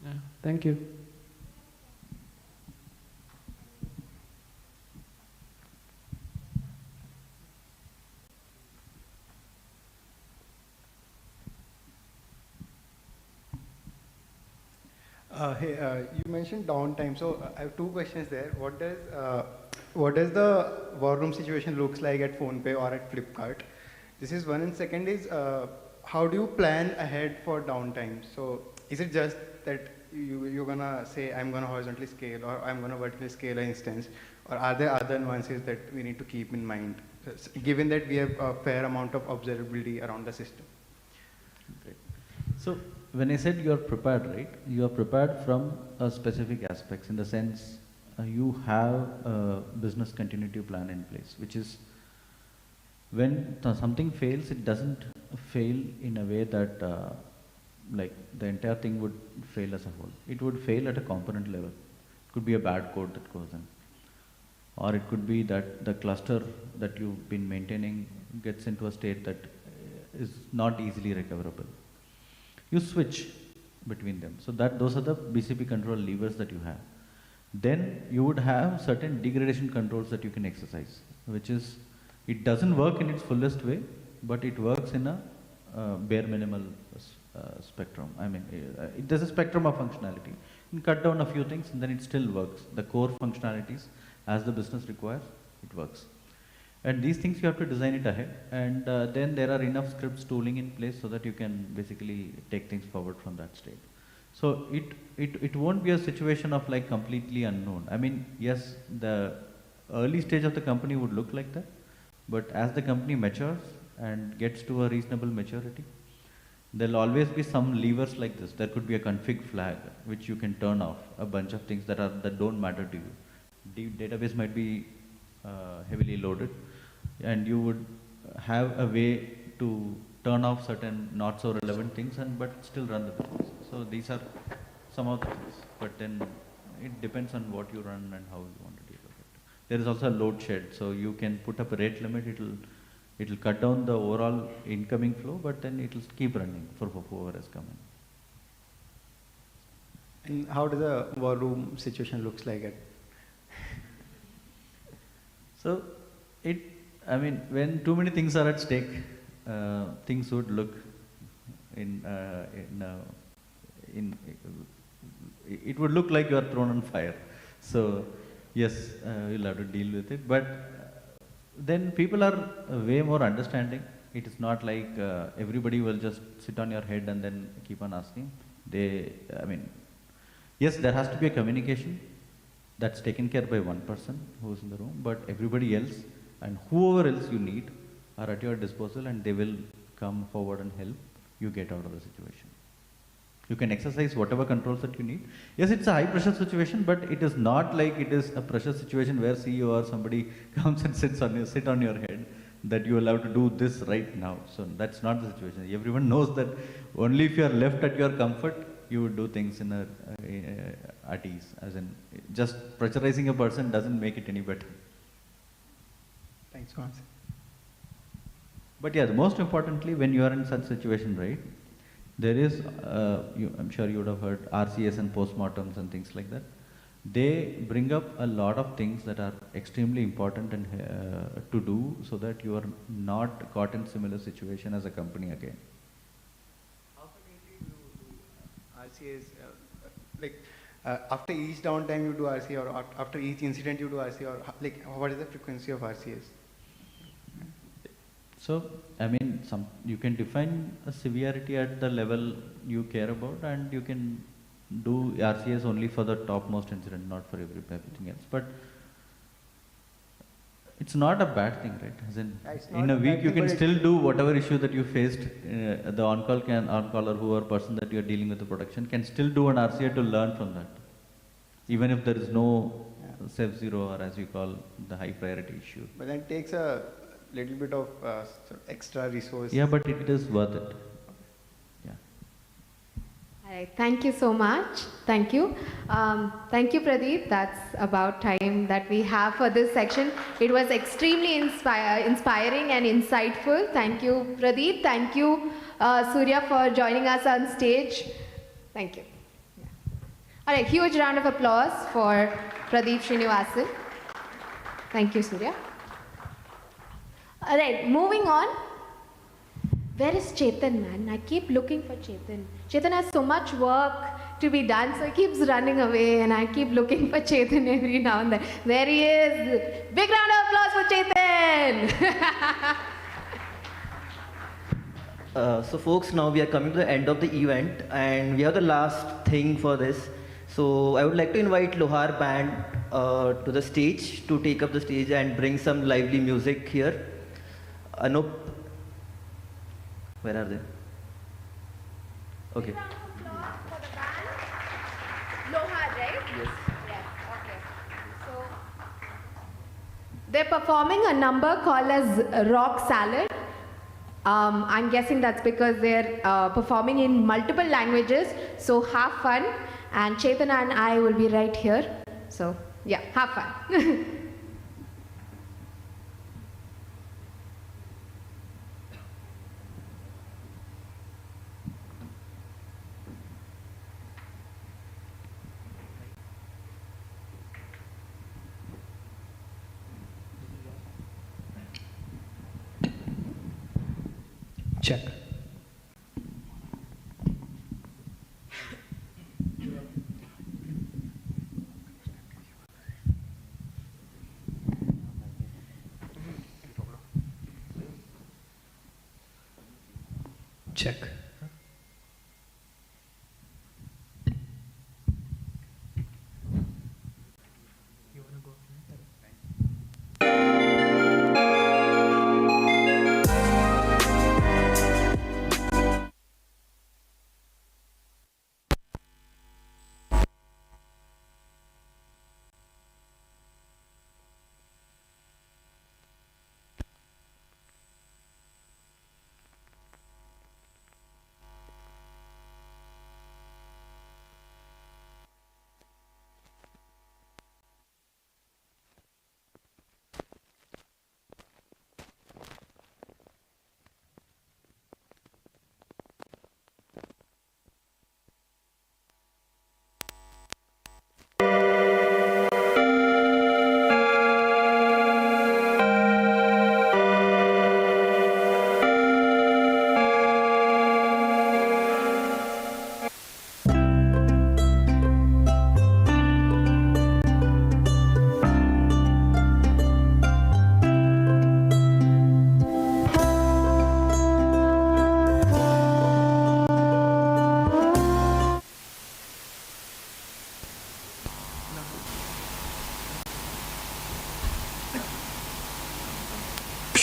Yeah, thank you. You mentioned downtime, so I have two questions there. What does the war room situation looks like at PhonePe or at Flipkart? This is one, and second is how do you plan ahead for downtime? So is it just that you're gonna say I'm gonna horizontally scale or I'm gonna vertically scale an instance, or are there other nuances that we need to keep in mind, given that we have a fair amount of observability around the system? Great. So when I said you are prepared, right? You are prepared from specific aspects, in the sense you have a business continuity plan in place, which is when something fails, it doesn't fail in a way that like the entire thing would fail as a whole. It would fail at a component level. It could be a bad code that goes in, or it could be that the cluster that you've been maintaining gets into a state that is not easily recoverable. You switch between them. So those are the BCP control levers that you have. Then you would have certain degradation controls that you can exercise, which is, it doesn't work in its fullest way, but it works in a bare minimal spectrum. I mean, there's a spectrum of functionality. You can cut down a few things and then it still works. The core functionalities, as the business requires, it works. And these things you have to design it ahead, and then there are enough scripts tooling in place so that you can basically take things forward from that state. So it won't be a situation of like completely unknown. I mean, yes, the early stage of the company would look like that, but as the company matures and gets to a reasonable maturity, there'll always be some levers like this. There could be a config flag which you can turn off, a bunch of things that don't matter to you. Database might be heavily loaded, and you would have a way to turn off certain not so relevant things but still run the business. So these are some of the things, but then it depends on what you run and how you want to deal with it. There is also a load shed, so you can put up a rate limit. It'll cut down the overall incoming flow, but then it'll keep running for whoever has come in. And how does the war room situation looks like at? So I mean, when too many things are at stake, things would look it would look like you are thrown on fire. So yes, you'll have to deal with it. But then people are way more understanding. It is not like everybody will just sit on your head and then keep on asking. I mean, yes, there has to be a communication that's taken care by one person who's in the room, but everybody else and whoever else you need are at your disposal, and they will come forward and help you get out of the situation. You can exercise whatever controls that you need. Yes, it's a high pressure situation, but it is not like it is a pressure situation where CEO or somebody comes and sit on your head that you will have to do this right now. So that's not the situation. Everyone knows that only if you are left at your comfort, you would do things at ease. As in, just pressurizing a person doesn't make it any better. Thanks for answering. But yeah, the most importantly, when you are in such situation, right, there is, I'm sure you would have heard RCS and postmortems and things like that. They bring up a lot of things that are extremely important and to do, so that you are not caught in similar situation as a company again. How frequently do you do RCS? Like after each downtime you do RCS, or after each incident you do RCS, or like what is the frequency of RCS? So, I mean, you can define a severity at the level you care about, and you can do RCS only for the topmost incident, not for everything else. But it's not a bad thing, right? As in a week, you can still do whatever issue that you faced. The on-call or whoever person that you are dealing with the production can still do an RCA to learn from that, even if there is no safe zero, or as you call the high priority issue. But then it takes a little bit of sort of extra resource. Yeah, but it is worth it. All right, thank you so much. Thank you. Thank you, Pradeep. That's about time that we have for this section. It was extremely inspiring and insightful. Thank you, Pradeep. Thank you, Surya, for joining us on stage. Thank you. Yeah. All right, huge round of applause for Pradeep Srinivasan. Thank you, Surya. All right, moving on. Where is Chetan, man? I keep looking for Chetan. Chetan has so much work to be done, so he keeps running away, and I keep looking for Chetan every now and then. There he is. Big round of applause for Chetan. So folks, now we are coming to the end of the event, and we have the last thing for this. So I would like to invite Lohar band to the stage to take up the stage and bring some lively music here. Anup, where are they? Okay. Lohar, right? Yes. Yes, okay. So, they're performing a number called as Rock Salad. I'm guessing that's because they're performing in multiple languages. So have fun, and Chetan and I will be right here. So yeah, have fun. Check. Check.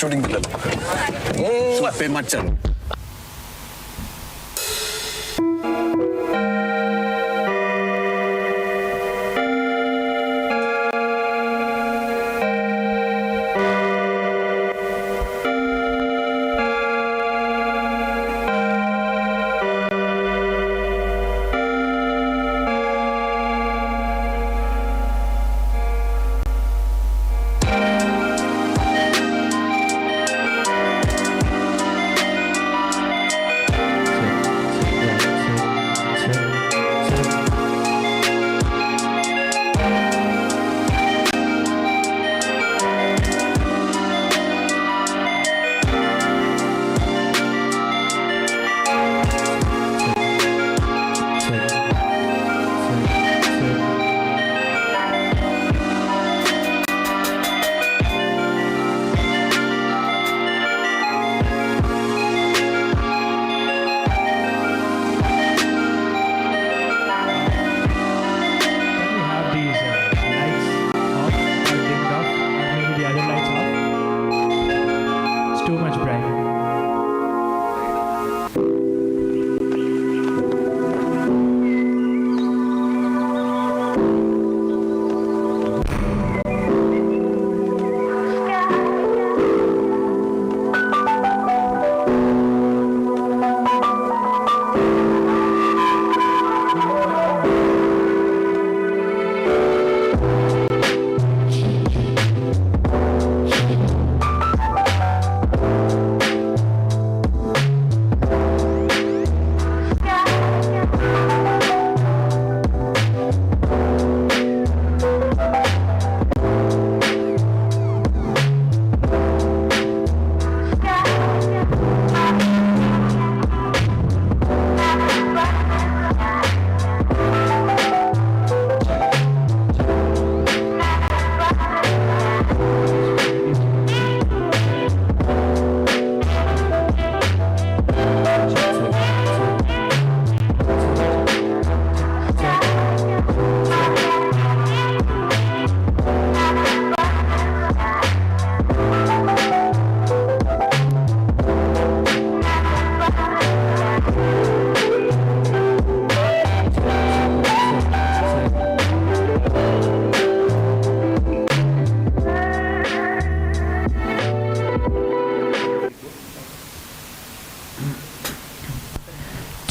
shooting the club. Swape macam.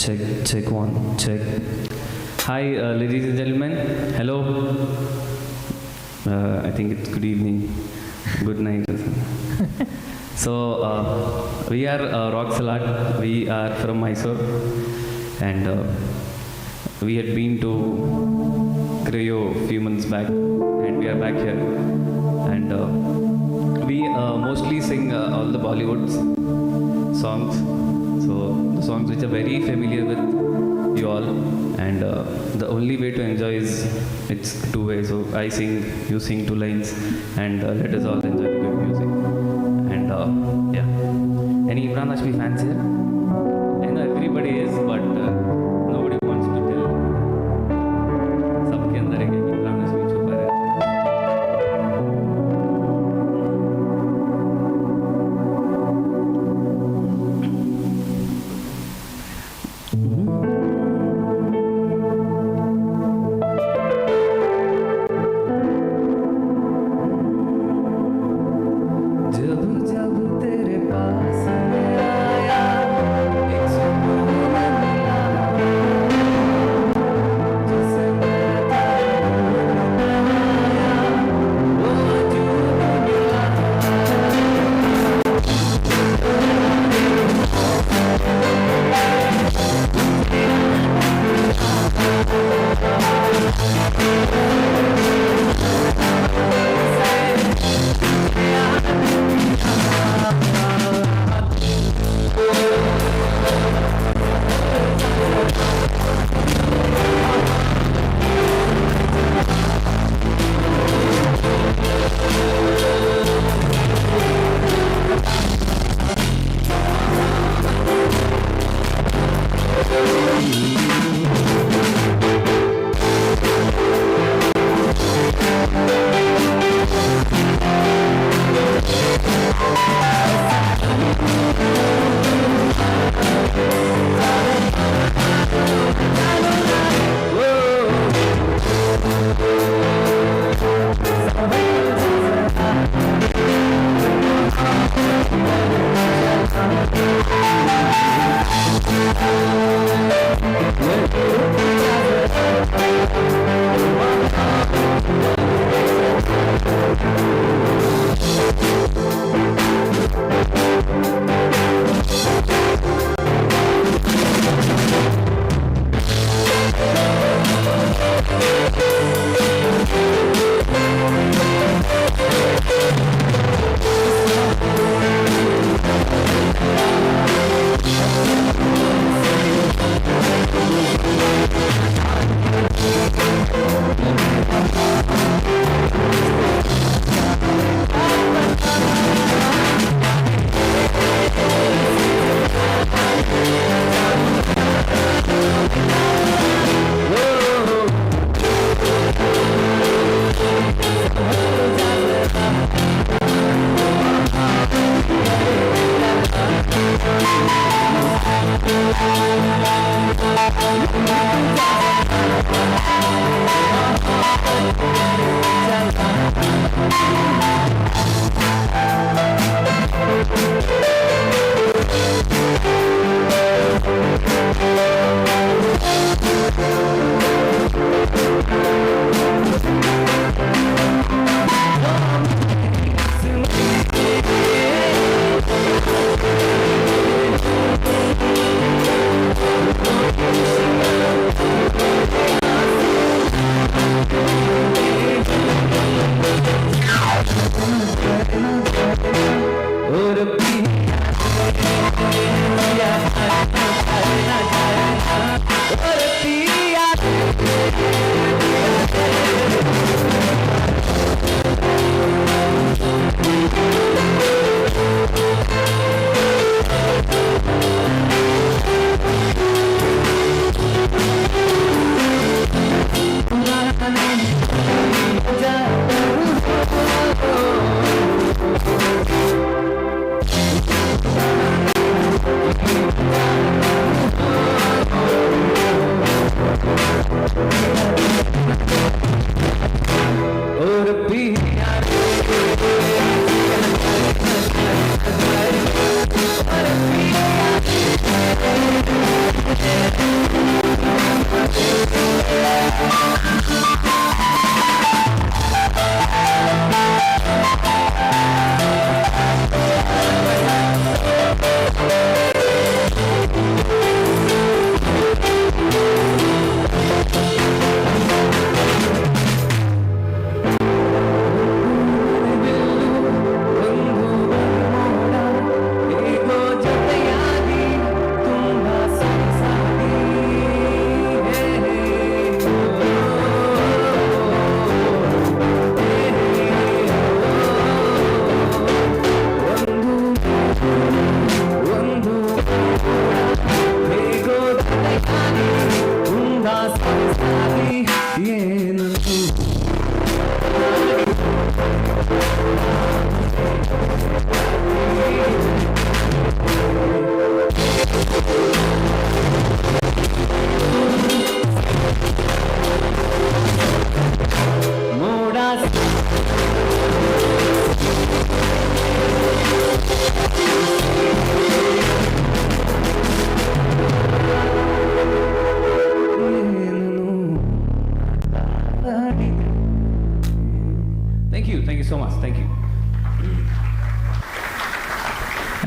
Check one, check. Hi, ladies and gentlemen. Hello. I think it's good evening, good night. So, we are Rock Salad. We are from Mysore, and we had been to Creo a few months back, and we are back here. And we mostly sing all the Bollywood songs. So the songs which are very familiar with you all, and the only way to enjoy is it's two ways. So I sing, you sing two lines, and let us all enjoy the good music. And yeah, any Imran Hashmi fans here? I know everybody is, but nobody wants to tell. सबके अंदर एक Imran Hashmi छुपा रहता है. जब जब तेरे पास मैं आया, एक सुकून मिला, जिसे मैं था बनाया, वो वजूद मिला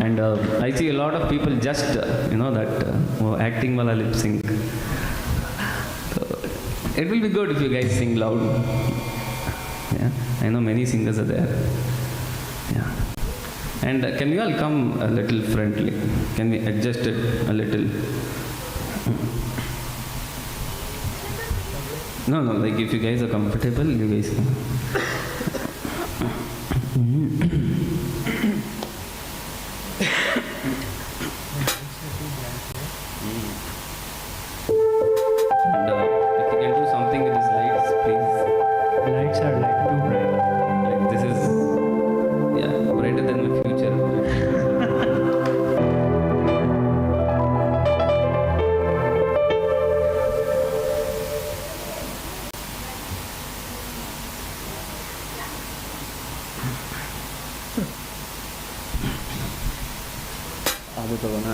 And I see a lot of people just, acting while I lip sync. So, it will be good if you guys sing loud. Yeah, I know many singers are there. Yeah. And can you all come a little friendly? Can we adjust it a little? No, like if you guys are comfortable, you guys can. And if you can do something with these lights, please. Lights are like too bright. Like this is, brighter than my future. ಅದು ತಗೋಣ.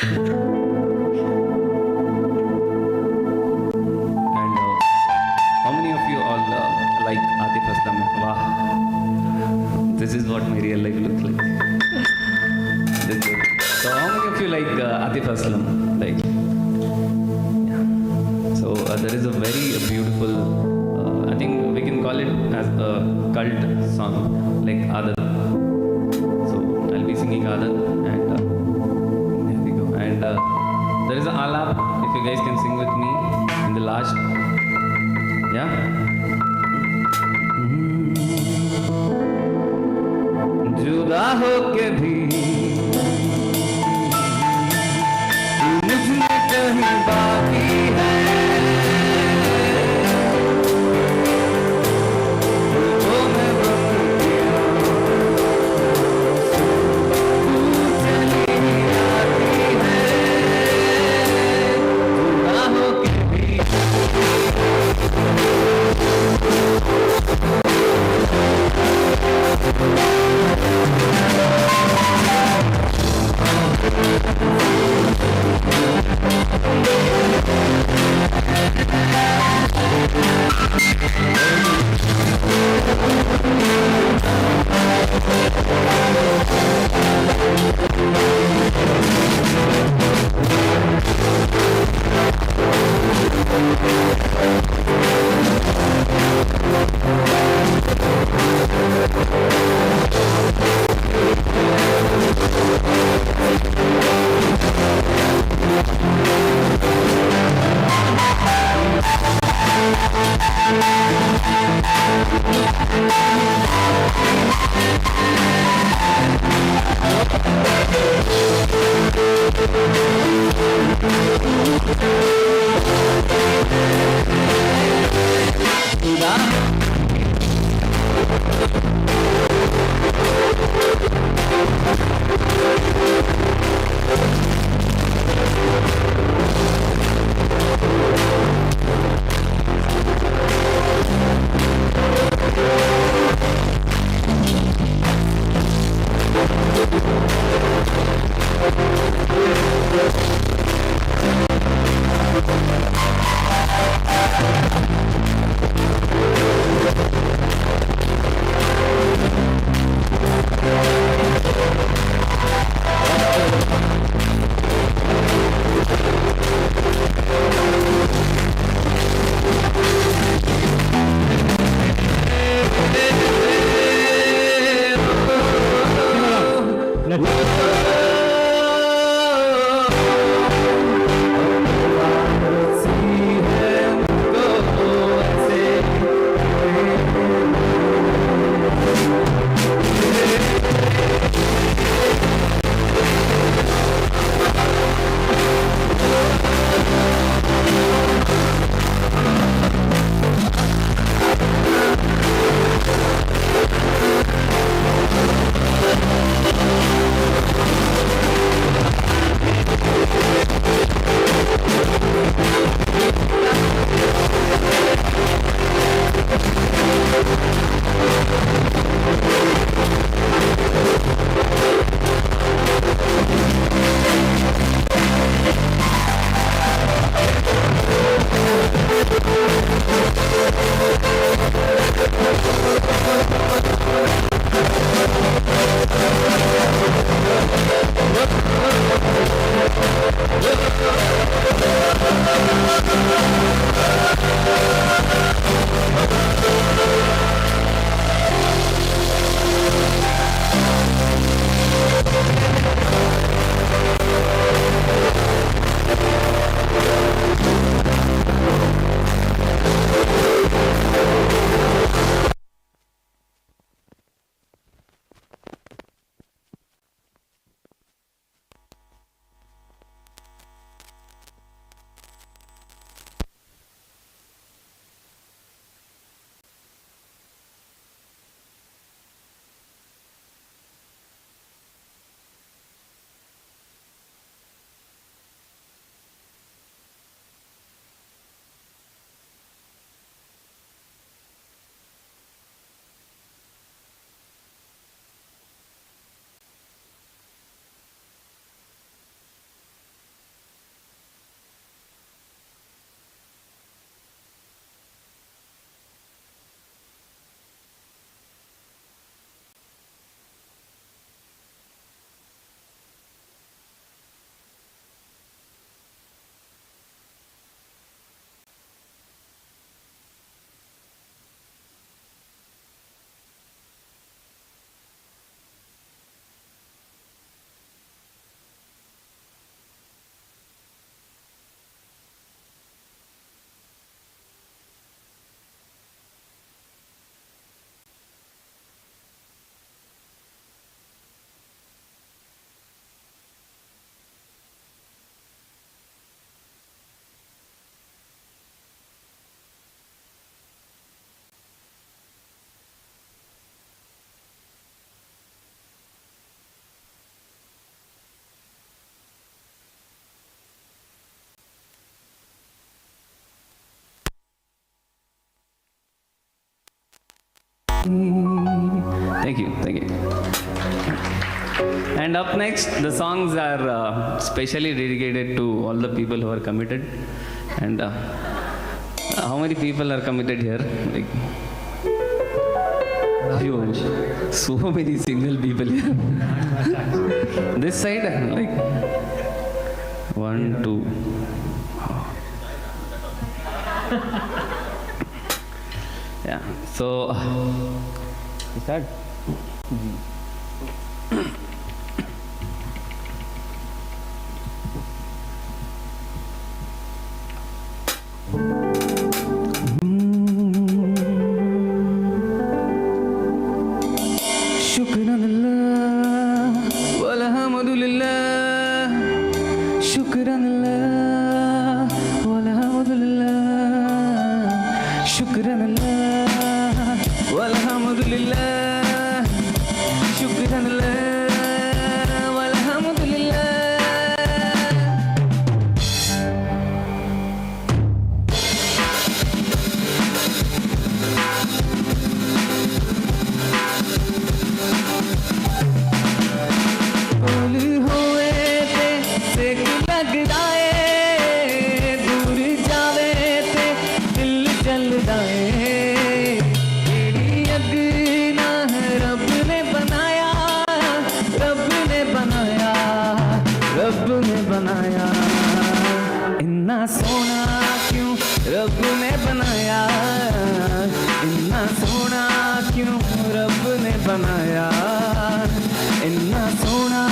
And how many of you all like Atif Aslam? Wow, this is what my real life looks like. This is good. So how many of you like Atif Aslam? Like, yeah. So there is a very beautiful, I think we can call it as a cult song, like Adat. So I'll be singing Adat, and there we go. And there is an alap, if you guys can sing with me in the last. Yeah? जुदा हो के भी मुझमें कहीं बाकी है वो मैं वक्त दिया तू चली आती है जुदा हो के भी Thank you, thank you. And up next, the songs are specially dedicated to all the people who are committed. And how many people are committed here? Like, few. So many single people here. This side, like 1, 2. Yeah. So, start. शुक्रान अल्लाह वल्हम्दुलिल्लाह शुक्रान अल्लाह वल्हम्दुलिल्लाह शुक्रान अल्लाह वल्हम्दुलिल्लाह शुक्रान अल्लाह वल्हम्दुलिल्लाह सोना क्यों रब ने बनाया इतना सोना क्यों रब ने बनाया इतना सोना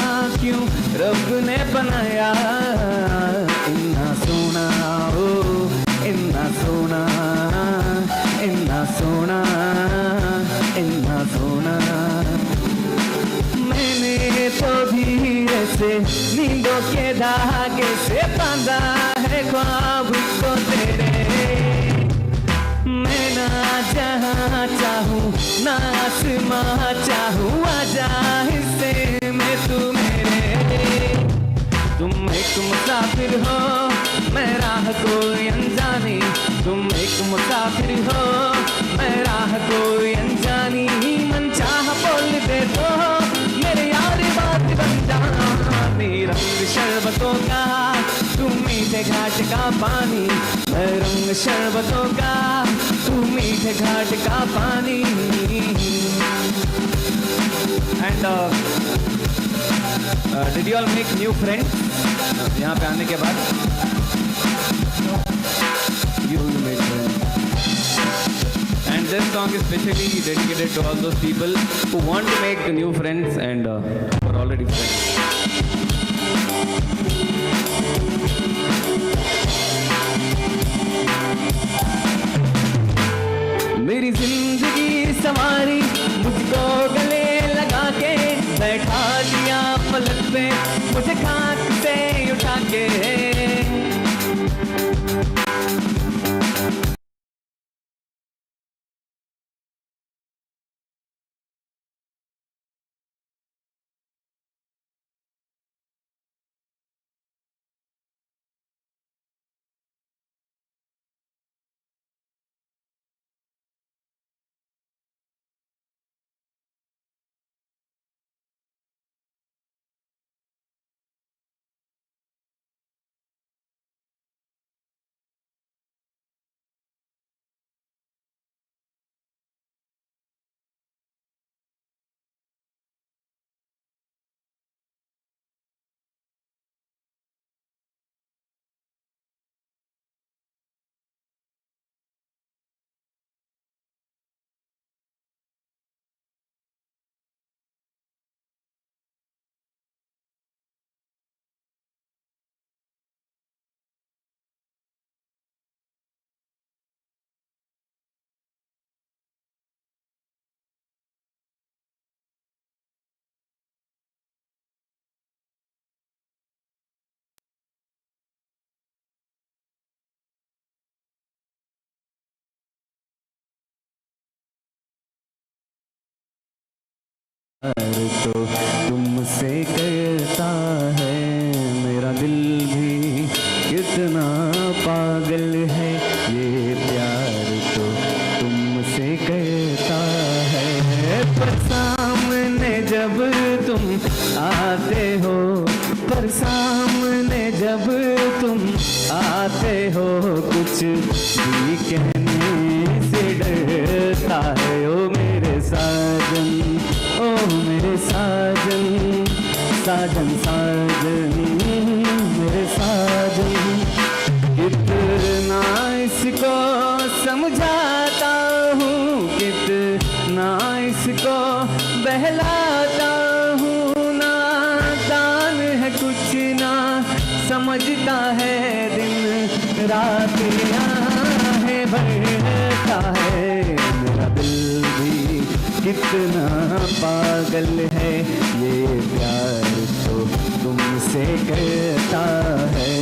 क्यों रब ने बनाया इतना सोना ओ इतना सोना इतना सोना इतना सोना मैंने तो धीरे से नींदों के धागे से बांधा है ख्वाब को तेरे मैं ना जहाँ चाहूँ ना आसमां चाहूँ आजा हिस्से में तू मेरे तुम एक मुसाफिर हो मैं राह कोई अनजानी तुम एक मुसाफिर हो मैं राह कोई अनजानी मन चाह बोल दे तो मेरे यार बात बन जानी रंग शरबतों का तू मीठे घाट का पानी मैं रंग शरबतों का तू मीठे घाट का पानी and did you all make new friends यहाँ पे आने के बाद you made friends and this song is specially dedicated to all those people who want to make new friends and who are already friends. मेरी जिंदगी सवारी मुझको गले लगा के बैठा दिया पलक पे मुझे खाक से उठा के तो तुमसे करता है मेरा दिल भी कितना पागल है ये प्यार तो तुमसे करता है पर सामने जब तुम आते हो, पर सामने जब तुम आते हो, कुछ भी कहने से डरता है। ओ मेरे साजन, ओ मेरे साजन, साजन साजन मेरे साजन। कितना इसको समझाता हूँ, कितना इसको बहलाता हूँ, नादान है कुछ ना समझता है, दिन रात आहे भरता है। मेरा दिल भी कितना पागल है, ये प्यार तो तुमसे करता है।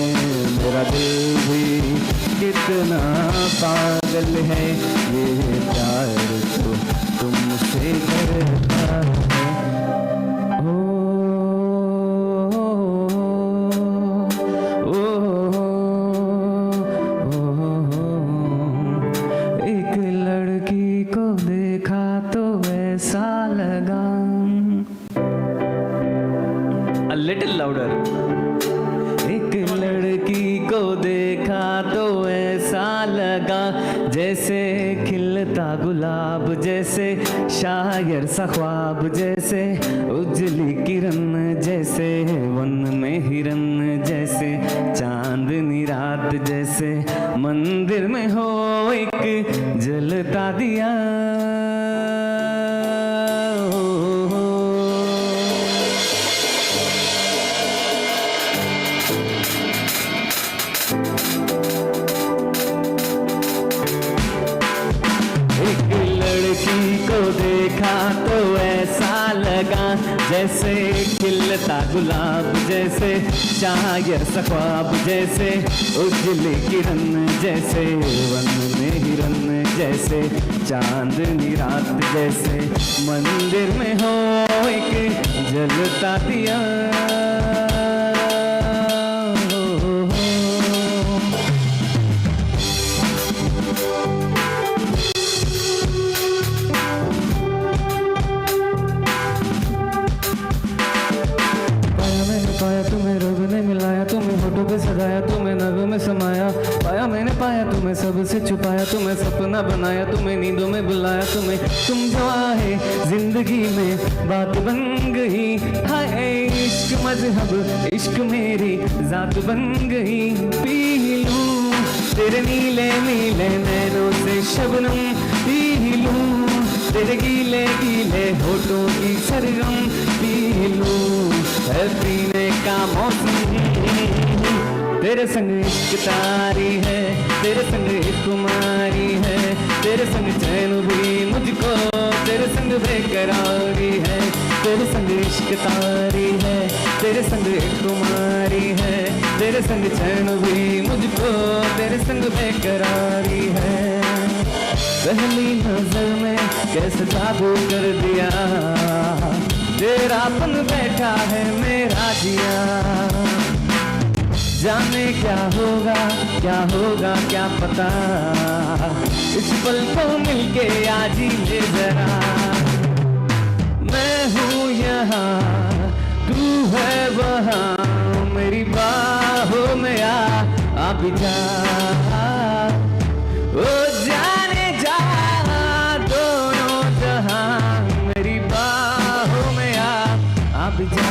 मेरा दिल भी कितना पागल है, ये प्यार तो तुमसे करता है। ओ, ओ, एक लड़की को देखा तो ऐसा लगा। A little louder. एक लड़की को देखा तो ऐसा लगा, जैसे खिलता गुलाब, जैसे शायर सा ख्वाब, जैसे उजली किरण, जैसे वन में हिरन, जैसे चांदनी रात, जैसे मंदिर में हो एक जलता दिया। देखा तो ऐसा लगा, जैसे खिलता गुलाब, जैसे शायर सा ख्वाब, जैसे उजली किरण, जैसे वन में हिरन, जैसे चांदनी रात, जैसे मंदिर में हो एक जलता दिया। पाया तुम्हें रब ने मिलाया, तुम्हें होठों पे सजाया, तुम्हें नभ में समाया। पाया मैंने पाया तुम्हें सबसे छुपाया, तुम्हें सपना बनाया, तुम्हें नींदों में बुलाया। तुम्हें तुम जो आए जिंदगी में बात बन गई। हाय इश्क मजहब, इश्क मेरी जात बन गई। पी लूं तेरे नीले नीले नैनों से शबनम, पी लूं तेरे गीले गीले होठों की सरगम, पी लूं है पीने का मौसम। तेरे संग इश्क तारी है, तेरे संग एक कुमारी है, तेरे संग चैन भी मुझको, तेरे संग बेकरारी है। तेरे संग इश्क तारी है, तेरे संग एक कुमारी है, तेरे संग चैन भी मुझको, तेरे संग बेकरारी है। पहली नजर में कैसे काबू कर दिया, तेरापन बैठा है मेरा जिया। जाने क्या होगा क्या पता, इस पल को मिलके आज ही ले जरा। मैं हूँ यहाँ तू है वहाँ, मेरी बाहों में आ भी जा। ओ जाने जा दोनों जहाँ, मेरी बाहों में आ भी जा।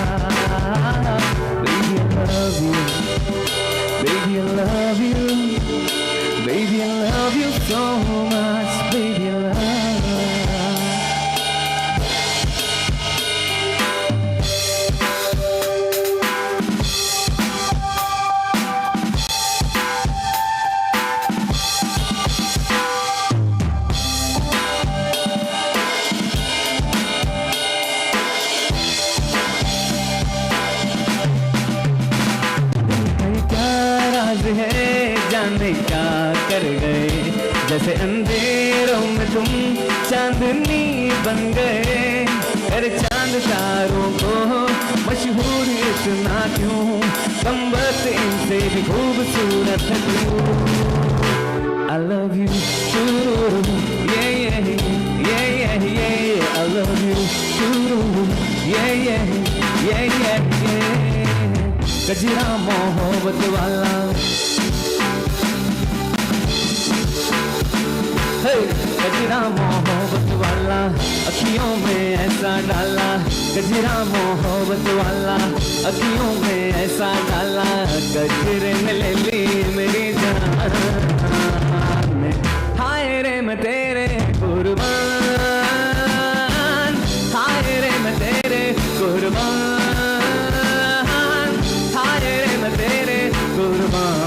Baby, I love you. Baby, I love you so much. Baby, I love you. है जाने क्या कर गए, जैसे अंधेरों में तुम चांदनी बन गए। अरे चांद तारों को मशहूर इतना क्यों, कमबख्त इनसे भी खूबसूरत है तू। I love you, yeah, yeah, yeah, yeah, yeah, I love you. ये गजरा मोहब्बत वाला गजरा मोहब्बत वाला अखियों में ऐसा डाला गजरा मोहब्बत वाला अखियों में ऐसा डाला गजरे ने ले ली मेरी जान हाय रे मैं तेरे कुर्बान हाय रे मैं तेरे कुर्बान हाय रे मैं तेरे कुर्बान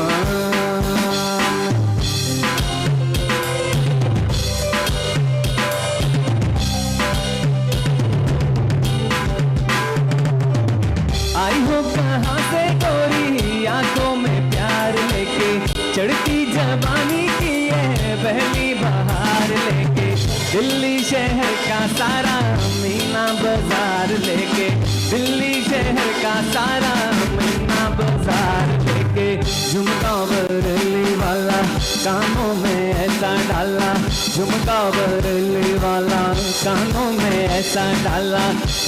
आई हो कहाँ से गोरी आंखों में प्यार लेके चढ़ती जवानी की है पहली बहार लेके दिल्ली शहर का सारा मीना बाजार लेके दिल्ली शहर का सारा मीना बाजार लेके झुमका बरली वाला कानों में ऐसा डाला झुमका बरली वाला कानों में ऐसा डाला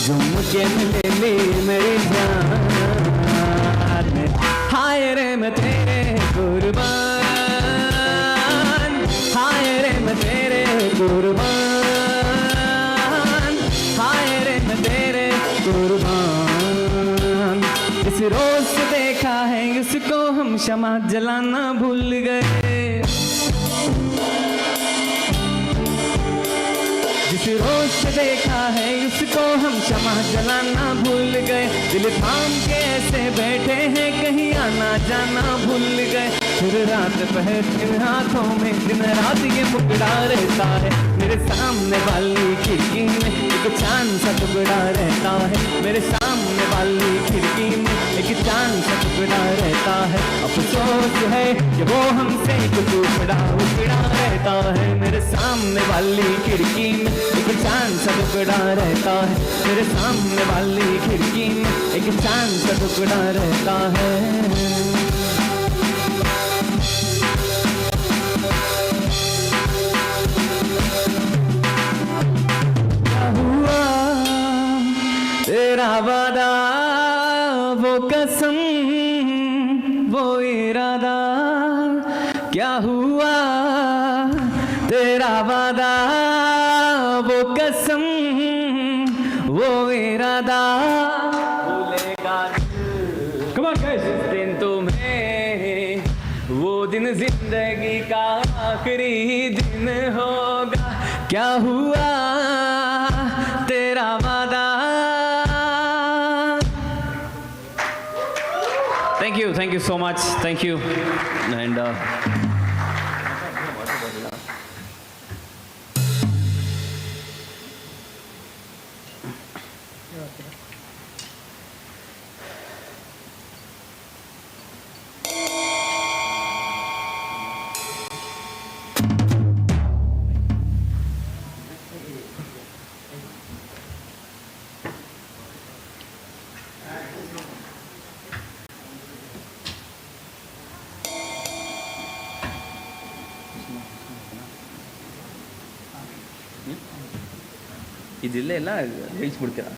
झुमके में ले ली मेरी जान हाय रे मैं तेरे कुर्बान हाय रे मैं तेरे कुर्बान हाय रे मैं तेरे कुर्बान इस रोज से देखा है इसको हम शमा जलाना भूल गए जिस रोज से देखा है उसको हम शमा जलाना भूल गए दिल थाम के ऐसे बैठे हैं कहीं आना जाना भूल गए फिर रात पहर इन हाथों में दिन रात ये मुकड़ा रहता है मेरे सामने वाली खिड़की में एक चांद सा टुकड़ा रहता है मेरे सामने वाली खिड़की में एक चांद सा टुकड़ा रहता है अफसोस है कि वो हमसे एक टुकड़ा उकड़ा रहता है मेरे सामने वाली खिड़की में एक चांद सा टुकड़ा रहता है मेरे सामने वाली खिड़की में एक चांद सा टुकड़ा रहता है क्या हुआ तेरा वादा वो कसम वो इरादा क्या हुआ तेरा वादा वो कसम वो इरादा भूलेगा जिस दिन तुम्हें वो दिन जिंदगी का आखिरी दिन होगा क्या हुआ तेरा वादा thank you so much thank you and ಇದಿಲ್ಲ ಎಲ್ಲ ಹೇಳ್ಸ್ಬಿಡ್ತೀರಾ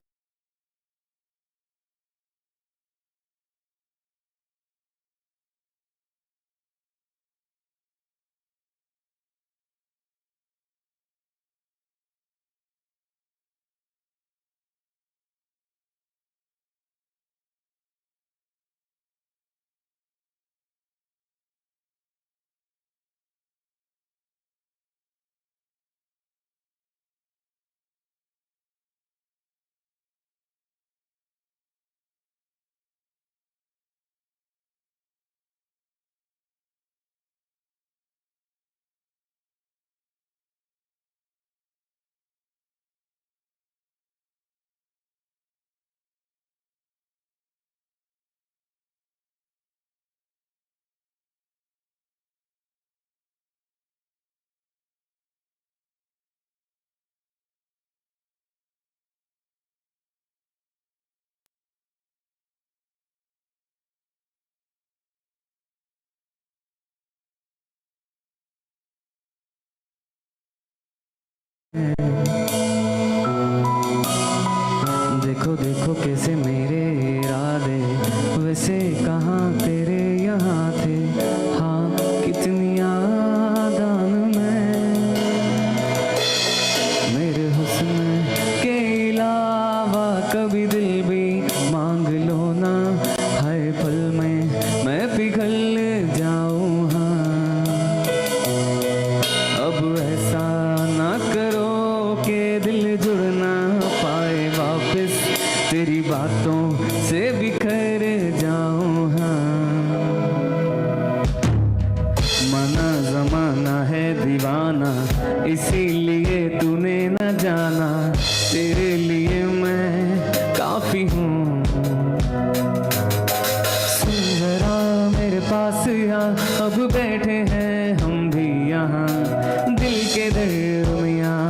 देखो देखो बातों से बिखर जाऊं। हाँ, मना जमाना है दीवाना, इसीलिए तूने न जाना, तेरे लिए मैं काफी हूँ। सुन जरा मेरे पास आ, अब बैठे हैं हम भी यहाँ दिल के दरमियाँ।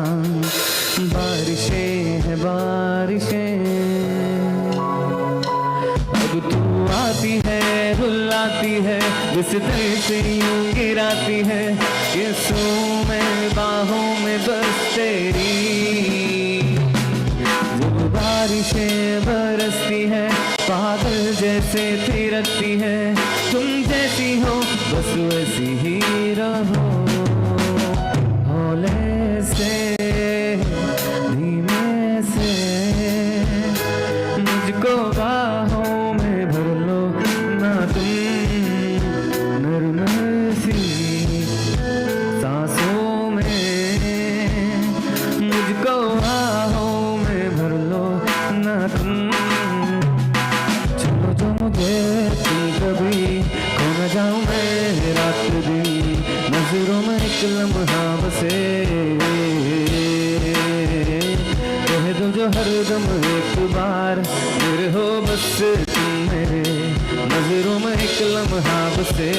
बारिशें हैं बारिशें, अब तू आती है रुलाती है, बिस्तर से यूं गिराती है, ये सो मैं बाहों में बस तेरी। जब बारिशें बरसती है पागल जैसे थिरकती है, तुम जैसी हो बस वैसी ही रहो। हौले से धीमे से मुझको बाहों में भर लो ना तुम, नरम सी सांसों में मुझको बाहों में भर लो ना तुम। चलो जो मुझे तुम कभी खो न जाऊं मैं रात दिन, नजरों में एक लम्हा बसे, कह दो जो हरदम एक बार फिर हो बस तुम मेरे, नजरों में एक लम्हा बसे।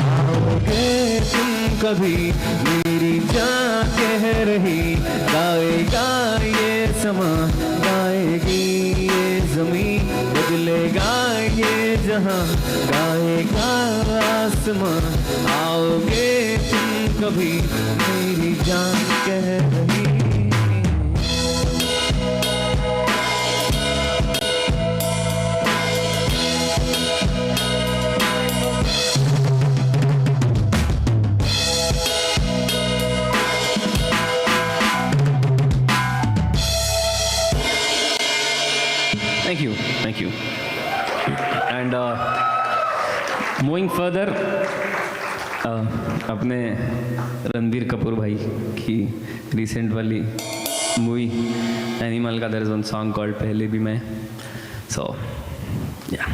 आओगे तुम कभी मेरी जान कह रही, गाएगा ये समा गाएगी ये ज़मीं, बदलेगा ये जहां गाएगा आसमां। आओगे तुम कभी मेरी जान कह रही। Thank you. And moving further, अपने रणबीर कपूर भाई की रिसेंट वाली मूवी एनिमल का there is one song called पहले भी मैं, सो या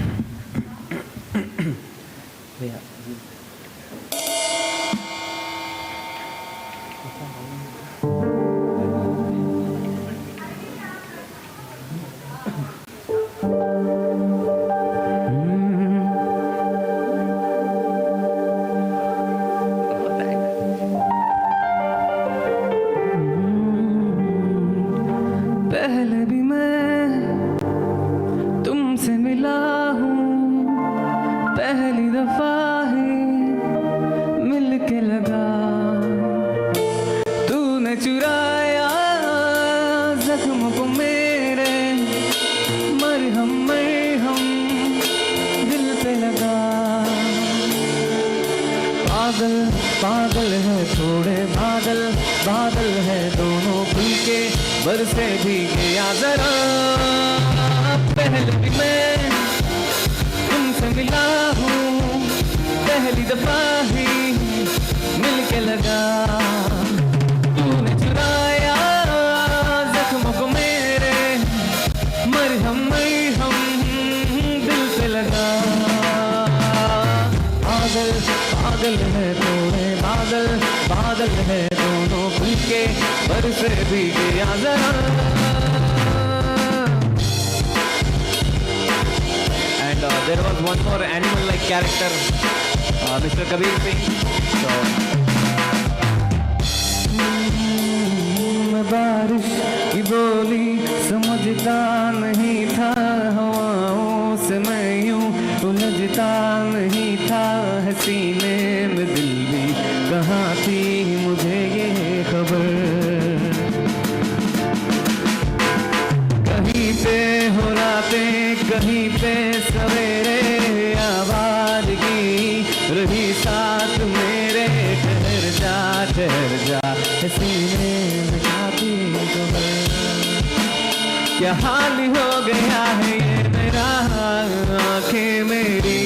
पहले भी मैं तुमसे मिला हूँ, पहली दफा ही मिल के लगा, तूने चुराया जख्म को मेरे, मरहम मरहम दिल पे लगा। पागल पागल है थोड़े बादल, बादल है दोनों खुल के बरसे भीगे या जरा। पहले भी मैं तुमसे मिला हूँ, पहली दफा ही मिल के लगा, तूने चुराया जख्मों को मेरे, मरहम मरहम दिल पे लगा। पागल पागल है थोड़े बादल, बादल है दोनों खुल के बरसे भीगे या जरा। And there was one more animal-like character, Mr. Kabir Singh. मैं बारिश की बोली समझता नहीं था, हवाओं से मैं यूं उलझता नहीं था, सीने में दिल भी कहाँ थी मुझे ये खबर। कहीं पे हो रातें कहीं पे सवेरे, आवाज की रही साथ मेरे, ठहर जा सीने में खाती खबर। क्या हाल हो गया है ये मेरा, आंखें मेरी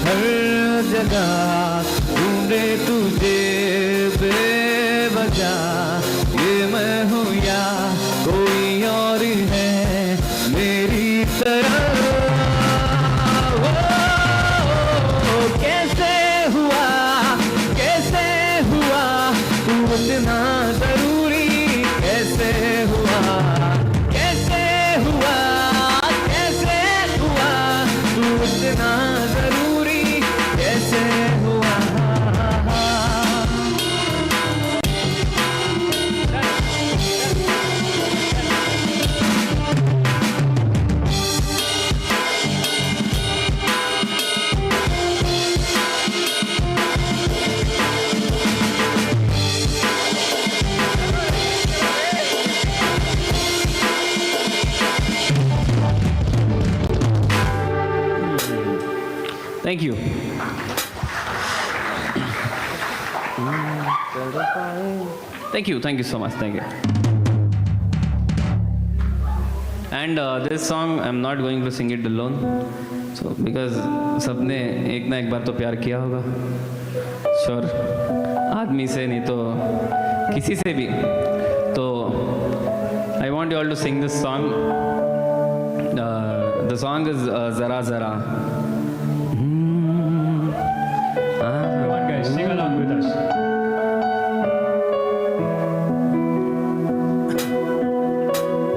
हर जगह ढूंढे तुझे बेवजह, ये मैं हूँ या कोई इतना जरूरी कैसे हुआ, कैसे हुआ, कैसे हुआ, तू इतना जरूरी कैसे हुआ। Thank you. Thank you so much. Thank you. And this song, I'm not going to sing it alone. So because सबने एक ना एक बार तो प्यार किया होगा, sure, आदमी से नहीं तो किसी से भी. तो I want you all to sing this song. The song is Zara Zara. Come on guys, sing along with us.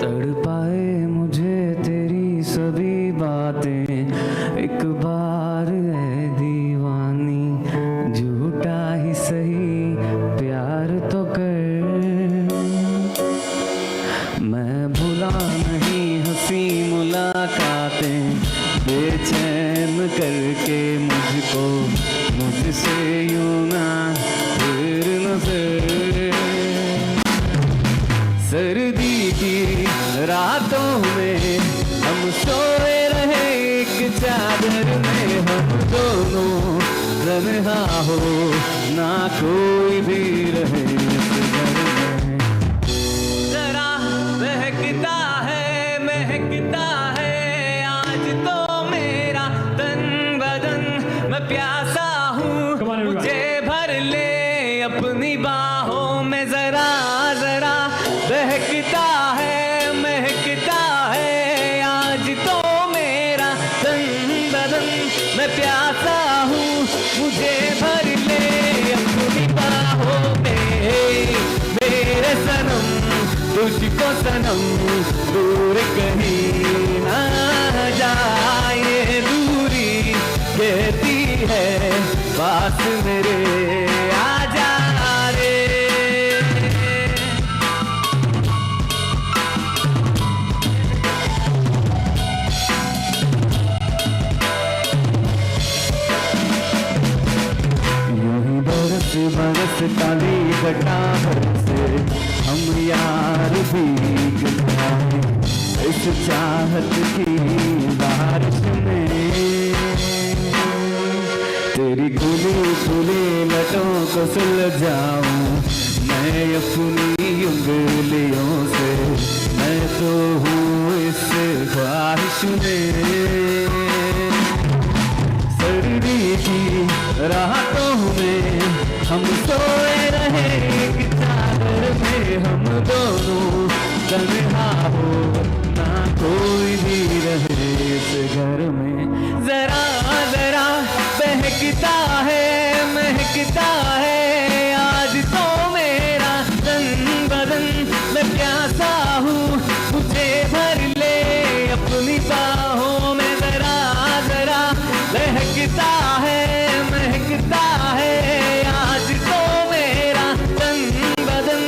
तड़पाए मुझे तेरी सभी बातें, एक बार है दीवानी, झूठा ही सही प्यार तो कर। मैं भुला नहीं हंसी मुलाकातें, बेचैन करके मुझको मुझसे यूं ना फिर नजर। सर्दी की रातों में हम सोए रहे एक चादर में, हम दोनों तन्हा हो ना कोई भी रहे इस घर में। जरा महकता है आज तो मेरा तन बदन, मैं प्यासा हूँ मुझे भर ले अपनी बाहों में। जरा जरा महकता है आज तो मेरा तन बदन, मैं प्यासा हूँ मुझे भर ले अपनी बाहों में। मेरे सनम तुझको सनम दूर कहीं ना जाए, दूरी कहती है पास मेरे आजा रे। यूं बरस बरस काली घटा से हम यार भीग जाए इस चाहत की बारिश में। तेरी खुली खुली लटों को सुलझाऊं मैं अपनी उंगलियों से, मैं तो हूँ इस ख्वाहिश में। सर्दी की रातों में हम सोए रहे एक चादर में, हम दोनों तन्हा हो ना कोई भी रहे इस घर में। जरा जरा महकता है आज तो मेरा तन बदन, मैं प्यासा हूँ मुझे भर ले अपनी बाहों में। जरा जरा महकता है आज तो मेरा तन बदन,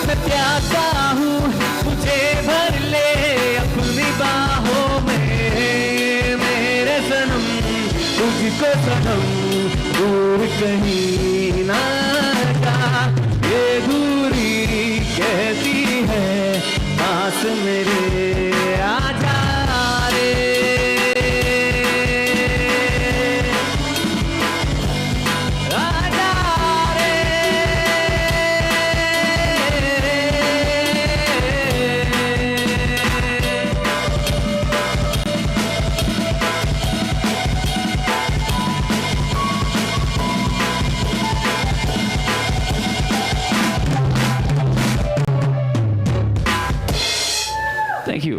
मैं प्यासा हूँ मुझे भर ले अपनी बाहों में। मेरे सनम तुझको सनम दूर कहीं ना जा, ये दूरी कहती है पास मेरे आजा रे।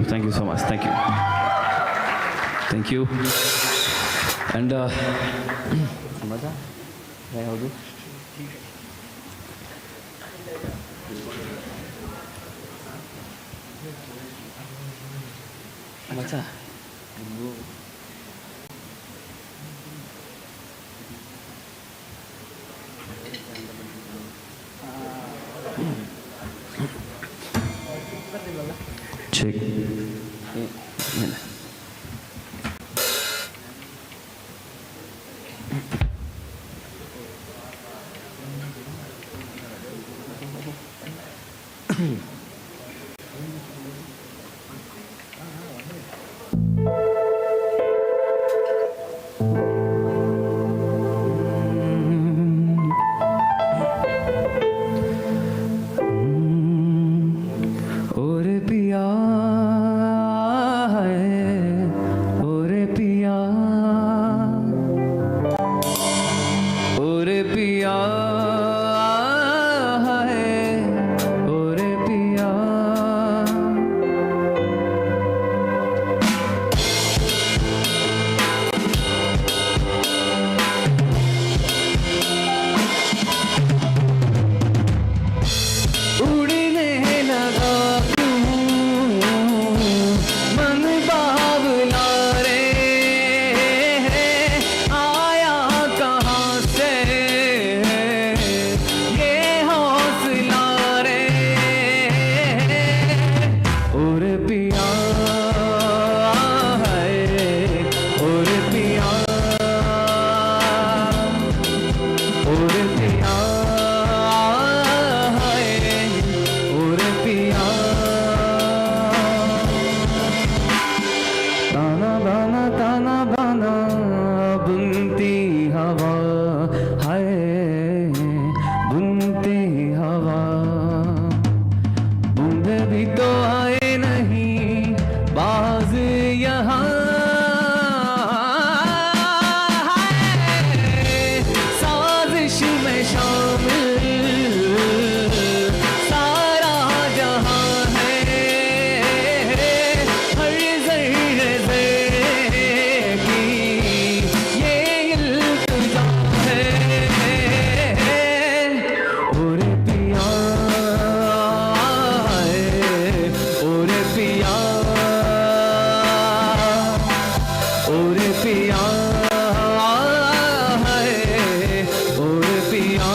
Thank you so much. Thank you. And Mada, how do? ऐसा check. ओरे पिया है ओरे पिया ओरे पिया है ओरे पिया उड़ने लगा मन बावला रे आया कहाँ से ये हौसला रे और पिया है और पिया और पिया है और पिया ताना बाना बुनती हवा है बुनती हवा बूंदे भी तो आए नहीं बाज यहाँ साजिश में शामिल सारा जहां है हर ज़र्रे की ये इल्तिजा है और पिया है और पिया और पिया है और पिया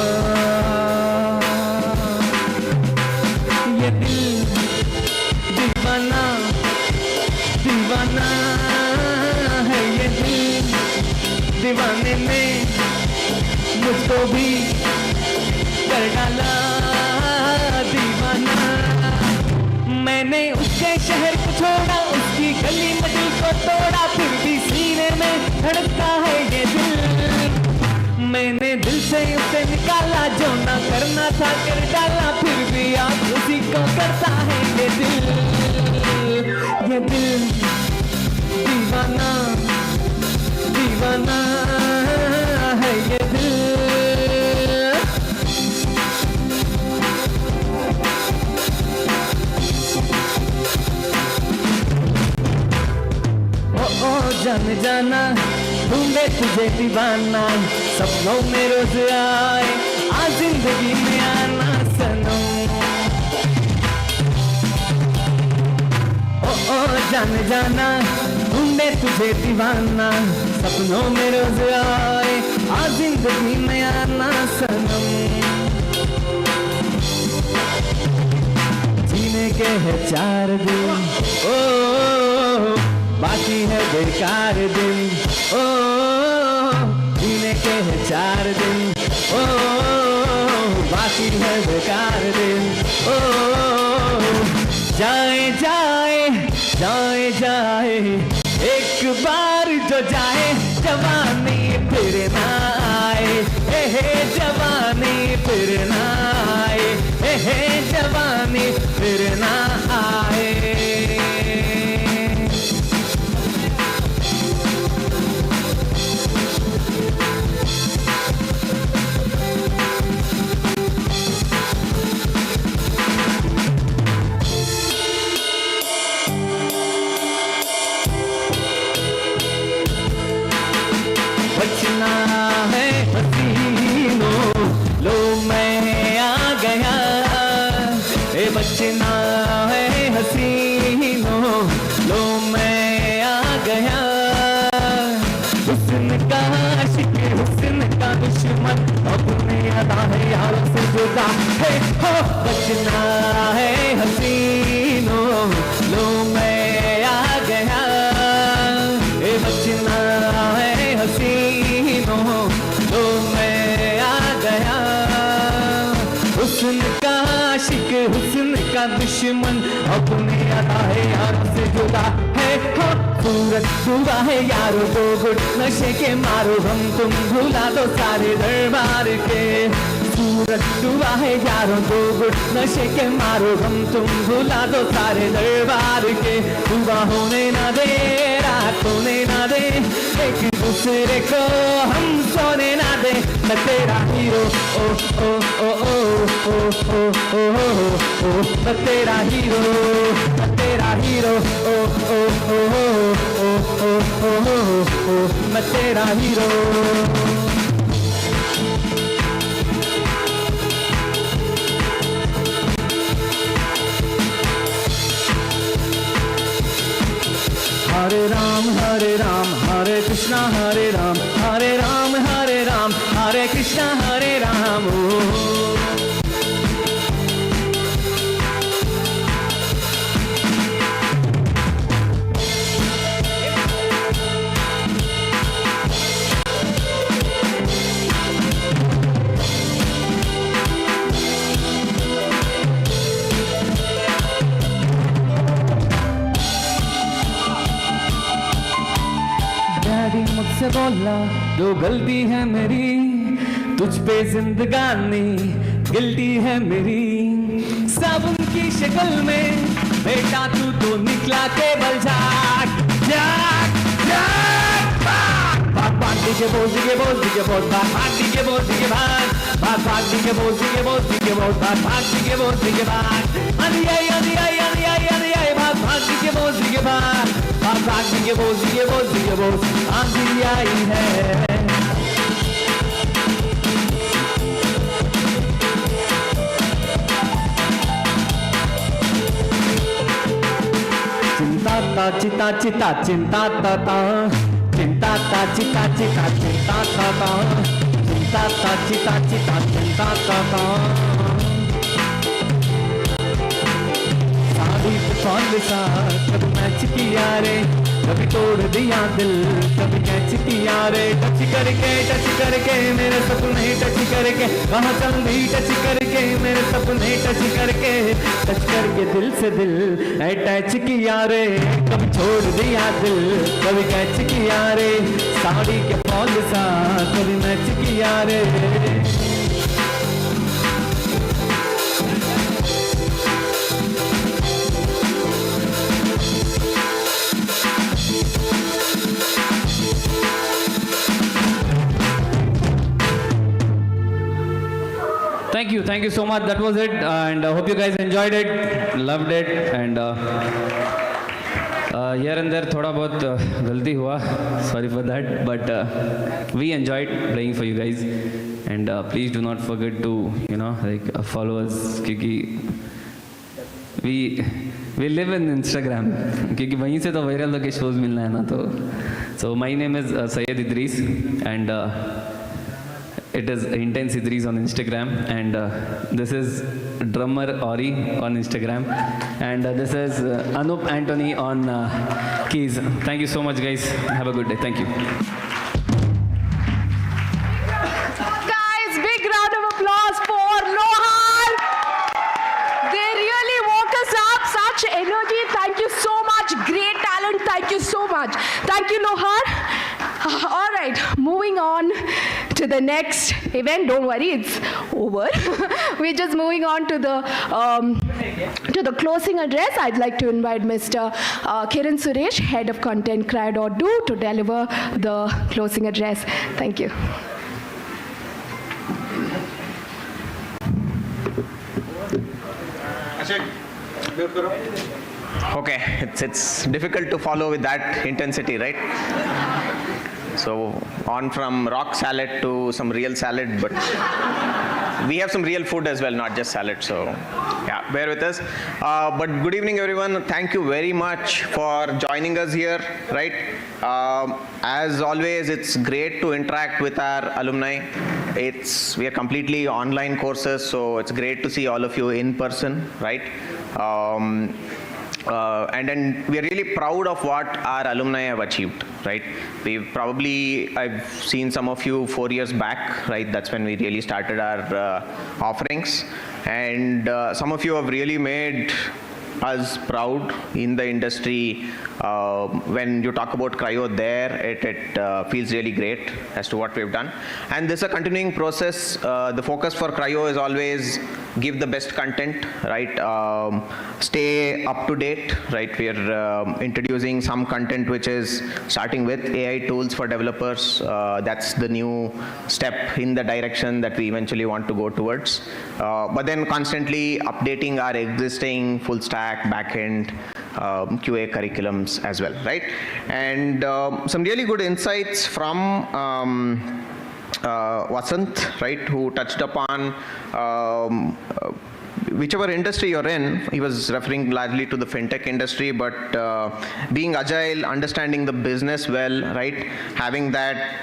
ये दिल दीवाना दीवाना है ये दिल दीवाने ने मुझको भी कर डाला दीवाना मैंने उसके शहर को छोड़ा उसकी गली में दिल को तोड़ा फिर भी सीने में धड़कता है ये दिल मैंने दिल से उसे निकाला जो ना करना था कर डाला फिर भी आप उसी को करता है ये दिल दीवाना दीवाना है ये दिल ओ जान जाना ढूंढे तुझे दीवाना सपनों में रोज आए आ जिंदगी में आना सनम ओ जान जाना ढूंढे तुझे दीवाना सपनों में रोज आए आ जिंदगी में आना सनम जीने के है 4 दिन ओ बाकी है बेकार दिन ओ जीने के है 4 दिन ओ बाकी है बेकार दिन ओ जाए जाए जाए जाए एक बार जो जाए जवानी फिर ना आए हे जवानी फिर ना आए हे जवानी फिर ना आए बचना है हसीनों लो मैं आ गया बचना है हसीनों लो मैं दुश्मन अपने अदा है यारों से जुदा है हो बचना है हसीनों लो मैं आ गया बचना है हसीनों लो मैं आ गया हुस्न का आशिक हुस्न का दुश्मन अपने अदा है यारों से जुदा है हो सूरज डूबा है यारो दो गुट नशे के मारो हम तुम भुला दो सारे दरबार के सूरज डूबा है यारों दो गुट नशे के मारो हम तुम भुला दो सारे दरबार के डूबा होने ना दे रात होने ना दे एक दूसरे को हम सोने ना दे मैं तेरा हीरो ओ ओ ओ ओ ओ ओ ओ ओ मैं तेरा हीरो मैं तेरा हीरो ओ ओ ओ ओ ओ ओ ओ मैं तेरा हीरो हरे राम हरे कृष्णा हरे राम हरे कृष्णा हरे राम डैडी मुझसे बोला जो गलती है मेरी तुझ पे जिंदगानी गिल्टी है मेरी साबुन की शक्ल में बेटा तू तो निकला केवल झाग झाग झाग भाग के बोल के बोल के बोल भाग के बोल के भाग के बोल के बोल के बोल भाग के बोल के भाग आंधी आई आंधी आई आंधी आई आंधी आई भाग के बोल के भाग के बोल आंधी आई है चिंता चिता चिंता ता चिंता ता चिता चिता चिंता ता चिंता ता चिता चिता चिंता ता साड़ी पसंद सा कभी मैच किया रे कभी तोड़ दिया दिल कभी कैच किया रे टच करके मेरे सपने टच करके वहाँ चंदी टच करके मेरे सपने टच करके दिल से दिल अटैच किया रे कभी छोड़ दिया दिल कभी कैच किया रे साड़ी के फॉल सा कभी मैच किया रे Thank you so much. That was it, and I hope you guys enjoyed it, loved it, and here and there थोड़ा बहुत गलती हुआ. Sorry for that, but we enjoyed playing for you guys, and please do not forget to follow us क्योंकि we live in Instagram क्योंकि वहीं से तो viral होके शोज मिलना है ना तो. So my name is Syed Idris, and it is Intense Idris on Instagram, and this is drummer Ori on Instagram, and this is Anup Anthony on keys. Thank you so much, guys. Have a good day. Thank you. Guys, big round of applause for Lohan. They really woke us up. Such energy. Thank you so much. Great talent. Thank you so much. Thank you, Lohan. All right, moving on to the next event. Don't worry, it's over. We're just moving on to the closing address. I'd like to invite Mr. Kiran Suresh, Head of Content Cry.do, to deliver the closing address. Thank you. Okay, it's difficult to follow with that intensity, right? So on from rock salad to some real salad, but we have some real food as well, not just salad. So yeah, bear with us. But good evening, everyone. Thank you very much for joining us here, right? As always, it's great to interact with our alumni. We are completely online courses, so it's great to see all of you in person, right? And then we are really proud of what our alumni have achieved, right? I've seen some of you 4 years back, right? That's when we really started our offerings. And some of you have really made us proud in the industry. When you talk about cryo there, it feels really great as to what we've done. And this is a continuing process. The focus for cryo is always give the best content, right? Stay up to date, right? We are introducing some content which is starting with AI tools for developers. That's the new step in the direction that we eventually want to go towards. But then constantly updating our existing full stack, backend, QA curriculums as well, right? And some really good insights from Vasant, right, who touched upon whichever industry you're in. He was referring largely to the fintech industry, but being agile, understanding the business well, right, having that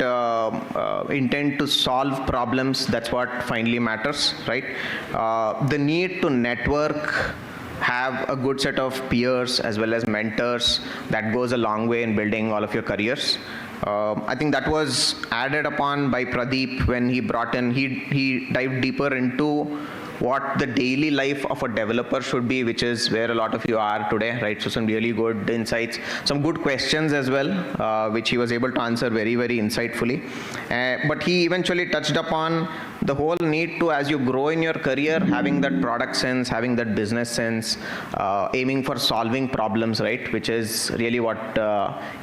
intent to solve problems, that's what finally matters, right? The need to network, have a good set of peers as well as mentors, that goes a long way in building all of your careers. I think that was added upon by Pradeep when he brought in, he dived deeper into what the daily life of a developer should be, which is where a lot of you are today, right? So some really good insights, some good questions as well, which he was able to answer very, very insightfully. But he eventually touched upon the whole need to, as you grow in your career, having that product sense, having that business sense, aiming for solving problems, right? Which is really what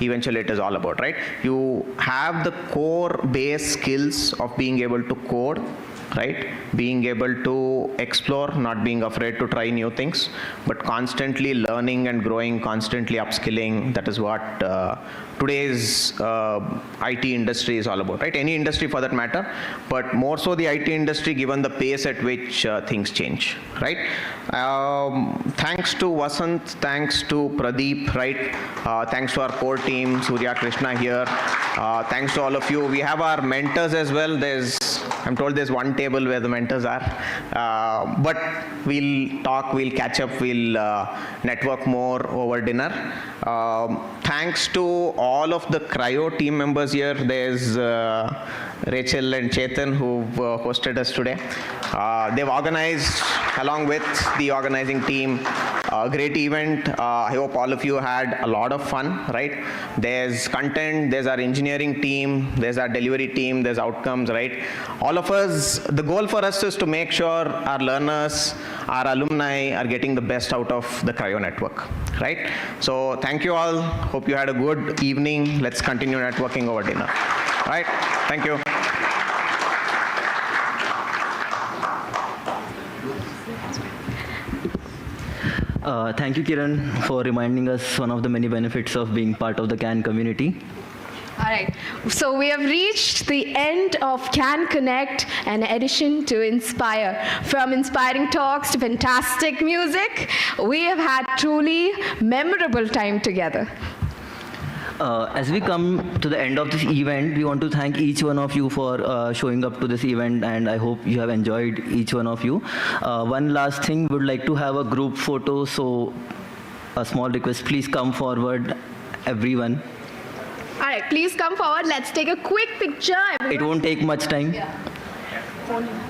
eventually it is all about, right? You have the core base skills of being able to code, right? Being able to explore, not being afraid to try new things, but constantly learning and growing, constantly upskilling. That is what today's IT industry is all about, right? Any industry for that matter, but more so the IT industry given the pace at which things change, right? Thanks to Vasant, thanks to Pradeep, right? Thanks to our core team, Surya, Krishna here. Thanks to all of you. We have our mentors as well. I'm told there's one table where the mentors are, but we'll talk, we'll catch up, we'll network more over dinner. Thanks to all of the cryo team members here. There's Rachel and Chetan who've hosted us today. They've organized, along with the organizing team, a great event. I hope all of you had a lot of fun, right? There's content, there's our engineering team, there's our delivery team, there's outcomes, right? All of us, the goal for us is to make sure our learners, our alumni are getting the best out of the cryo network, right? So thank you all. Hope you had a good evening. Let's continue networking over dinner. All right? Thank you. Thank you, Kiran, for reminding us one of the many benefits of being part of the CAN community. All right, so we have reached the end of Can Connect, an edition to inspire. From inspiring talks to fantastic music, we have had truly memorable time together. As we come to the end of this event, we want to thank each one of you for showing up to this event, and I hope you have enjoyed each one of you. One last thing, we would like to have a group photo, so a small request, please come forward, everyone. All right, please come forward. Let's take a quick picture. Everyone. It won't take much time. Yeah.